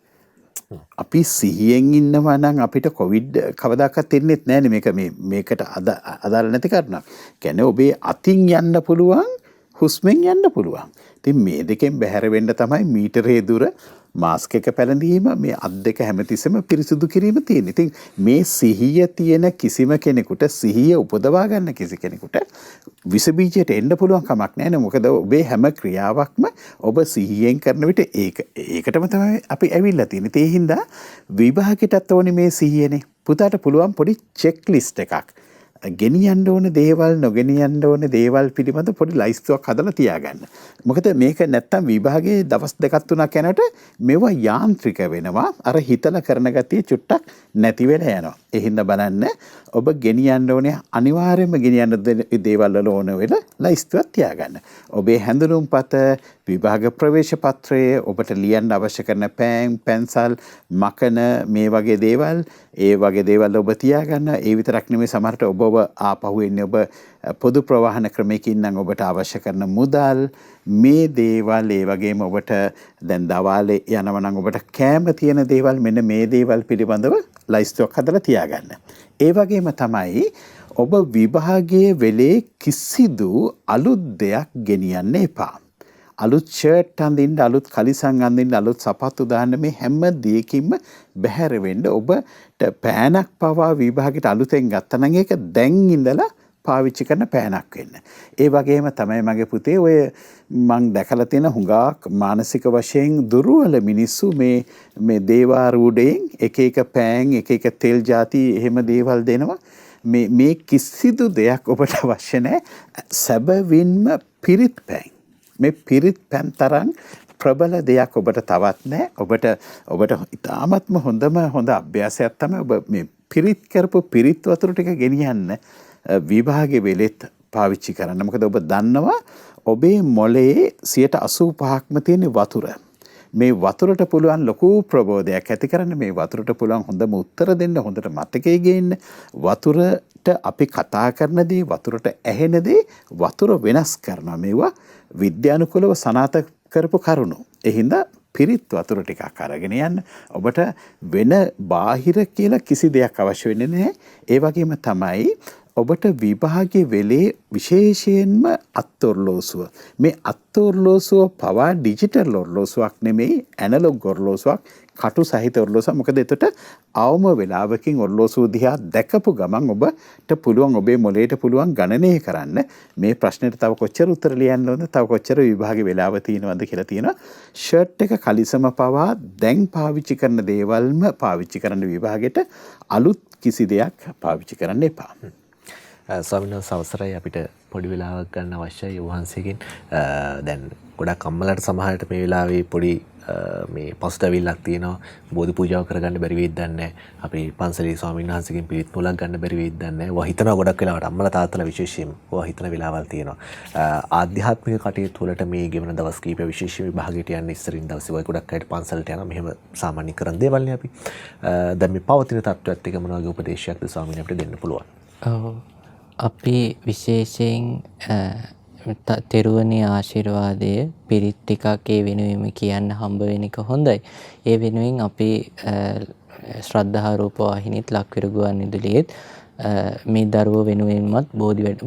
අපි සිහියෙන් ඉන්නවා නම් අපිට කොවිඩ් කවදාකවත් එන්නේ නැහැනේ. මේකට අදාළ නැති කාරණා. කියන්නේ ඔබේ අතින් යන්න පුළුවන්, හුස්මෙන් යන්න පුළුවන්. ඉතින් මේ දෙකෙන් බැහැර වෙන්න තමයි මීටරේ දුර මාස්ක් එක පැළඳීම, මේ අත් දෙක හැමතිස්සෙම පිරිසුදු කිරීම තියෙන. ඉතින් මේ සිහිය තියෙන කිසිම කෙනෙකුට, සිහිය උපදවා ගන්න කිසි කෙනෙකුට විස බීජයට එන්න පුළුවන් කමක් නැහැ නේ. මොකද ඔබේ හැම ක්‍රියාවක්ම ඔබ සිහියෙන් කරන විට ඒකටම තමයි අපි ඇවිල්ලා තියෙන්නේ. ඒ හින්දා විභාගයටත් ඕනේ මේ සිහියනේ. පුතාට පුළුවන් පොඩි චෙක් ලිස්ට් එකක්. ගෙනියන්න ඕන දේවල්, නොගෙනියන්න ඕන දේවල් පිළිබඳ පොඩි ලයිස්තුවක් හදලා තියාගන්න. මොකද මේක නැත්තම් විභාගයේ දවස් දෙකක් තුනක් යනකොට මේවා යාන්ත්‍රික වෙනවා. අර හිතලා කරන ගතිය චුට්ටක් නැති වෙලා යනවා. ඒ හින්දා බලන්න ඔබ ගෙනියන්න ඕනේ, අනිවාර්යයෙන්ම ගෙනියන්න දේවල් වල ඕන වෙලා ලයිස්තුවක් තියාගන්න. ඔබේ හැඳුනුම්පත, විභාග ප්‍රවේශ පත්‍රය, ඔබට ලියන්න අවශ්‍ය කරන පෑන්, පැන්සල්, මකන මේ වගේ දේවල්, ඒ වගේ දේවල් ඔබ තියාගන්න. ඒ විතරක් නෙමෙයි, සමහරට ඔබ ආපහු එන්නේ ඔබ පොදු ප්‍රවාහන ක්‍රමයකින් නම් ඔබට අවශ්‍ය කරන මුදල්, මේ දේවල්, ඒ වගේම ඔබට දැන් දවාලේ යනවා නම් ඔබට කෑම තියෙන දේවල්, මෙන්න මේ දේවල් පිළිබඳව ලයිස්තුවක් හදලා තියාගන්න. ඒ වගේම තමයි ඔබ විභාගයේ වෙලේ කිසිදු අලුත් දෙයක් ගෙනියන්න එපා. අලුත් ෂර්ට් අඳින්න, අලුත් කලිසම් අඳින්න, අලුත් සපත්තු දාන්න, මේ හැම දෙයකින්ම බැහැර වෙන්න. ඔබට පෑනක් පවා විභාගයට අලුතෙන් ගත්තා නම් ඒක දැන් ඉඳලා පාවිච්චි කරන පෑනක් වෙන්න. ඒ වගේම තමයි මගේ පුතේ, ඔය මං දැකලා තියෙන හුඟක් මානසික වශයෙන් දුර්වල මිනිස්සු මේ දේවාරූඩයෙන් එක එක පෑන්, එක එක තෙල් ಜಾති එහෙම දේවල් දෙනවා. මේ කිසිදු දෙයක් ඔබට අවශ්‍ය නැහැ. සැබවින්ම පිරිත් පෑන්, මේ පිරිත් පැන් තරම් ප්‍රබල දෙයක් ඔබට තවත් නැහැ. ඔබට ඉතාමත්ම හොඳ අභ්‍යාසයක් තමයි ඔබ මේ පිරිත් කරපු පිරිත් වතුර ටික ගෙනියන්න විභාගේ වෙලෙත් පාවිච්චි කරන්න. මොකද ඔබ දන්නවා ඔබේ මොලේ 85%ක්ම තියෙන වතුර. මේ වතුරට පුළුවන් ලොකු ප්‍රබෝධයක් ඇති කරන්න, මේ වතුරට පුළුවන් හොඳම උත්තර දෙන්න, හොඳට මතකයේ ගේන්න. වතුරට අපි කතා කරන දේ, වතුරට ඇහෙන දේ වතුර වෙනස් කරනවා. මේවා විද්‍යානුකූලව සනාථ කරපු කරුණු. ඒ හින්දා පිරිත් වතුර ටිකක් අරගෙන යන්න. ඔබට වෙන බාහිර කියලා කිසි දෙයක් අවශ්‍ය වෙන්නේ නැහැ. ඒ වගේම තමයි ඔබට විභාගයේ වෙලේ විශේෂයෙන්ම අත්ඔරලෝසුව. මේ අත්ඔරලෝසුව පවා ඩිජිටල් ඔරලෝසුවක් නෙමෙයි, ඇනලොග් ඔරලෝසුවක්, කටු සහිත ඔරලෝසුවක්. මොකද එතකොට අවම වෙලාවකින් ඔරලෝසුව දිහා දැකපු ගමන් ඔබට පුළුවන්, ඔබේ මොලේට පුළුවන් ගණනය කරන්න මේ ප්‍රශ්නෙට තව කොච්චර උත්තර ලියන්න ඕනද, තව කොච්චර විභාගේ වෙලාව තියෙනවද කියලා තියෙනවා. ෂර්ට් එක කලිසම පවා දැන් පාවිච්චි කරන දේවල්ම පාවිච්චි කරන්න විභාගෙට අලුත් කිසි දෙයක් පාවිච්චි කරන්න එපා. ස්වාමීන් වහන්සේ අවසරයි, අපිට පොඩි වෙලාවක් ගන්න අවශ්‍යයි වහන්සේගෙන්. දැන් ගොඩක් අම්මලාට සමහරට මේ වෙලාවේ පොඩි මේ පසුතැවිල්ලක් තියෙනවා. බෝධි පූජාව කරගන්න බැරි වෙයිද දන්නේ. අපි පන්සලේ ස්වාමීන් වහන්සේගෙන් පිරිත් මුලක් ගන්න බැරි වෙයිද දන්නේ. ඔයා හිතනවා ගොඩක් වෙලාවට අම්මලා තාත්තලා විශේෂයෙන්ම ඔයා හිතන වෙලාවල් තියෙනවා. ආධ්‍යාත්මික කටයුතු වලට මේ ගෙවන දවස් කීප විශේෂ විභාගයට යන්න ඉස්සරින් දවසේ ඔය ගොඩක් අයට පන්සලට යනවා. මෙහෙම සාමාන්‍ය කරන දේවල් නේ අපි. දැන් මේ පවතින තත්ත්වයත් එක මොන වගේ උපදේශයක්ද ස්වාමීන් අපිට දෙන්න පුළුවන්? අපි විශේෂයෙන් තෙරුවනේ ආශිර්වාදය පිරිත් ටිකක් ඒ වෙනුවෙන්ම කියන්න හම්බ වෙන එක හොඳයි. ඒ වෙනුවෙන් අපි ශ්‍රද්ධා රූප වාහිනියත් ලක්විරු ගුවන්විදුලියෙත් මේ දරුවෝ වෙනුවෙන්මත්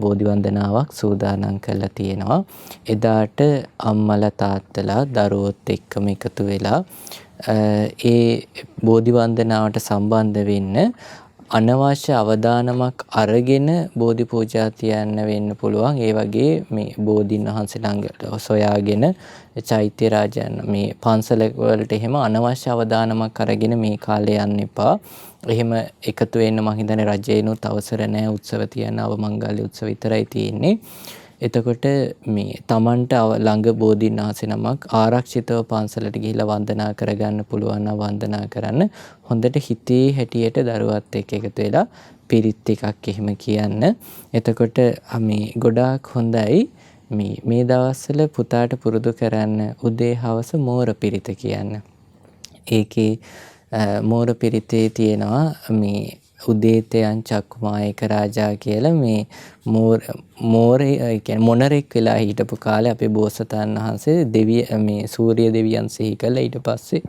බෝධි වන්දනාවක් සූදානම් කරලා තියෙනවා. එදාට අම්මලා තාත්තලා දරුවොත් එක්කම එකතු වෙලා ඒ බෝධි වන්දනාවට සම්බන්ධ වෙන්න අනවශ්‍ය අවදානමක් අරගෙන බෝධි පූජා තියන්න වෙන්න පුළුවන්. ඒ වගේ මේ බෝධීන් වහන්සේ ළඟට සොයාගෙන චෛත්‍ය රාජයන් මේ පන්සල වලට එහෙම අනවශ්‍ය අවදානමක් අරගෙන මේ කාලේ යන්න එපා. එහෙම එකතු වෙන්න මං හිතන්නේ රජේනොත් අවසර නැහැ. උත්සව තියන අවමංගල්‍ය උත්සව විතරයි තියෙන්නේ. එතකොට මේ Tamanට ළඟ බෝධීන් වහන්සේ නමක් ආරක්ෂිතව පන්සලට ගිහිල්ලා වන්දනා කරගන්න පුළුවන් නම් වන්දනා කරන්න. හොඳට හිතේ හැටියට දරුවත් එක්ක එකතු වෙලා පිරිත් එකක් එහෙම කියන්න. එතකොට මේ ගොඩාක් හොඳයි. මේ දවස්වල පුතාට පුරුදු කරන්න උදේ හවස මෝර පිරිත කියන්න. ඒකේ මෝර පිරිතේ තියෙනවා මේ උදේතයන් චක්කුමායක රාජා කියලා මේ මෝරේ කියන්නේ මොනරෙක් වෙලා හිටපු කාලේ අපේ බෝසතාණන් වහන්සේ මේ සූර්ය දෙවියන් සිහි කළා. ඊට පස්සේ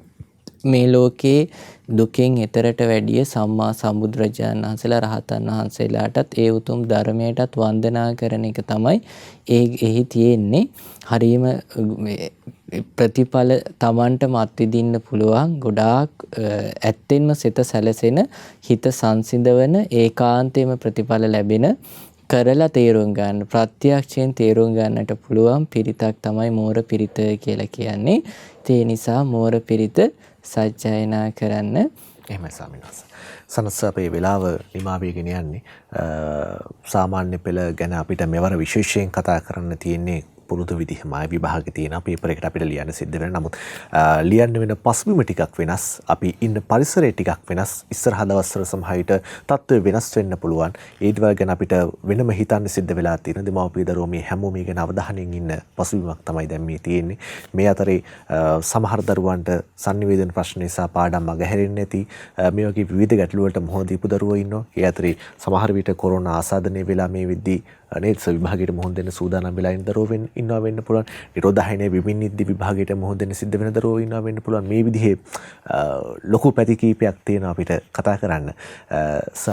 මේ ලෝකේ දුකෙන් එතරට වැඩිය සම්මා සම්බුදුරජාණන් වහන්සේලා රහතන් වහන්සේලාටත් ඒ උතුම් ධර්මයටත් වන්දනා කරන එක තමයි එහි තියෙන්නේ. හරීම ප්‍රතිඵල Tamanටම අත්විඳින්න පුළුවන් ගොඩාක් ඇත්තෙන්ම සිත සැලසෙන හිත සංසිඳවන ඒකාන්තයෙන්ම ප්‍රතිඵල ලැබෙන කරලා තේරුම් ගන්න ප්‍රත්‍යක්ෂයෙන් තේරුම් ගන්නට පුළුවන් පිරිතක් තමයි මෝර පිරිත කියලා කියන්නේ. ඒ නිසා මෝර පිරිත සජ්ජායනා කරන්න. එහෙමයි ස්වාමීන් වහන්සේ. සනස අපේ වෙලාව නිමා වෙගෙන යන්නේ. සාමාන්‍ය පෙළ ගැන අපිට මෙවර විශේෂයෙන් කතා කරන්න තියෙන්නේ පුරුදු විදිහමයි විභාගෙ තියෙන පේපර් එකට අපිට ලියන්න සිද්ධ වෙනවා. නමුත් ලියන්න වෙන පසුබිම ටිකක් වෙනස්. අපි ඉන්න පරිසරය ටිකක් වෙනස්. ඉස්සරහ දවස්වල සමහරවිට තත්ත්වය වෙනස් වෙන්න පුළුවන්. ඒ දේවල් ගැන අපිට වෙනම හිතන්න සිද්ධ වෙලා තියෙනවා. දෙමව්පිය දරුවෝ මේ හැමෝම මේ ගැන අවධානයෙන් ඉන්න පසුබිමක් තමයි දැන් මේ තියෙන්නේ. මේ අතරේ සමහර දරුවන්ට sannivedana ප්‍රශ්න නිසා පාඩම් මගහැරෙන්නේ නැති මේ වගේ විවිධ ගැටලු වලට මුහුණ දීපු දරුවෝ ඉන්නවා. ඒ අතරේ සමහර විට කොරෝනා ආසාදනය වෙලා මේ විද්දී නේද විභාගයට මුහුණ දෙන්න සූදානම් වෙලා ඉන්න දරුවෝ ඉන්නවා වෙන්න පුළුවන්. නිරෝධායනයේ විභින්නිද්දි විභාගයට මුහුණ දෙන්න සිද්ධ වෙන දරුවෝ ඉන්නවා වෙන්න පුළුවන්. මේ විදිහේ ලොකු පැති කීපයක් තියෙනවා අපිට කතා කරන්න.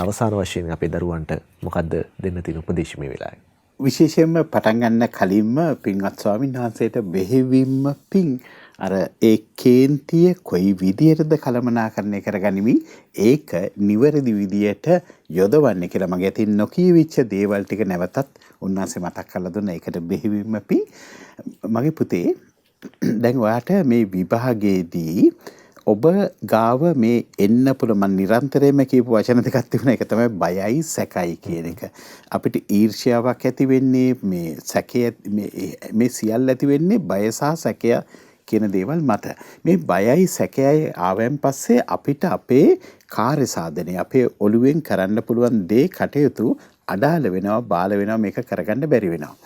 අවසාන වශයෙන් අපේ දරුවන්ට මොකද්ද දෙන්න තියෙන උපදේශ මේ වෙලාවේ? විශේෂයෙන්ම පටන් ගන්න කලින්ම පින්වත් ස්වාමීන් වහන්සේට බෙහෙවින්ම පිං අර ඒ කේන්තිය කොයි විදියටද කළමනාකරණය කරගනිමින් ඒක නිවැරදි විදියට යොදවන්නේ කියලා මගේ අතින් නොකියවිච්ච දේවල් ටික නැවතත් උන්වහන්සේ මතක් කරලා දුන්නා. ඒකට බෙහෙවින්ම පිං. මගේ පුතේ දැන් ඔයාට මේ විභාගයේදී ඔබ ගාව මේ එන්න පුළුවන් මම නිරන්තරයෙන්ම කියපු වචන දෙකක් තිබුණා. ඒක තමයි බයයි සැකයි කියන එක. අපිට ඊර්ෂ්‍යාවක් ඇති වෙන්නේ මේ සැකය මේ සියල්ල ඇති වෙන්නේ බය සහ සැකය කියන දේවල් මත. මේ බයයි සැකයයි ආවෙන් පස්සේ අපිට අපේ කාර්ය සාධනය අපේ ඔළුවෙන් කරන්න පුළුවන් දේ කටයුතු අඩාල වෙනවා බාල වෙනවා මේක කරගන්න බැරි වෙනවා.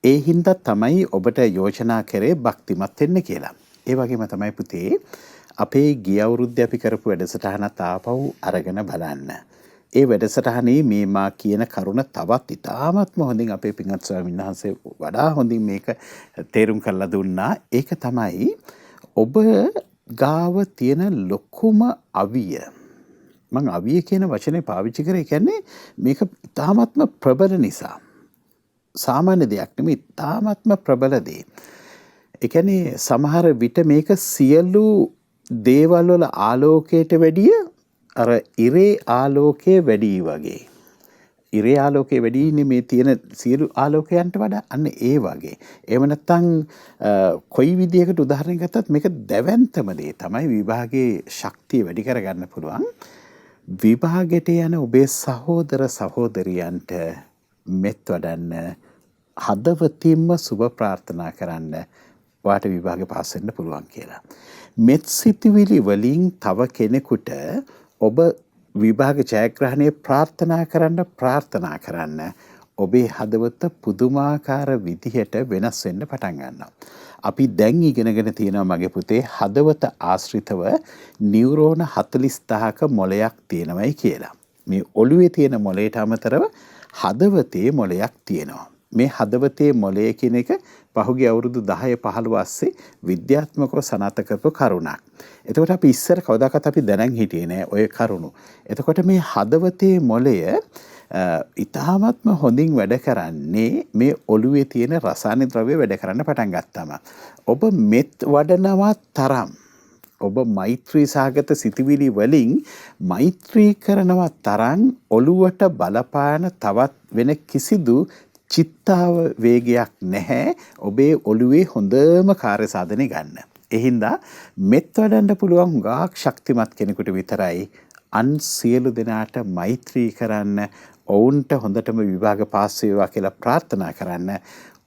ඒ හින්දා තමයි ඔබට යෝජනා කරේ භක්තිමත් වෙන්න කියලා. ඒ වගේම තමයි පුතේ අපේ ගිය අවුරුද්දේ අපි කරපු වැඩසටහනත් ආපහු අරගෙන බලන්න. ඒ වැඩසටහනේ මේ මා කියන කරුණ තවත් ඉතාමත්ම හොඳින් අපේ පින්වත් ස්වාමීන් වහන්සේ වඩා හොඳින් මේක තේරුම් කරලා දුන්නා. ඒක තමයි ඔබ ගාව තියෙන ලොකුම අවිය. මම අවිය කියන වචනේ පාවිච්චි කරේ කියන්නේ මේක ඉතාමත්ම ප්‍රබල නිසා. සාමාන්‍ය දෙයක් නෙමෙයි ඉතාමත්ම ප්‍රබල දෙයක්. ඒ කියන්නේ සමහර විට මේක සියලු දේවල් වල ආලෝකයට වැඩිය අර ඉරේ ආලෝකයේ වැඩි වගේ. ඉරේ ආලෝකයේ වැඩි ඉන්නේ මේ තියෙන සියලු ආලෝකයන්ට වඩා අන්න ඒ වගේ. එහෙම නැත්නම් කොයි විදියකට උදාහරණයක් ගත්තත් මේක දැවැන්තම දේ තමයි විභාගයේ ශක්තිය වැඩි කරගන්න පුළුවන්. විභාගයට යන ඔබේ සහෝදර සහෝදරියන්ට මෙත් වඩන්න හදවතින්ම සුබ ප්‍රාර්ථනා කරන්න ඔයාට විභාගේ පාස් වෙන්න පුළුවන් කියලා. මෙත් සිතුවිලි වලින් තව කෙනෙකුට ඔබ විභාග ජයග්‍රහණය ප්‍රාර්ථනා කරන්න ඔබේ හදවත පුදුමාකාර විදිහට වෙනස් වෙන්න පටන් ගන්නවා. අපි දැන් ඉගෙනගෙන තියෙනවා මගේ පුතේ හදවත ආශ්‍රිතව නියුරෝන 40000ක මොලයක් තියෙනවයි කියලා. මේ ඔළුවේ තියෙන මොලයට අමතරව හදවතේ මොලයක් තියෙනවා. මේ හදවතේ මොලය කියන එක පහුගිය අවුරුදු 10-15 ASCII විද්‍යාත්මකව සනාථ කරපු කරුණක්. එතකොට අපි ඉස්සර කවදාකවත් අපි දැනන් හිටියේ නෑ ඔය කරුණු. එතකොට මේ හදවතේ මොලය ඉතාමත්ම හොඳින් වැඩ කරන්නේ මේ ඔළුවේ තියෙන රසායන ද්‍රව්‍ය වැඩ කරන්න පටන් ගත්තාම. ඔබ මෙත් වඩනවා තරම් ඔබ මෛත්‍රී සාගත සිතුවිලි වලින් මෛත්‍රී කරනවා තරම් ඔළුවට බලපාන තවත් වෙන කිසිදු චිත්තාව වේගයක් නැහැ ඔබේ ඔළුවේ හොඳම කාර්ය සාධනෙ ගන්න. ඒ හින්දා මෙත් වඩන්න පුළුවන් හුඟක් ශක්තිමත් කෙනෙකුට විතරයි අන් සියලු දෙනාට මෛත්‍රී කරන්න ඔවුන්ට හොඳටම විභාග පාස් වේවා කියලා ප්‍රාර්ථනා කරන්න.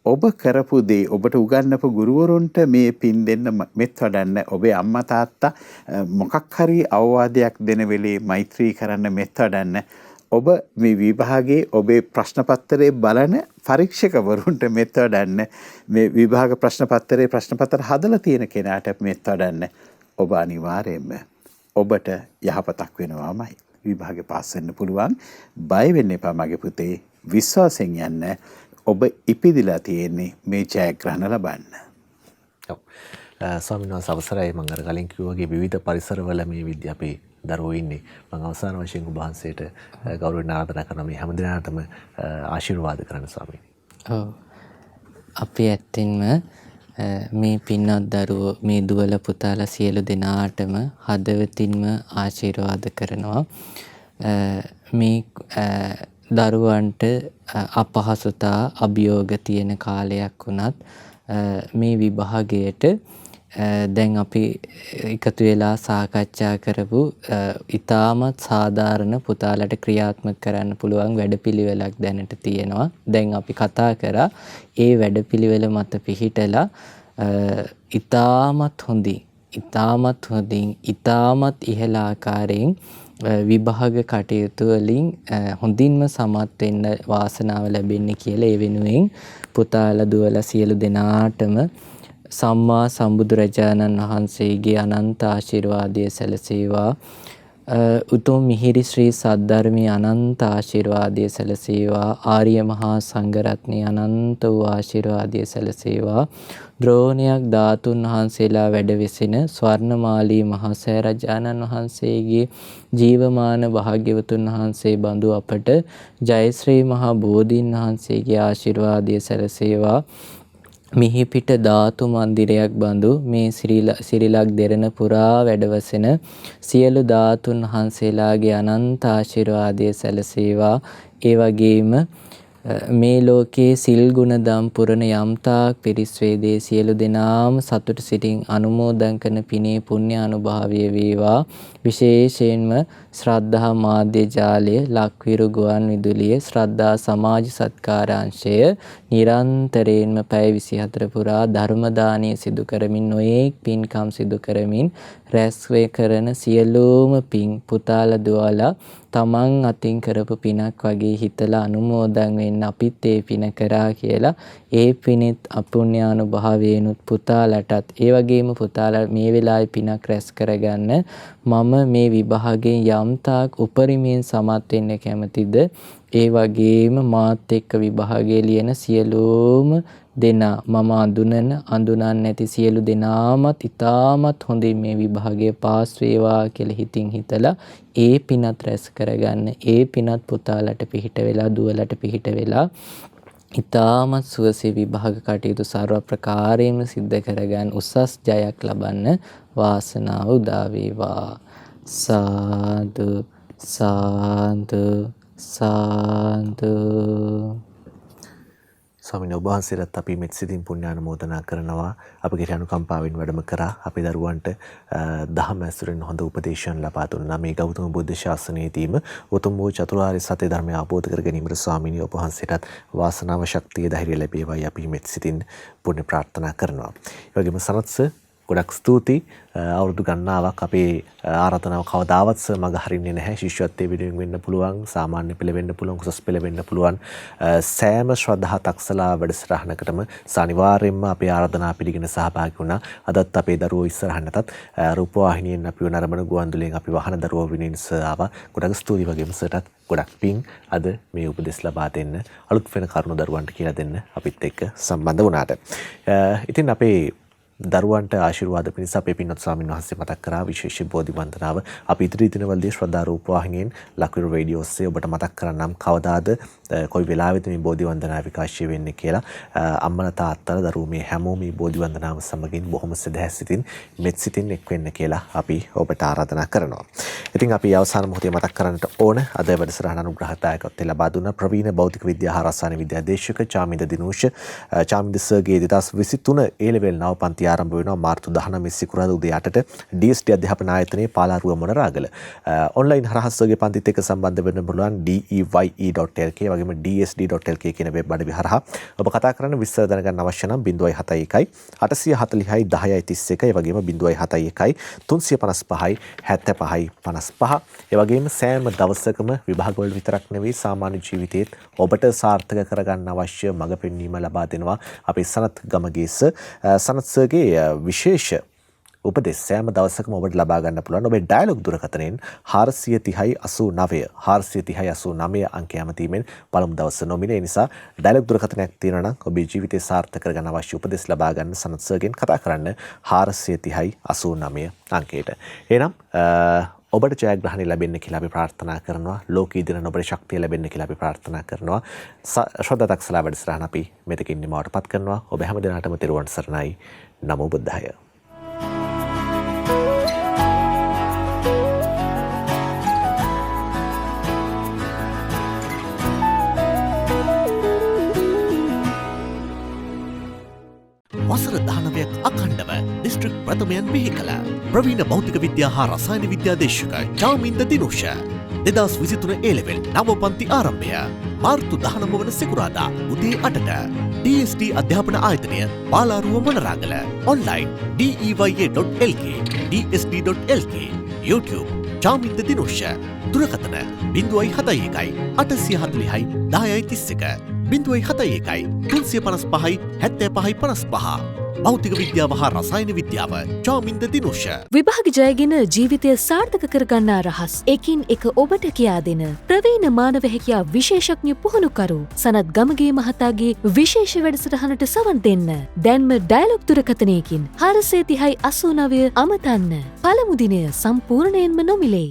ඔබ කරපු දේ ඔබට උගන්වපු ගුරුවරුන්ට මේ පින් දෙන්න මෙත් වඩන්න ඔබේ අම්මා තාත්තා මොකක් හරි අවවාදයක් දෙන වෙලේ මෛත්‍රී කරන්න මෙත් වඩන්න. ඔබ මේ විභාගයේ ඔබේ ප්‍රශ්න පත්‍රයේ බලන පරීක්ෂකවරුන්ට මෙත් වඩන්න මේ විභාග ප්‍රශ්න පත්‍ර හදලා තියෙන කෙනාට මෙත් වඩන්න ඔබ අනිවාර්යයෙන්ම ඔබට යහපතක් වෙනවාමයි. විභාගේ පාස් වෙන්න පුළුවන්. බය වෙන්න එපා මගේ පුතේ. විශ්වාසයෙන් යන්න. ඔබ ඉපිදිලා තියෙන්නේ මේ ජයග්‍රහණ ලබන්න. ඔව්. ස්වාමීන් වහන්සේ අවසරයි මම අර කලින් කිව්වා වගේ විවිධ පරිසරවල මේ විද්‍ය අපේ දරුවෝ ඉන්නේ. මම අවසාන වශයෙන් ඔබ වහන්සේට ගෞරවයෙන් ආරාධනා කරනවා මේ හැම දිනකටම ආශිර්වාද කරන්න ස්වාමීනි. ඔව්. අපි ඇත්තෙන්ම මේ පින්වත් දරුවෝ මේ දුවල පුතාලා සියලු දෙනාටම හදවතින්ම ආශිර්වාද කරනවා. මේ දරුවන්ට අපහසුතා අභියෝග තියෙන කාලයක් වුණත් මේ විභාගයට දැන් අපි එකතු වෙලා සාකච්ඡා කරපු ඉතාමත් සාධාරණ පුතාලට ක්‍රියාත්මක කරන්න පුළුවන් වැඩපිළිවෙලක් දැනට තියෙනවා. දැන් අපි කතා කරා ඒ වැඩපිළිවෙල මත පිහිටලා ඉතාමත් හොඳින් ඉතාමත් ඉහළ ආකාරයෙන් විභාග කටයුතු වලින් හොඳින්ම සමත් වෙන්න වාසනාව ලැබෙන්නේ කියලා ඒ වෙනුවෙන් පුතාලා දුවලා සියලු දෙනාටම සම්මා සම්බුදුරජාණන් වහන්සේගේ අනන්ත ආශිර්වාදය සැලසේවා. උතුම් මිහිරි ශ්‍රී සද්ධර්මයේ අනන්ත ආශිර්වාදය සැලසේවා. ආර්ය මහා සංඝරත්නයේ අනන්ත වූ ආශිර්වාදය සැලසේවා. ද්‍රෝණයක් ධාතුන් වහන්සේලා වැඩ වෙසෙන ස්වර්ණමාලී මහා සෑරජාණන් වහන්සේගේ ජීවමාන භාග්‍යවතුන් වහන්සේ බඳු අපට ජයශ්‍රී මහා බෝධීන් වහන්සේගේ ආශිර්වාදය සැලසේවා. මිහිපිට ධාතු මන්දිරයක් බඳු මේ සිරිලක් දෙරණ පුරා වැඩවසෙන සියලු ධාතුන් වහන්සේලාගේ අනන්ත ආශිර්වාදය සැලසේවා. ඒ වගේම මේ ලෝකයේ සිල් ගුණ දම් පුරණ යම්තාක් පිරිස් වේදේ සියලු දෙනාම සතුට සිටින් අනුමෝදන් කරන පිනේ පුණ්‍ය අනුභාවය වේවා. විශේෂයෙන්ම ශ්‍රද්ධා මාධ්‍ය ජාලය, ලක්විරු ගුවන් විදුලිය, ශ්‍රද්ධා සමාජ සත්කාරාංශය නිරන්තරයෙන්ම පැය 24 පුරා ධර්ම දානීය සිදු කරමින් නොයෙක් පින්කම් සිදු කරමින් රැස් වේ කරන සියලුම පින් පුතාලා දුවලා තමන් අතින් කරපු පිනක් වගේ හිතලා අනුමෝදන් වෙන්න අපිත් ඒ පින කරා කියලා ඒ පිනෙත් අපුණ්‍යානුභාවයෙන්ුත් පුතාලටත් ඒ වගේම පුතාලා මේ වෙලාවේ පිනක් රැස් කරගන්න මම මේ විභාගයෙන් යම්තාක් උපරිමයෙන් සමත් වෙන්න කැමතිද ඒ වගේම මාත් එක්ක විභාගයේ ලියන සියලුම දෙනා මම අඳුනන්නේ නැති සියලු දෙනාමත් ඉතාමත් හොඳින් මේ විභාගය පාස් වේවා කියලා හිතින් හිතලා ඒ පිනත් රැස් කරගන්න ඒ පිනත් පුතාලට පිහිට වෙලා දුවලට පිහිට වෙලා ඉතාමත් සුවසේ විභාග කටයුතු සර්ව ප්‍රකාරයෙන්ම සිද්ධ කරගන්න උසස් ජයක් ලබන්න වාසනාව උදා වේවා. සාදු සාදු සාදු. ස්වාමීන් වහන්සේට අපි මෙත් සිතින් පුණ්‍යානුමෝදනා කරනවා. අපගේ අනුකම්පාවෙන් වැඩම කරා අපේ දරුවන්ට දහම ඇසුරෙන් හොඳ උපදේශයන් ලබා දුන්නා. මේ ගෞතම බුද්ධ ශාසනයේදීම උතුම් වූ චතුරාර්ය සත්‍ය ධර්මය අවබෝධ කර ගැනීමට ස්වාමීන් වහන්සේටත් වාසනාව ශක්තිය ධෛර්යය ලැබේවායි අපි මෙත් සිතින් පුණ්‍ය ප්‍රාර්ථනා කරනවා. ඒ වගේම සනත්ස ගොඩක් ස්තුතියි. අවුරුදු ගණනාවක් අපේ ආරාධනාව කවදාවත් මග හරින්නේ නැහැ. ශිෂ්‍යත්වයේ වෙනුවෙන් වෙන්න පුළුවන්, සාමාන්‍ය පෙළ වෙන්න පුළුවන්, උසස් පෙළ වෙන්න පුළුවන්. සෑම ශ්‍රද්ධා තක්සලා වැඩසටහනකටම අනිවාර්යයෙන්ම අපේ ආරාධනාව පිළිගෙන සහභාගී වුණා. අදත් අපේ දරුවෝ ඉස්සරහන් නැතත් රූපවාහිනියෙන් අපි නරඹන ගුවන්විදුලියෙන් අපි වහන දරුවෝ වෙනින් ආවා. ගොඩක් ස්තුතියි වගේම සර්ටත් ගොඩක් පිං අද මේ උපදෙස් ලබා දෙන්න, අලුත් වෙන කරුණු දරුවන්ට කියලා දෙන්න අපිත් එක්ක සම්බන්ධ වුණාට. ඉතින් අපේ දරුවන්ට ආශිර්වාද පිණිස අපේ පින්වත් ස්වාමීන් වහන්සේ මතක් කරා විශේෂ බෝධි වන්දනාව අපි ඉදිරි දිනවලදී ශ්‍රද්ධා රූපවාහිනියෙන් ලක්විරු රේඩියෝ ඔස්සේ ඔබට මතක් කරන්නම් කවදාද කොයි වෙලාවෙද මේ බෝධි වන්දනාව විකාශය වෙන්නේ කියලා. අම්මලා තාත්තලා දරුවෝ මේ හැමෝම මේ බෝධි වන්දනාව සමගින් බොහොම සදහැසිතින් මෙත් සිතින් එක් වෙන්න කියලා අපි ඔබට ආරාධනා කරනවා. ඉතින් අපි අවසාන මොහොතේ මතක් කරන්නට ඕන අද වැඩසටහන අනුග්‍රහදායකත්වය ලබා දුන්න ප්‍රවීණ භෞතික විද්‍යා හා රසායන විද්‍යා දේශක චාමින්ද දිනූෂ චාමින්ද සර්ගේ 2023 A level නව පන්ති ආරම්භ වෙනවා මාර්තු 19 සිකුරාදා උදේ 8ට DSD අධ්‍යාපන ආයතනයේ පාලාරුව මොනරාගල. ඔන්ලයින් හරහා සර්ගේ පන්තිත් එක්ක සම්බන්ධ වෙන්න පුළුවන් DEYE.lk වගේම DSD.lk කියන වෙබ් අඩවි හරහා ඔබ කතා කරන්න විස්තර දැනගන්න අවශ්‍ය නම් 071 840යි 10යි 31 ඒ වගේම 071 355යි 75යි 55. ඒ වගේම සෑම දවසකම විභාගවල විතරක් නෙවෙයි සාමාන්‍ය ජීවිතේත් ඔබට සාර්ථක කරගන්න අවශ්‍ය මඟ පෙන්වීම ලබා දෙනවා අපේ සනත් ගමගේස. සනත් සර්ගේ විශේෂ උපදෙස් සෑම දවසකම ඔබට ලබා ගන්න පුළුවන් ඔබේ ඩයලොග් දුරකථනයෙන් 430 89 430 89 අංකය ඇමතීමෙන් පළමු දවස නොමිලේ. නිසා ඩයලොග් දුරකථනයක් තියෙනවා නම් ඔබේ ජීවිතය සාර්ථක කරගන්න අවශ්‍ය උපදෙස් ලබා ගන්න සනත් සර්ගෙන් කතා කරන්න 430 89 අංකයට. එහෙනම් ඔබට ජයග්‍රහණය ලැබෙන්න කියලා අපි ප්‍රාර්ථනා කරනවා. ලෝකීය දින ඔබට ශක්තිය ලැබෙන්න කියලා අපි ප්‍රාර්ථනා කරනවා. ශ්‍රද්ධා තක්සලා වැඩසටහන අපි මෙතකින් නිමවටපත් කරනවා. ඔබ හැම දිනකටම තෙරුවන් සරණයි. නමෝ බුද්ධාය. වසර 19ක් අඛණ්ඩව දිස්ත්‍රික් ප්‍රථමයන් බිහි කළ ප්‍රවීණ භෞතික විද්‍යා හා රසායන විද්‍යා දේශක චාමින්ද දිනුෂ 2023 A-level නව පන්ති ආරම්භය මාර්තු 19 වන සිකුරාදා උදේ 8ට DSD අධ්‍යාපන ආයතනය පාලාරුව Monaragala online deya.lk dsd.lk YouTube චාමින්ද දිනුෂ දුරකථන 071 840 1031 071 355 7555 භෞතික විද්‍යාව හා රසායන විද්‍යාව චාමින්ද දිනුෂ. විභාග ජයගෙන ජීවිතය සාර්ථක කරගන්නා රහස් එකින් එක ඔබට කියා දෙන ප්‍රවීණ මානව හැකියා විශේෂඥ පුහුණුකරු සනත් ගමගේ මහතාගේ විශේෂ වැඩසටහනට සවන් දෙන්න. දැන්ම ඩයලොග් දුරකථනයකින් 430 89 අමතන්න. පළමු දිනය සම්පූර්ණයෙන්ම නොමිලේ.